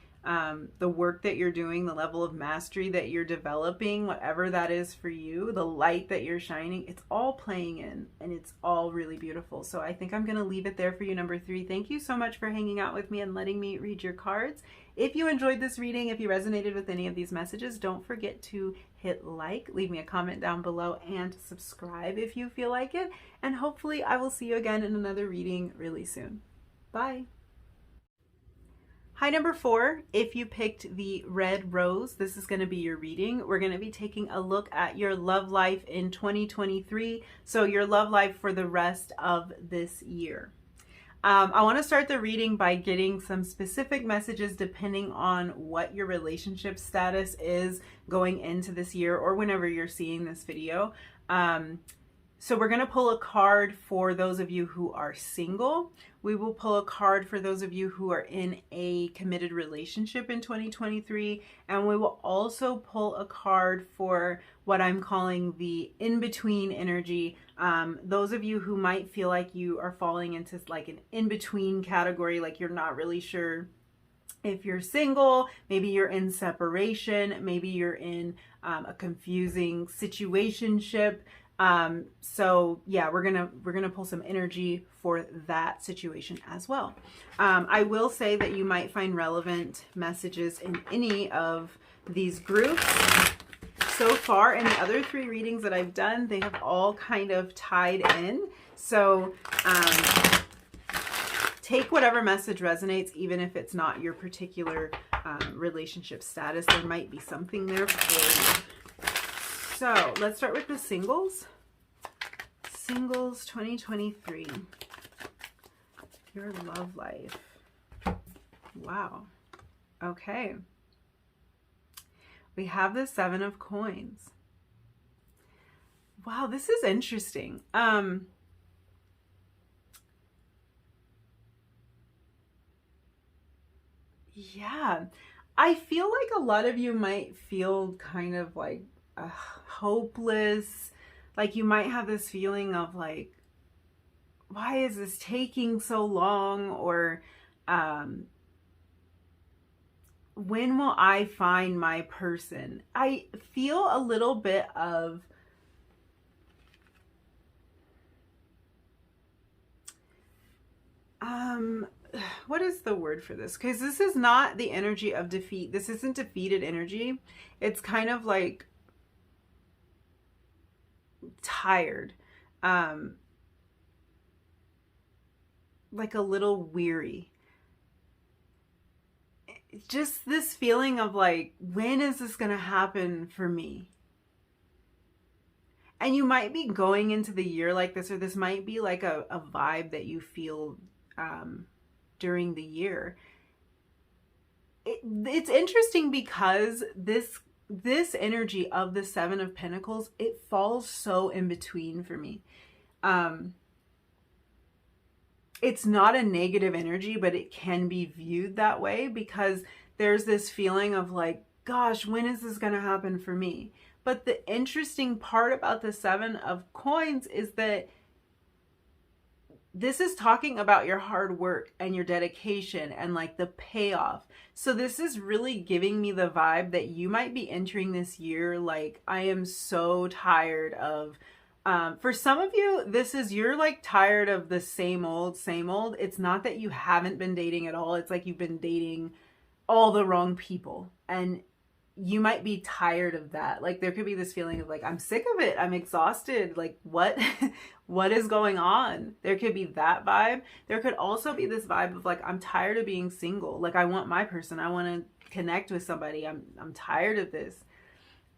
the work that you're doing, the level of mastery that you're developing, whatever that is for you, the light that you're shining, it's all playing in and it's all really beautiful. So I think I'm going to leave it there for you, number 3. Thank you so much for hanging out with me and letting me read your cards. If you enjoyed this reading, if you resonated with any of these messages, don't forget to hit like, leave me a comment down below, and subscribe if you feel like it. And hopefully I will see you again in another reading really soon. Bye. Hi, number 4. If you picked the red rose, this is going to be your reading. We're going to be taking a look at your love life in 2023. So your love life for the rest of this year. I want to start the reading by getting some specific messages depending on what your relationship status is going into this year or whenever you're seeing this video. So we're going to pull a card for those of you who are single. We will pull a card for those of you who are in a committed relationship in 2023. And we will also pull a card for what I'm calling the in-between energy. Those of you who might feel like you are falling into like an in-between category, like you're not really sure if you're single, maybe you're in separation, maybe you're in a confusing situationship. So yeah, we're gonna pull some energy for that situation as well. I will say that you might find relevant messages in any of these groups. So far, in the other 3 readings that I've done, they have all kind of tied in. So take whatever message resonates, even if it's not your particular relationship status. There might be something there for you. So let's start with the singles. Singles 2023. Your love life. Wow. Okay. We have the 7 of coins. Wow, this is interesting. Yeah, I feel like a lot of you might feel kind of like hopeless. Like you might have this feeling of like, why is this taking so long? Or when will I find my person? I feel a little bit of what is the word for this? Because this is not the energy of defeat. This isn't defeated energy. It's kind of like tired, like a little weary. Just this feeling of like, when is this going to happen for me? And you might be going into the year like this, or this might be like a vibe that you feel during the year. It's interesting because this energy of the 7 of Pentacles, it falls so in between for me. It's not a negative energy, but it can be viewed that way because there's this feeling of like, gosh, when is this going to happen for me? But the interesting part about the 7 of coins is that this is talking about your hard work and your dedication and like the payoff. So this is really giving me the vibe that you might be entering this year like, I am so tired of, for some of you, this is, you're like tired of the same old. It's not that you haven't been dating at all. It's like you've been dating all the wrong people. And you might be tired of that. Like there could be this feeling of like, I'm sick of it. I'm exhausted. Like what is going on? There could be that vibe. There could also be this vibe of like, I'm tired of being single. Like I want my person. I want to connect with somebody. I'm tired of this.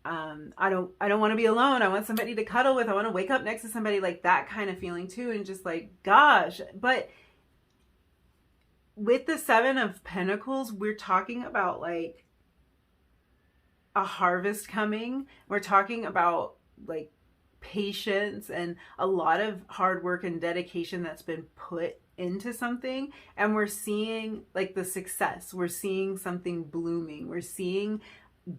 I don't want to be alone. I want somebody to cuddle with. I want to wake up next to somebody, like that kind of feeling too. And just like, gosh, but with the 7 of Pentacles, we're talking about like a harvest coming. We're talking about like patience and a lot of hard work and dedication that's been put into something and we're seeing like the success. We're seeing something blooming. We're seeing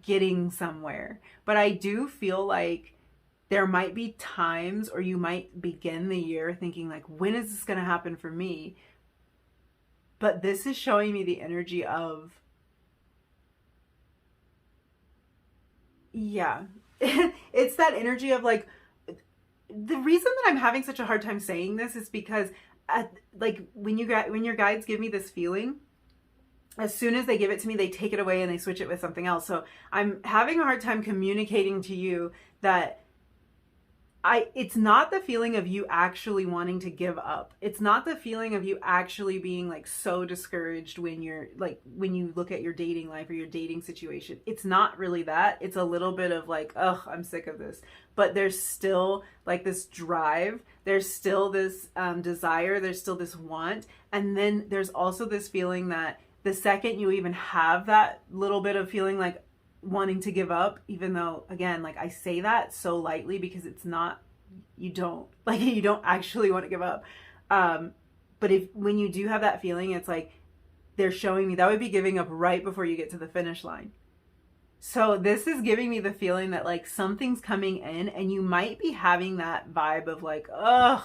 getting somewhere. But I do feel like there might be times, or you might begin the year thinking like, when is this going to happen for me? But this is showing me the energy of, yeah, it's that energy of like, the reason that I'm having such a hard time saying this is because like when your guides give me this feeling, as soon as they give it to me, they take it away and they switch it with something else. So I'm having a hard time communicating to you that it's not the feeling of you actually wanting to give up. It's not the feeling of you actually being like so discouraged when you're like, when you look at your dating life or your dating situation. It's not really that. It's a little bit of like, oh, I'm sick of this. But there's still like this drive. There's still this desire. There's still this want. And then there's also this feeling that the second you even have that little bit of feeling like wanting to give up, even though, again, like I say that so lightly because it's not, you don't actually want to give up. But when you do have that feeling, it's like they're showing me that would be giving up right before you get to the finish line. So this is giving me the feeling that like something's coming in and you might be having that vibe of like, ugh.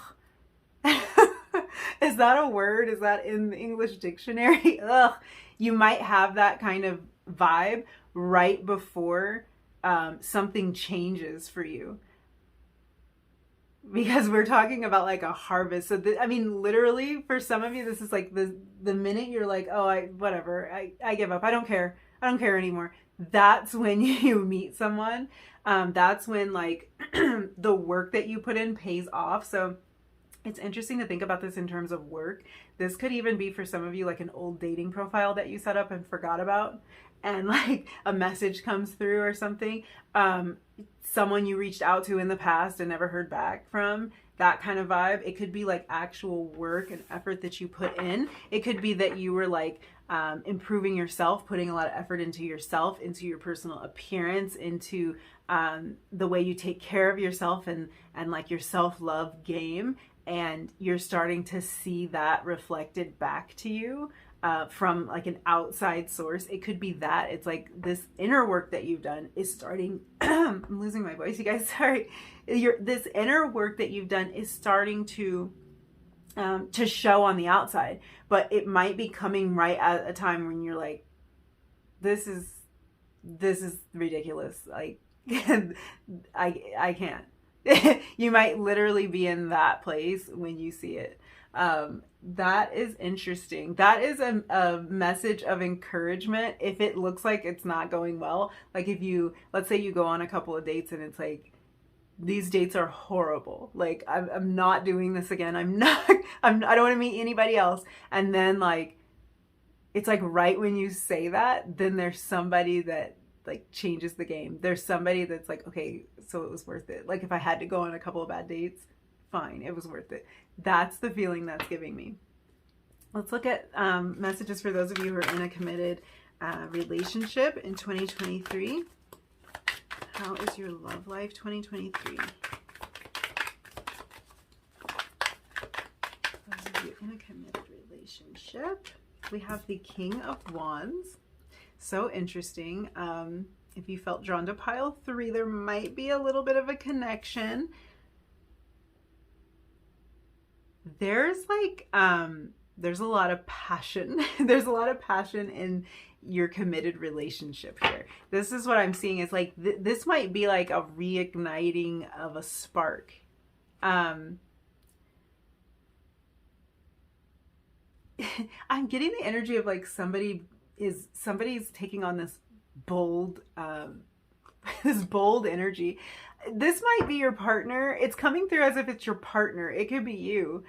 Is that a word? Is that in the English dictionary? Ugh. You might have that kind of vibe right before something changes for you, because we're talking about like a harvest. So I mean, literally for some of you, this is like the minute you're like, oh, I give up. I don't care anymore. That's when you meet someone. That's when like the work that you put in pays off. So it's interesting to think about this in terms of work. This could even be for some of you like an old dating profile that you set up and forgot about, and like a message comes through or something. Someone you reached out to in the past and never heard back from, that kind of vibe. It could be like actual work and effort that you put in. It could be that you were like improving yourself, putting a lot of effort into yourself, into your personal appearance, into the way you take care of yourself and like your self-love game. And you're starting to see that reflected back to you from like an outside source. It could be that it's like this inner work that you've done is starting I'm losing my voice, you guys, sorry. This inner work that you've done is starting to show on the outside, but it might be coming right at a time when you're like, this is ridiculous. Like I can't. You might literally be in that place when you see it. That is interesting. That is a message of encouragement if it looks like it's not going well. Like if you, let's say you go on a couple of dates and it's like, these dates are horrible. Like I'm not doing this again. I don't want to meet anybody else. And then like, it's like right when you say that, then there's somebody that like changes the game. There's somebody that's like, okay, so it was worth it. Like if I had to go on a couple of bad dates, fine, it was worth it. That's the feeling that's giving me. Let's look at messages for those of you who are in a committed relationship in 2023. How is your love life 2023? Those of you in a committed relationship. We have the King of Wands. So interesting. If you felt drawn to pile 3, there might be a little bit of a connection. There's like, there's a lot of passion. There's a lot of passion in your committed relationship here. This is what I'm seeing is like, this might be like a reigniting of a spark. I'm getting the energy of like somebody's taking on this bold this bold energy. This might be your partner. It's coming through as if it's your partner. It could be you.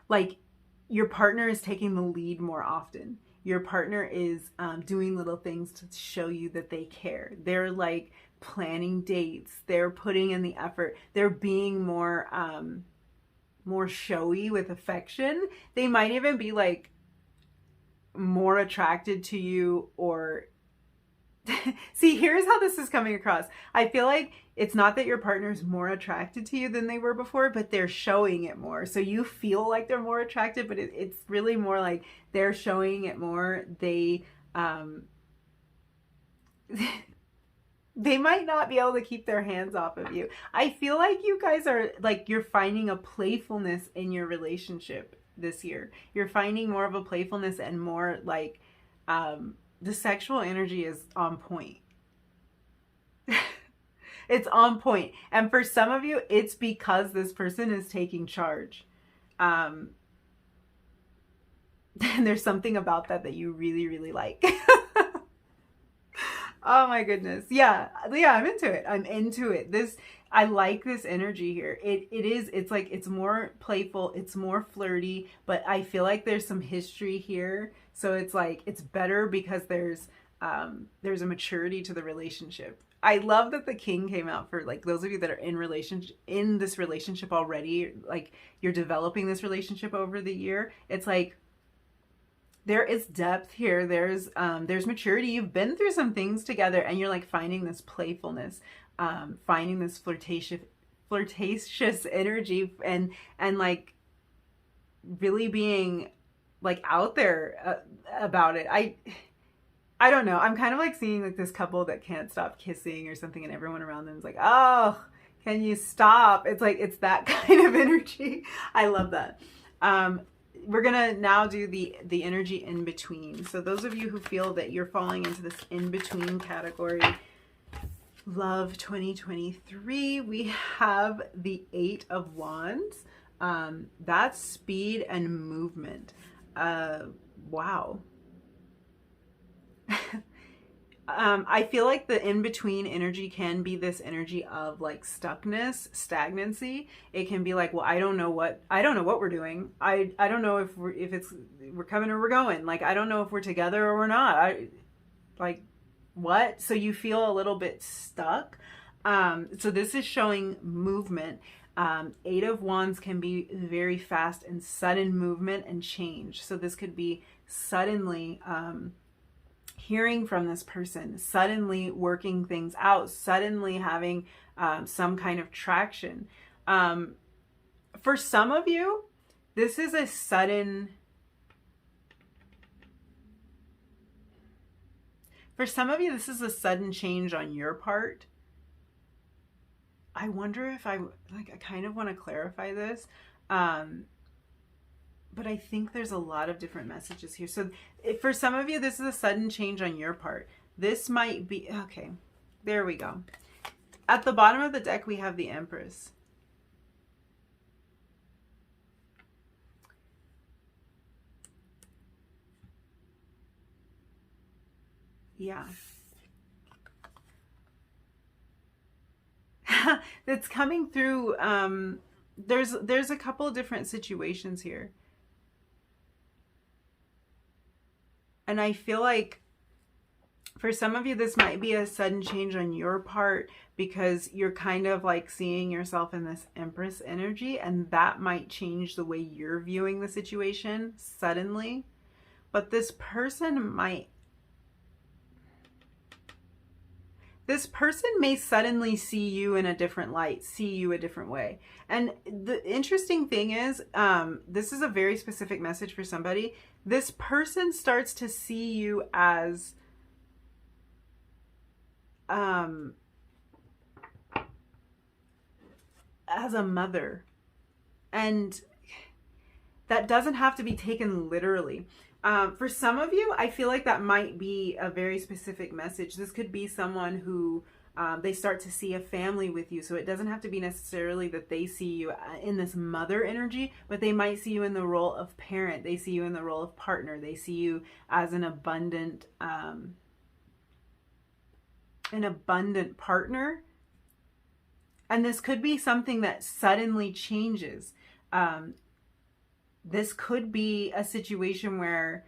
Like your partner is taking the lead more often. Your partner is doing little things to show you that they care. They're like planning dates. They're putting in the effort. They're being more showy with affection. They might even be like more attracted to you or See, here's how this is coming across. I feel like it's not that your partner's more attracted to you than they were before, but they're showing it more. So you feel like they're more attracted, but it's really more like they're showing it more. They might not be able to keep their hands off of you. I feel like you guys are like, you're finding a playfulness in your relationship this year. You're finding more of a playfulness and more like, the sexual energy is on point. It's on point. And for some of you, it's because this person is taking charge. And there's something about that you really, really like. Oh my goodness. Yeah. Yeah, I'm into it. I'm into it. I like this energy here. It's like, it's more playful, it's more flirty, but I feel like there's some history here. So it's like, it's better because there's a maturity to the relationship. I love that the king came out for like those of you that are in this relationship already, like you're developing this relationship over the year. It's like, there is depth here. There's maturity. You've been through some things together and you're like finding this playfulness, finding this flirtatious energy and like really being like out there about it. I don't know. I'm kind of like seeing like this couple that can't stop kissing or something and everyone around them is like, oh, can you stop? It's like, it's that kind of energy. I love that. We're gonna now do the energy in between. So those of you who feel that you're falling into this in between category, love 2023, we have the 8 of Wands. That's speed and movement. Wow. I feel like the in-between energy can be this energy of like stuckness, stagnancy. It can be like, well, I don't know what we're doing. I don't know if we're coming or we're going. Like, I don't know if we're together or we're not. Like, what? So you feel a little bit stuck. So this is showing movement. 8 of Wands can be very fast and sudden movement and change. So this could be suddenly, hearing from this person, suddenly working things out, suddenly having some kind of traction. For some of you, this is a sudden... For some of you, this is a sudden change on your part. I wonder if I kind of want to clarify this. But I think there's a lot of different messages here. So for some of you, this is a sudden change on your part. This might be, okay, there we go. At the bottom of the deck, we have the Empress. Yeah. That's coming through. There's a couple of different situations here. And I feel like for some of you, this might be a sudden change on your part because you're kind of like seeing yourself in this Empress energy, and that might change the way you're viewing the situation suddenly. But this person may suddenly see you in a different light, see you a different way. And the interesting thing is, this is a very specific message for somebody. This person starts to see you as a mother. And that doesn't have to be taken literally. For some of you, I feel like that might be a very specific message. This could be someone who they start to see a family with you. So it doesn't have to be necessarily that they see you in this mother energy, but they might see you in the role of parent. They see you in the role of partner. They see you as an abundant partner. And this could be something that suddenly changes. This could be a situation where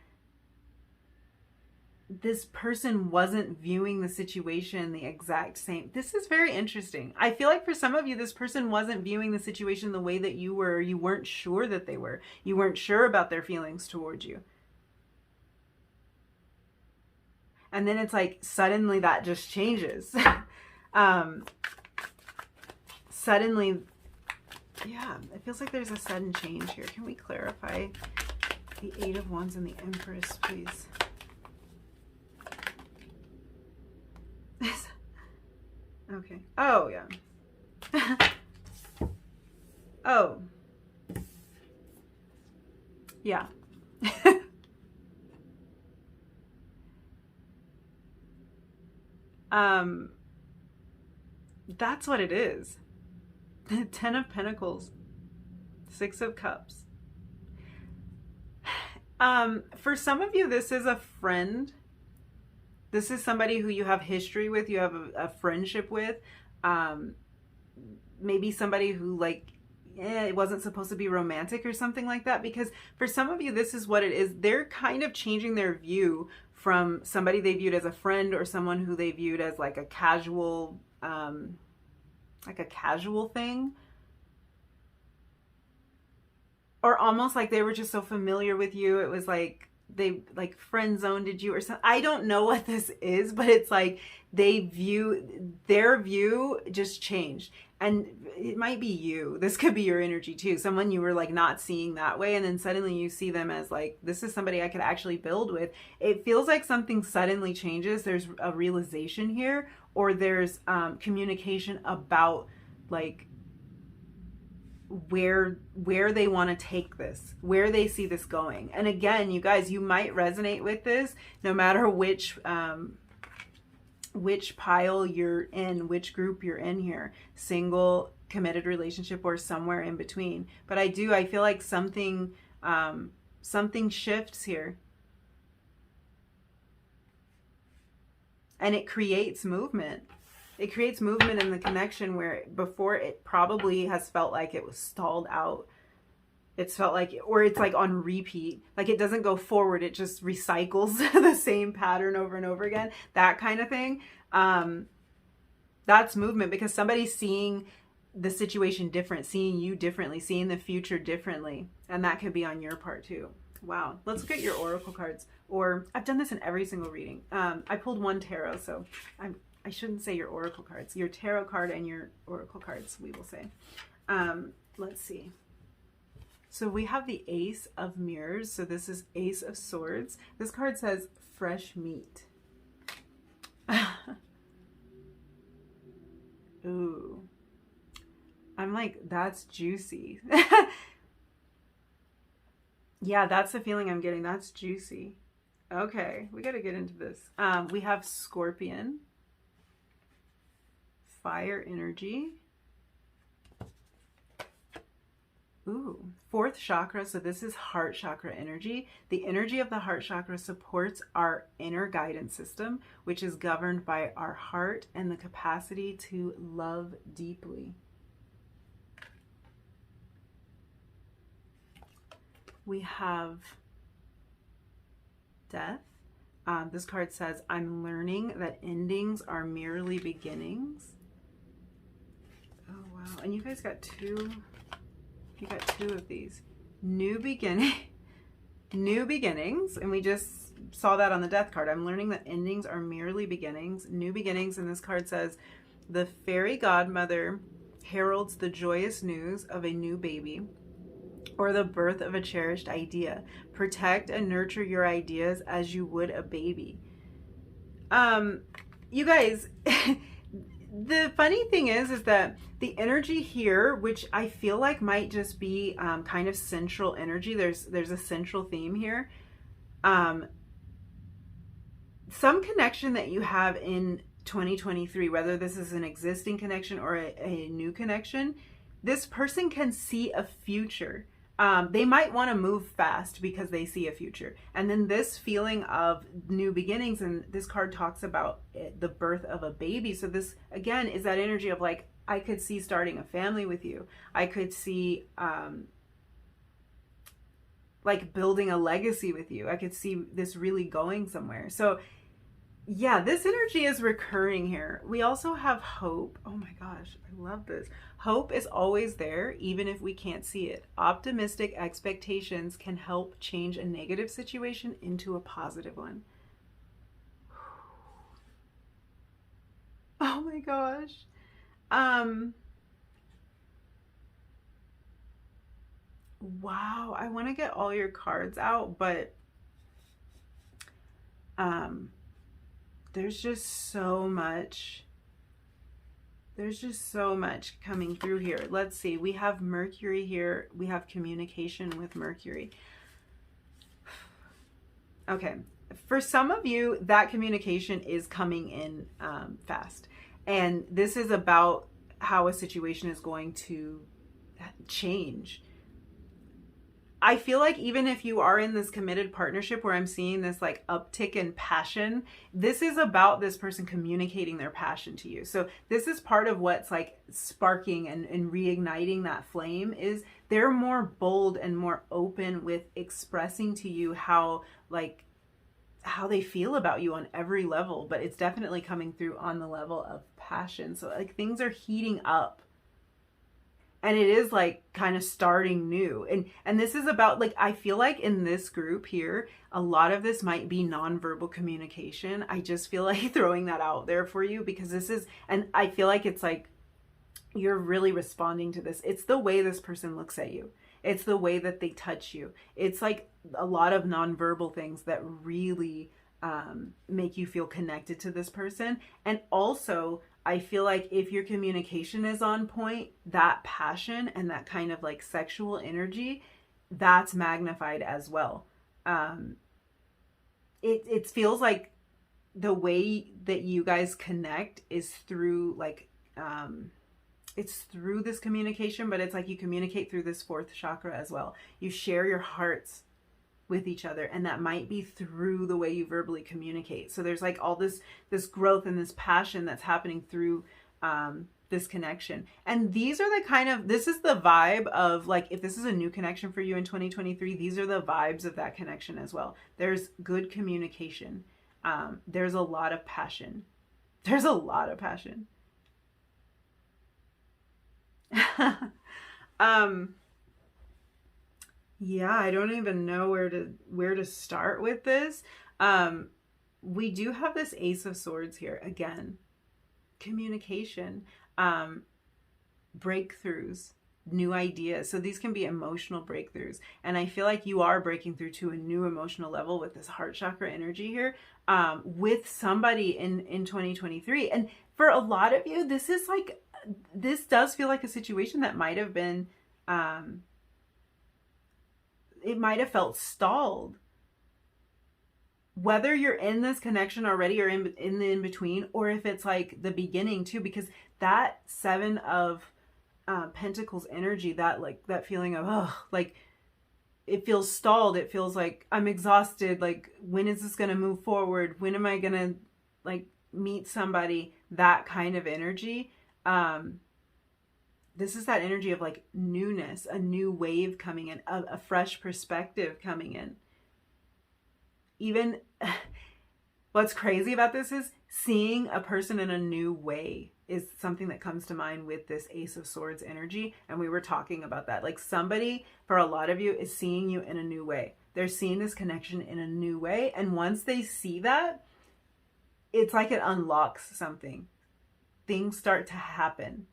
this person wasn't viewing the situation the exact same. This is very interesting. I feel like for some of you, this person wasn't viewing the situation the way that you were. You weren't sure that they were. You weren't sure about their feelings towards you. And then it's like suddenly that just changes. Suddenly, yeah, it feels like there's a sudden change here. Can we clarify the Eight of Wands and the Empress, please? Okay. Oh, yeah. Oh. Yeah. That's what it is. 10 of Pentacles, 6 of Cups. For some of you, this is a friend. This is somebody who you have history with, you have a friendship with. Maybe somebody who, like, it wasn't supposed to be romantic or something like that. Because for some of you, this is what it is. They're kind of changing their view from somebody they viewed as a friend or someone who they viewed as like a casual thing. Or almost like they were just so familiar with you. It was like they like friend zoned you or something. I don't know what this is, but it's like their view just changed. And it might be you. This could be your energy too. Someone you were like not seeing that way. And then suddenly you see them as like, this is somebody I could actually build with. It feels like something suddenly changes. There's a realization here, or there's communication about like where they want to take this, where they see this going. And again, you guys, you might resonate with this no matter which pile you're in, which group you're in here, single, committed relationship, or somewhere in between. But I feel like something shifts here, and it creates movement. It creates movement in the connection where before it probably has felt like it was stalled out. It's felt like, or it's like on repeat. Like it doesn't go forward. It just recycles the same pattern over and over again. That kind of thing. That's movement, because somebody's seeing the situation different, seeing you differently, seeing the future differently. And that could be on your part too. Wow. Let's look at your oracle cards. Or I've done this in every single reading. I pulled one tarot, so I shouldn't say your oracle cards. Your tarot card and your oracle cards, we will say. Let's see. So we have the Ace of Mirrors. So this is Ace of Swords. This card says fresh meat. Ooh. I'm like, that's juicy. Yeah, that's the feeling I'm getting. That's juicy. Okay, we got to get into this. We have Scorpion. Fire energy. Ooh, 4th chakra. So this is heart chakra energy. The energy of the heart chakra supports our inner guidance system, which is governed by our heart and the capacity to love deeply. We have Death. This card says, I'm learning that endings are merely beginnings. Oh, wow. And you guys got two of these. New beginnings. And we just saw that on the Death card. I'm learning that endings are merely beginnings. New beginnings. And this card says, the fairy godmother heralds the joyous news of a new baby or the birth of a cherished idea. Protect and nurture your ideas as you would a baby. You guys, the funny thing is that the energy here, which I feel like might just be kind of central energy, there's a central theme here. Some connection that you have in 2023, whether this is an existing connection or a new connection, this person can see a future. They might want to move fast because they see a future. And then this feeling of new beginnings, and this card talks about the birth of a baby. So this, again, is that energy of like, I could see starting a family with you. I could see like building a legacy with you. I could see this really going somewhere. So yeah, this energy is recurring here. We also have hope. Oh my gosh, I love this. Hope is always there, even if we can't see it. Optimistic expectations can help change a negative situation into a positive one. gosh. Wow, I want to get all your cards out, but there's just so much. There's just so much coming through here. Let's see. We have Mercury here. We have communication with Mercury. Okay. For some of you, that communication is coming in fast. And this is about how a situation is going to change. I feel like even if you are in this committed partnership where I'm seeing this like uptick in passion, this is about this person communicating their passion to you. So this is part of what's like sparking and reigniting that flame, is they're more bold and more open with expressing to you how they feel about you on every level, but it's definitely coming through on the level of passion. So like things are heating up. And it is like kind of starting new. And this is about like, I feel like in this group here, a lot of this might be nonverbal communication. I just feel like throwing that out there for you, because this is, and I feel like it's like, you're really responding to this. It's the way this person looks at you. It's the way that they touch you. It's like a lot of nonverbal things that really make you feel connected to this person. And also, I feel like if your communication is on point, that passion and that kind of like sexual energy, that's magnified as well. It feels like the way that you guys connect is through like, it's through this communication, but it's like you communicate through this fourth chakra as well. You share your hearts with each other, and that might be through the way you verbally communicate. So there's like all this growth and this passion that's happening through this connection. And these are the kind of, this is the vibe of like, if this is a new connection for you in 2023, these are the vibes of that connection as well. There's good communication. There's a lot of passion. There's a lot of passion. Yeah, I don't even know where to start with this. We do have this Ace of Swords here. Again, communication, breakthroughs, new ideas. So these can be emotional breakthroughs. And I feel like you are breaking through to a new emotional level with this heart chakra energy here, with somebody in 2023. And for a lot of you, this is like, this does feel like a situation that might have been, it might have felt stalled. Whether you're in this connection already or in the in-between, or if it's like the beginning too, because that Seven of Pentacles energy, that like that feeling of, oh, like it feels stalled. It feels like I'm exhausted. Like, when is this going to move forward? When am I going to like meet somebody? That kind of energy. This is that energy of like newness, a new wave coming in, a fresh perspective coming in. Even what's crazy about this is seeing a person in a new way is something that comes to mind with this Ace of Swords energy. And we were talking about that. Like, somebody, for a lot of you, is seeing you in a new way. They're seeing this connection in a new way. And once they see that, it's like it unlocks something. Things start to happen.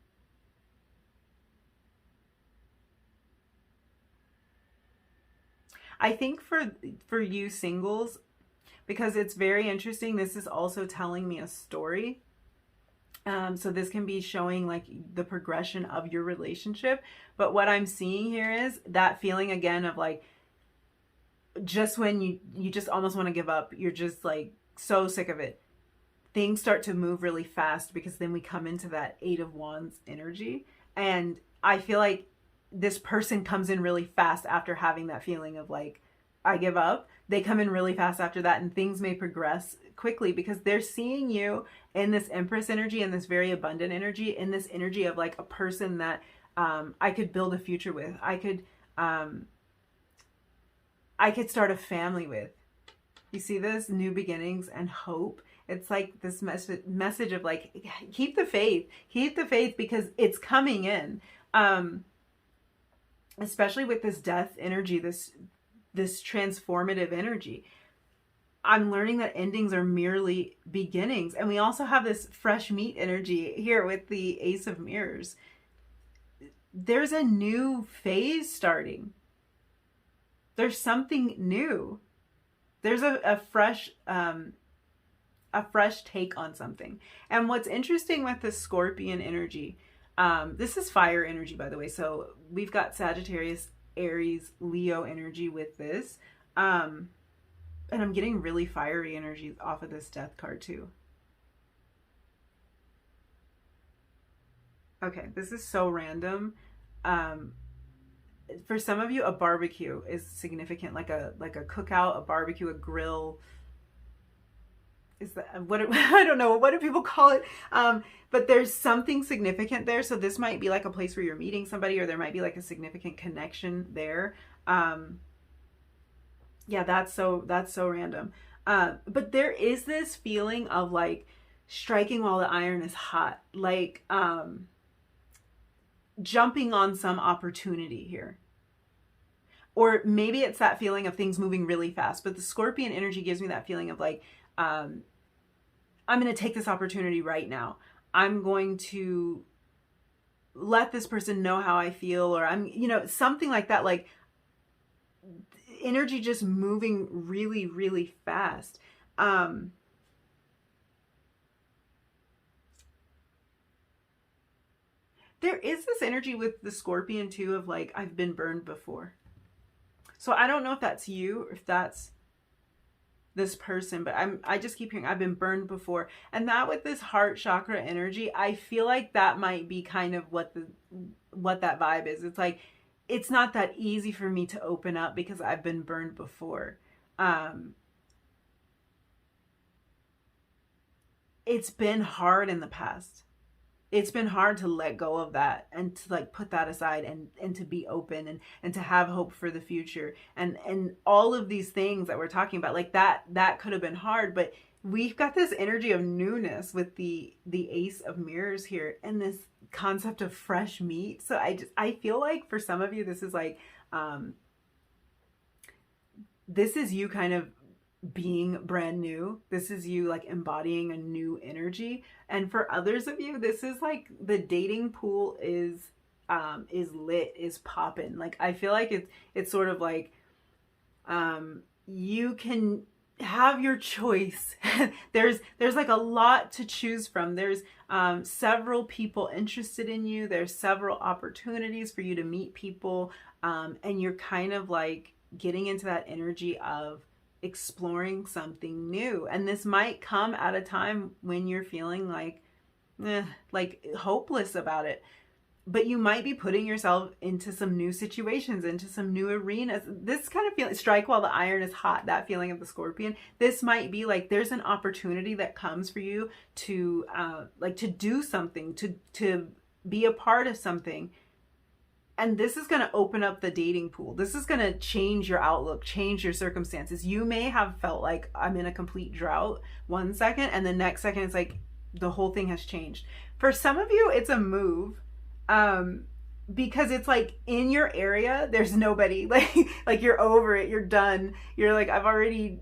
I think for you singles, because it's very interesting, this is also telling me a story. So this can be showing like the progression of your relationship. But what I'm seeing here is that feeling again of like, just when you just almost want to give up, you're just like so sick of it. Things start to move really fast, because then we come into that Eight of Wands energy. And I feel like this person comes in really fast after having that feeling of like, I give up. They come in really fast after that, and things may progress quickly because they're seeing you in this Empress energy and this very abundant energy, in this energy of like a person that I could build a future with. I could start a family with. You see this? New beginnings and hope. It's like this message of like, keep the faith, because it's coming in. Especially with this death energy, this transformative energy. I'm learning that endings are merely beginnings. And we also have this fresh meat energy here with the Ace of Mirrors. There's a new phase starting. There's something new. There's a fresh take on something. And what's interesting with the Scorpion energy, this is fire energy, by the way. So we've got Sagittarius, Aries, Leo energy with this. And I'm getting really fiery energy off of this death card too. Okay, this is so random. For some of you, a barbecue is significant, like a cookout, a barbecue, a grill. Is that what I don't know, what do people call it? But there's something significant there. So this might be like a place where you're meeting somebody, or there might be like a significant connection there. Yeah, that's so random. But there is this feeling of like striking while the iron is hot, like jumping on some opportunity here. Or maybe it's that feeling of things moving really fast, but the Scorpion energy gives me that feeling of like, I'm going to take this opportunity right now. I'm going to let this person know how I feel, or I'm, something like that, like energy just moving really, really fast. There is this energy with the Scorpion too of like, I've been burned before. So I don't know if that's you or if that's this person, but I just keep hearing I've been burned before. And that with this heart chakra energy, I feel like that might be kind of what that vibe is. It's like, it's not that easy for me to open up because I've been burned before. It's been hard in the past. It's been hard to let go of that and to like put that aside and to be open and to have hope for the future and all of these things that we're talking about, like that could have been hard, but we've got this energy of newness with the Ace of Mirrors here and this concept of fresh meat. So I feel like for some of you, this is like, this is you kind of being brand new. This is you like embodying a new energy. And for others of you, this is like the dating pool is lit, is popping. Like I feel like it's sort of like you can have your choice. there's like a lot to choose from. There's several people interested in you. There's several opportunities for you to meet people, and you're kind of like getting into that energy of exploring something new. And this might come at a time when you're feeling like hopeless about it, but you might be putting yourself into some new situations, into some new arenas. This kind of feeling, strike while the iron is hot, that feeling of the Scorpion, this might be like there's an opportunity that comes for you to like to do something, to be a part of something. And this is going to open up the dating pool. This is going to change your outlook, change your circumstances. You may have felt like I'm in a complete drought one second, and the next second it's like the whole thing has changed. For some of you, it's a move, because it's like in your area, there's nobody. Like you're over it, you're done. You're like, I've already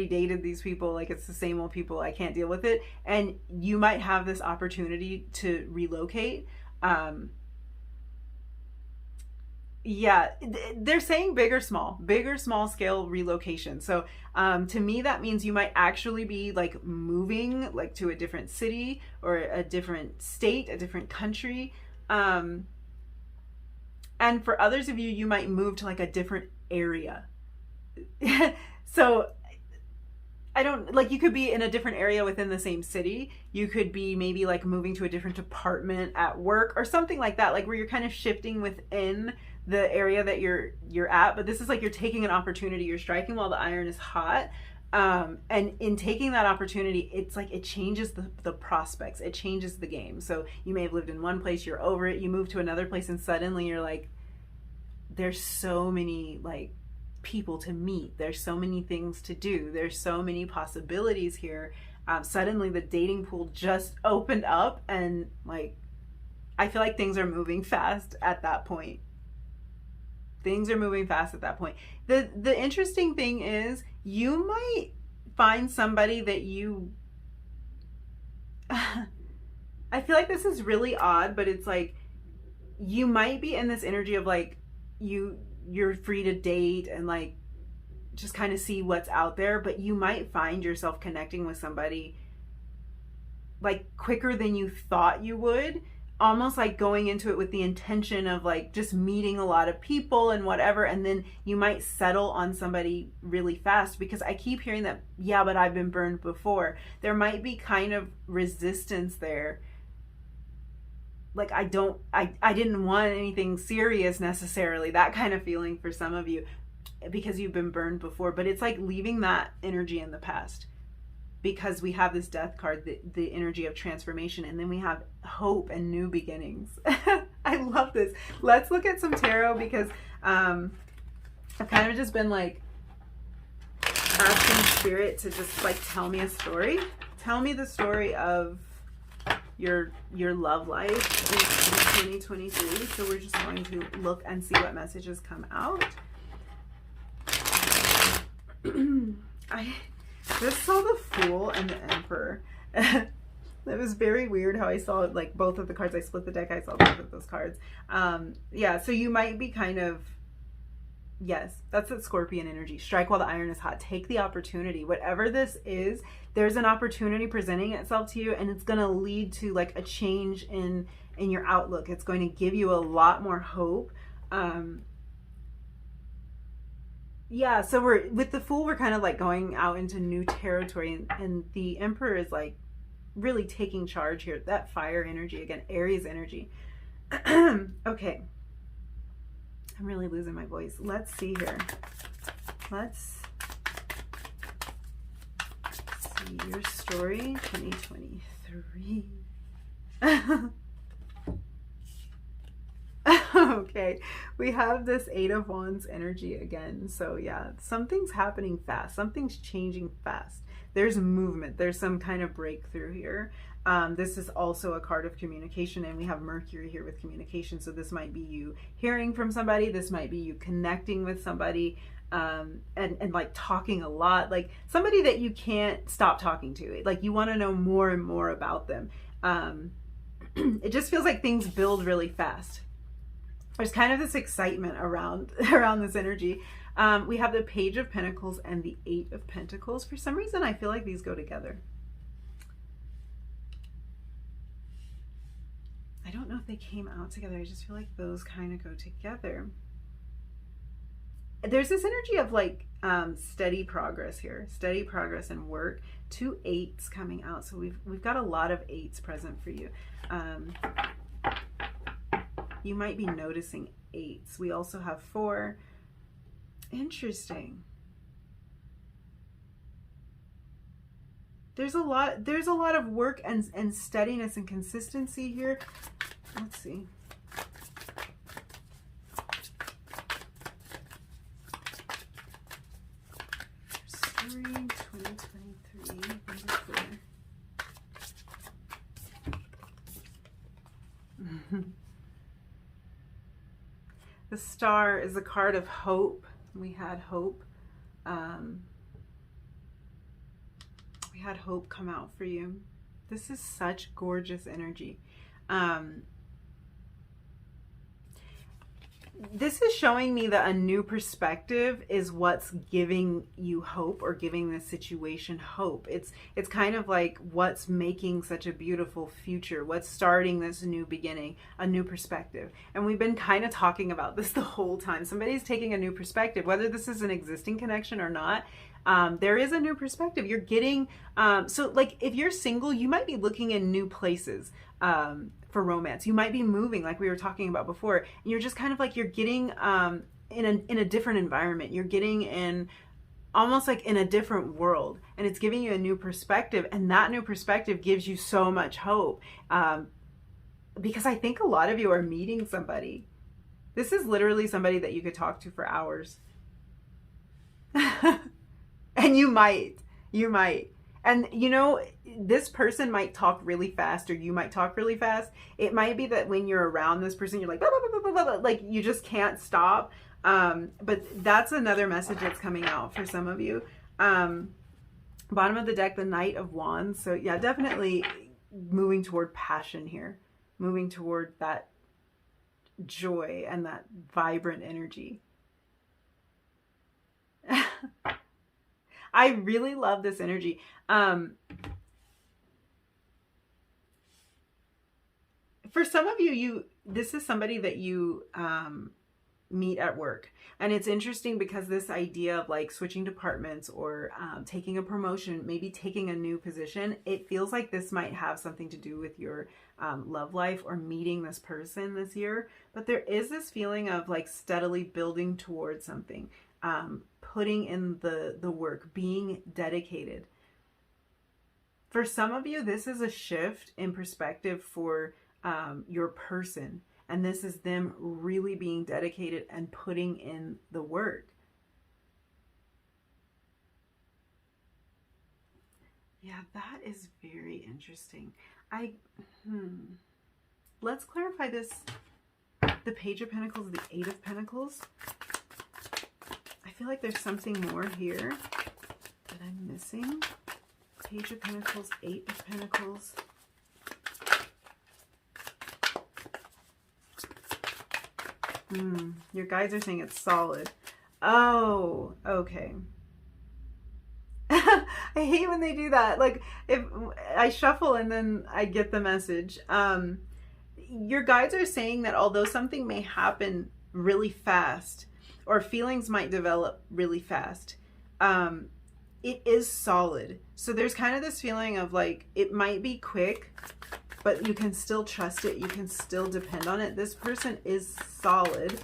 dated these people. Like it's the same old people. I can't deal with it. And you might have this opportunity to relocate. Yeah, they're saying big or small scale relocation. So to me, that means you might actually be like moving like to a different city or a different state, a different country. And for others of you, you might move to like a different area. So I don't, like, you could be in a different area within the same city. You could be maybe like moving to a different department at work or something like that, like where you're kind of shifting within the area that you're at. But this is like you're taking an opportunity, you're striking while the iron is hot. And in taking that opportunity, it's like it changes the prospects, it changes the game. So you may have lived in one place, you're over it, you move to another place, and suddenly you're like, there's so many like people to meet, there's so many things to do, there's so many possibilities here. Suddenly the dating pool just opened up, and like I feel like things are moving fast at that point. Things are moving fast at that point. The interesting thing is you might find somebody that you I feel like this is really odd, but it's like you might be in this energy of like you're free to date and like just kind of see what's out there, but you might find yourself connecting with somebody like quicker than you thought you would, almost like going into it with the intention of like just meeting a lot of people and whatever, and then you might settle on somebody really fast, because I keep hearing that, yeah, but I've been burned before. There might be kind of resistance there. Like I didn't want anything serious necessarily, that kind of feeling for some of you, because you've been burned before. But it's like leaving that energy in the past, because we have this death card, the energy of transformation, and then we have hope and new beginnings. I love this. Let's look at some tarot, because I've kind of just been like asking spirit to just like tell me a story. Tell me the story of your love life in 2023. So we're just going to look and see what messages come out. I just saw the Fool and the Emperor. It was very weird how I saw like both of the cards. I split the deck, I saw both of those cards. Yeah, so you might be kind of, yes, that's that Scorpion energy. Strike while the iron is hot. Take the opportunity. Whatever this is, there's an opportunity presenting itself to you, and it's going to lead to like a change in your outlook. It's going to give you a lot more hope. Yeah, so we're with the Fool, we're kind of like going out into new territory, and the Emperor is like really taking charge here. That fire energy again, Aries energy. Okay, I'm really losing my voice. Let's see here. Let's see your story 2023. Okay, we have this Eight of Wands energy again. So yeah, something's happening fast. Something's changing fast. There's movement. There's some kind of breakthrough here. This is also a card of communication, and we have Mercury here with communication. So this might be you hearing from somebody. This might be you connecting with somebody, and like talking a lot, like somebody that you can't stop talking to. Like you want to know more and more about them. It just feels like things build really fast. There's kind of this excitement around this energy. We have the Page of Pentacles and the Eight of Pentacles. For some reason, I feel like these go together. I don't know if they came out together. I just feel like those kind of go together. There's this energy of like steady progress here, steady progress and work. Two eights coming out, so we've got a lot of eights present for you. You might be noticing eights. We also have 4. Interesting. There's a lot of work and steadiness and consistency here. Let's see. Story 2023, number 4. The Star is a card of hope. We had hope. We had hope come out for you. This is such gorgeous energy. This is showing me that a new perspective is what's giving you hope, or giving this situation hope. It's kind of like what's making such a beautiful future, what's starting this new beginning, a new perspective. And we've been kind of talking about this the whole time. Somebody's taking a new perspective, whether this is an existing connection or not. There is a new perspective. You're getting, so like if you're single, you might be looking in new places for romance. You might be moving, like we were talking about before, and you're just kind of like, you're getting in a different environment. You're getting in almost like in a different world, and it's giving you a new perspective, and that new perspective gives you so much hope, because I think a lot of you are meeting somebody. This is literally somebody that you could talk to for hours. And you might, And you know, this person might talk really fast, or you might talk really fast. It might be that when you're around this person, you're like, blah, blah, blah, blah, blah, blah, like you just can't stop. But that's another message that's coming out for some of you. Bottom of the deck, the Knight of Wands. So yeah, definitely moving toward passion here, moving toward that joy and that vibrant energy. I really love this energy. For some of you, this is somebody that you meet at work. And it's interesting because this idea of like switching departments or taking a promotion, maybe taking a new position, it feels like this might have something to do with your love life or meeting this person this year. But there is this feeling of like steadily building towards something, putting in the work, being dedicated. For some of you, this is a shift in perspective for your person. And this is them really being dedicated and putting in the work. Yeah, that is very interesting. Let's clarify this. The Page of Pentacles, the Eight of Pentacles. I feel like there's something more here that I'm missing. Page of Pentacles, Eight of Pentacles. Your guides are saying it's solid. Oh, okay. I hate when they do that. Like, if I shuffle and then I get the message. Your guides are saying that although something may happen really fast, or feelings might develop really fast, it is solid. So there's kind of this feeling of like, it might be quick, but you can still trust it. You can still depend on it. This person is solid.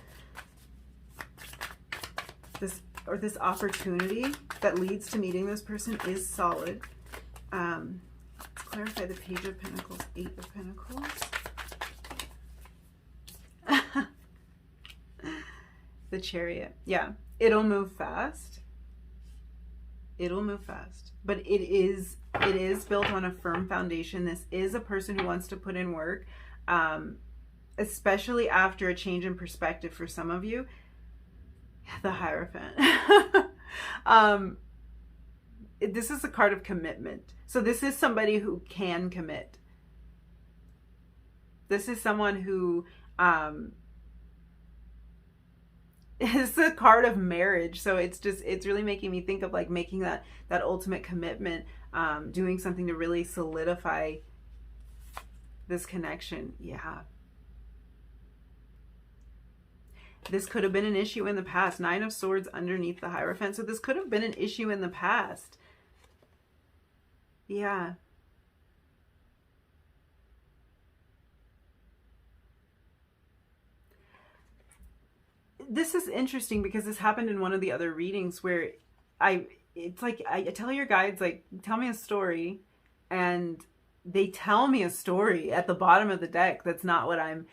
This opportunity that leads to meeting this person is solid. Let's clarify the Page of Pentacles, Eight of Pentacles. The Chariot. Yeah, it'll move fast. It'll move fast. But it is built on a firm foundation. This is a person who wants to put in work, especially after a change in perspective for some of you. The Hierophant. This is a card of commitment. So this is somebody who can commit. This is someone who is a card of marriage. So it's really making me think of like making that ultimate commitment, doing something to really solidify this connection. Yeah. This could have been an issue in the past. Nine of Swords underneath the Hierophant. So this could have been an issue in the past. Yeah. This is interesting because this happened in one of the other readings where it's like I tell your guides, like, tell me a story, and they tell me a story at the bottom of the deck that's not what I'm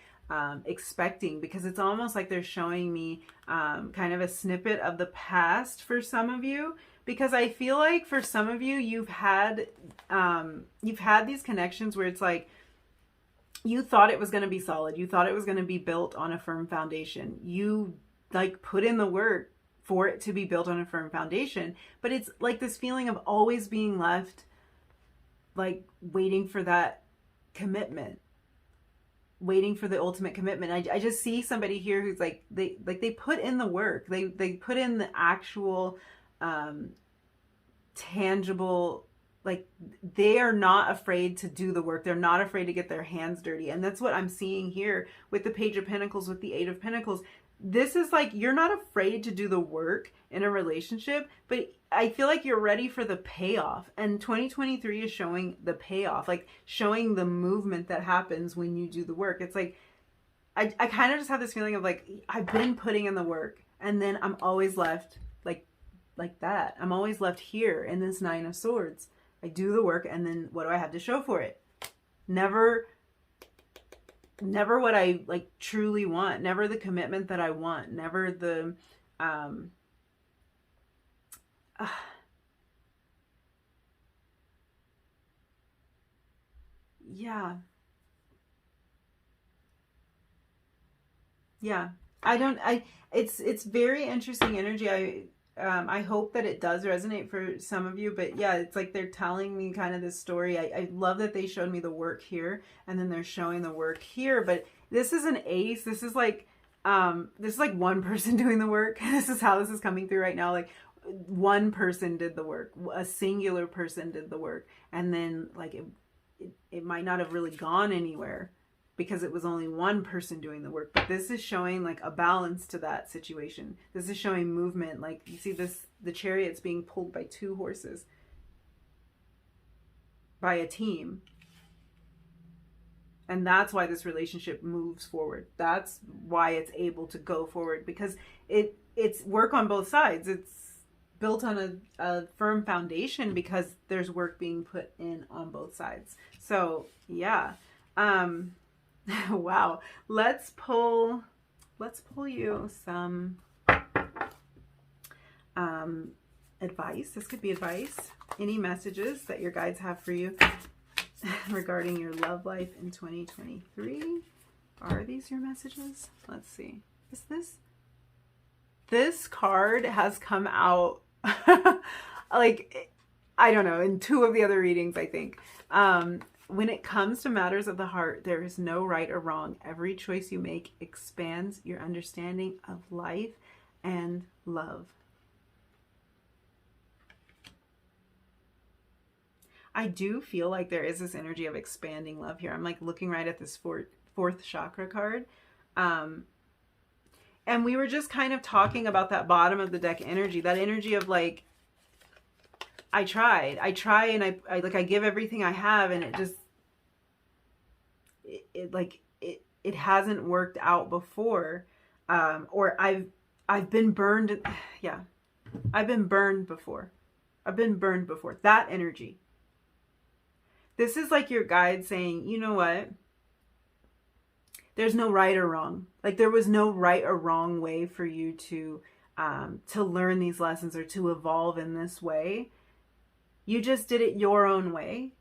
expecting, because it's almost like they're showing me kind of a snippet of the past for some of you, because I feel like for some of you, you've had these connections where it's like you thought it was going to be solid, you thought it was going to be built on a firm foundation, you like put in the work for it to be built on a firm foundation, but it's like this feeling of always being left like waiting for that commitment, waiting for the ultimate commitment. I just see somebody here who's like they put in the work, they put in the actual tangible, like they are not afraid to do the work, they're not afraid to get their hands dirty. And that's what I'm seeing here with the Page of Pentacles, with the Eight of Pentacles. This is like, you're not afraid to do the work in a relationship, but I feel like you're ready for the payoff. And 2023 is showing the payoff, like showing the movement that happens when you do the work. It's like, I kind of just have this feeling of like, I've been putting in the work and then I'm always left like that. I'm always left here in this Nine of Swords. I do the work and then what do I have to show for it? Never what I like truly want, never the commitment that I want, never the Yeah. Yeah. It's very interesting energy. I hope that it does resonate for some of you, but yeah, it's like they're telling me kind of this story. I love that they showed me the work here and then they're showing the work here, but this is an ace. This is like one person doing the work. This is how this is coming through right now. Like one person did the work, a singular person did the work, and then like it might not have really gone anywhere because it was only one person doing the work. But this is showing like a balance to that situation. This is showing movement. Like you see this, the chariot's being pulled by two horses, by a team. And that's why this relationship moves forward. That's why it's able to go forward, because it's work on both sides. It's built on a firm foundation because there's work being put in on both sides. So yeah. Wow. Let's pull you some advice. This could be advice. Any messages that your guides have for you regarding your love life in 2023. Are these your messages? Let's see. Is this card has come out like, I don't know, in two of the other readings, I think. When it comes to matters of the heart, there is no right or wrong. Every choice you make expands your understanding of life and love. I do feel like there is this energy of expanding love here. I'm like looking right at this fourth chakra card. And we were just kind of talking about that bottom of the deck energy, that energy of like, I try and I give everything I have, and it hasn't worked out before. Or I've been burned. Yeah. I've been burned before. That energy. This is like your guide saying, you know what? There's no right or wrong. Like there was no right or wrong way for you to learn these lessons or to evolve in this way. You just did it your own way.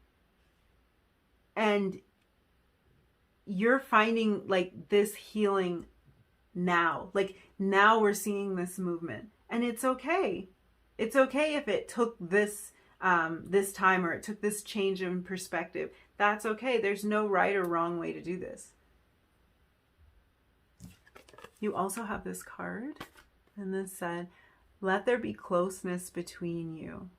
And you're finding like this healing now. Like now we're seeing this movement. And it's okay. It's okay if it took this time, or it took this change in perspective. That's okay. There's no right or wrong way to do this. You also have this card, and this said, let there be closeness between you,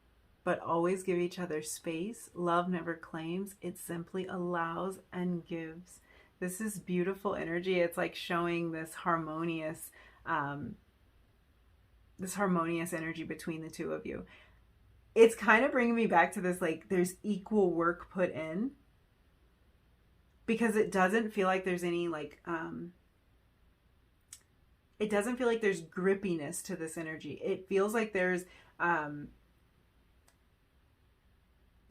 but always give each other space. Love never claims, it simply allows and gives. This is beautiful energy. It's like showing this harmonious energy between the two of you. It's kind of bringing me back to this, like there's equal work put in, because it doesn't feel like there's any like, it doesn't feel like there's grippiness to this energy. It feels like there's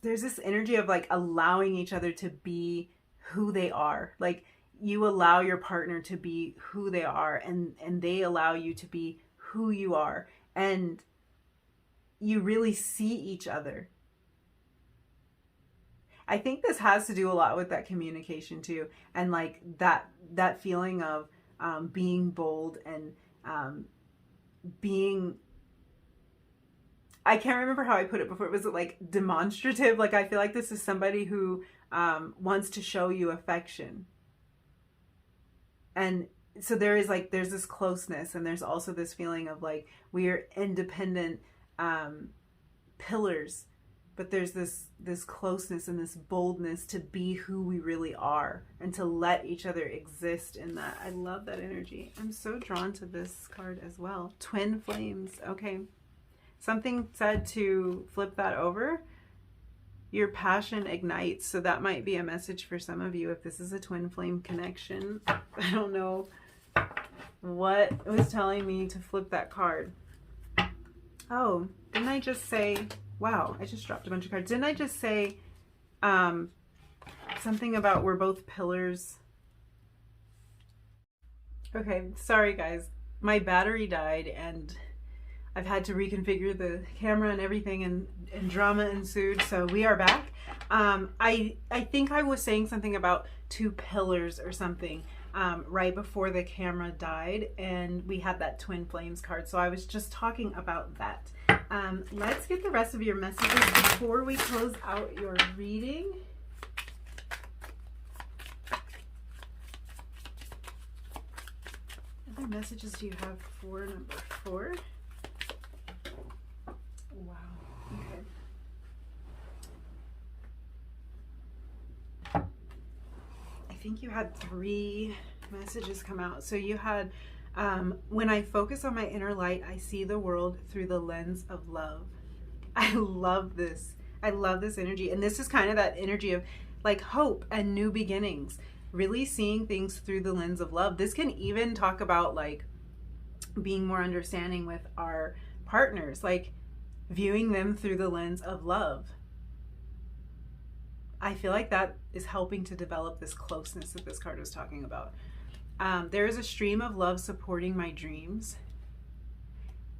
this energy of like allowing each other to be who they are. Like you allow your partner to be who they are, and they allow you to be who you are. And you really see each other. I think this has to do a lot with that communication too. And like that feeling of being bold and being, I can't remember how I put it before. Was it like demonstrative? Like I feel like this is somebody who wants to show you affection. And so there's this closeness, and there's also this feeling of like we are independent pillars, but there's this closeness and this boldness to be who we really are and to let each other exist in that. I love that energy. I'm so drawn to this card as well. Twin flames. Okay. Something said to flip that over. Your passion ignites. So that might be a message for some of you if this is a twin flame connection. I don't know what it was telling me to flip that card. Oh, didn't I just say, wow, I just dropped a bunch of cards. Didn't I just say something about we're both pillars? Okay, sorry guys. My battery died and I've had to reconfigure the camera and everything, and drama ensued. So we are back. I think I was saying something about two pillars or something right before the camera died, and we had that twin flames card. So I was just talking about that. Let's get the rest of your messages before we close out your reading. What other messages do you have for number 4? Wow. Okay. I think you had 3 messages come out. So you had, when I focus on my inner light, I see the world through the lens of love. I love this. I love this energy. And this is kind of that energy of like hope and new beginnings, really seeing things through the lens of love. This can even talk about like being more understanding with our partners, like viewing them through the lens of love. I feel like that is helping to develop this closeness that this card was talking about. There is a stream of love supporting my dreams.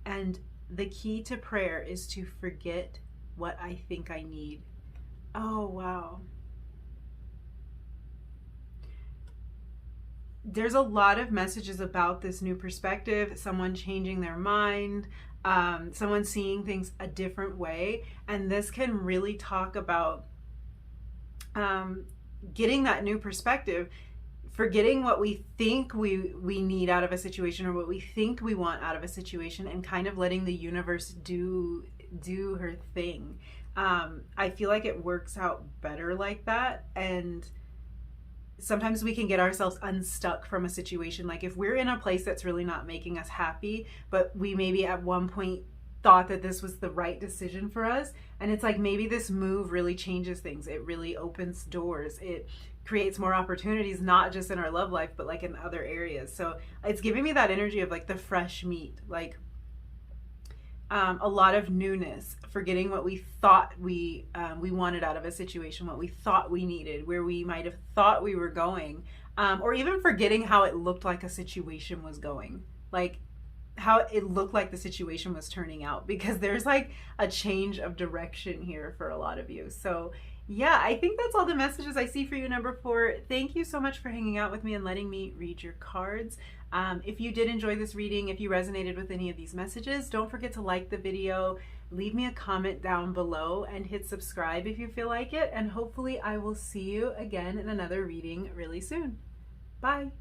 And the key to prayer is to forget what I think I need. Oh, wow. There's a lot of messages about this new perspective, someone changing their mind, someone seeing things a different way. And this can really talk about getting that new perspective, forgetting what we think we need out of a situation or what we think we want out of a situation, and kind of letting the universe do her thing. I feel like it works out better like that. And sometimes we can get ourselves unstuck from a situation. Like if we're in a place that's really not making us happy, but we maybe at one point thought that this was the right decision for us, and it's like maybe this move really changes things. It really opens doors. It creates more opportunities, not just in our love life, but like in other areas. So it's giving me that energy of like the fresh meat, like a lot of newness, forgetting what we thought we wanted out of a situation, what we thought we needed, where we might have thought we were going, or even forgetting how it looked like a situation was going, like how it looked like the situation was turning out, because there's like a change of direction here for a lot of you. So yeah, I think that's all the messages I see for you, number 4. Thank you so much for hanging out with me and letting me read your cards. If you did enjoy this reading, if you resonated with any of these messages, don't forget to like the video, leave me a comment down below, and hit subscribe if you feel like it. And hopefully I will see you again in another reading really soon. Bye.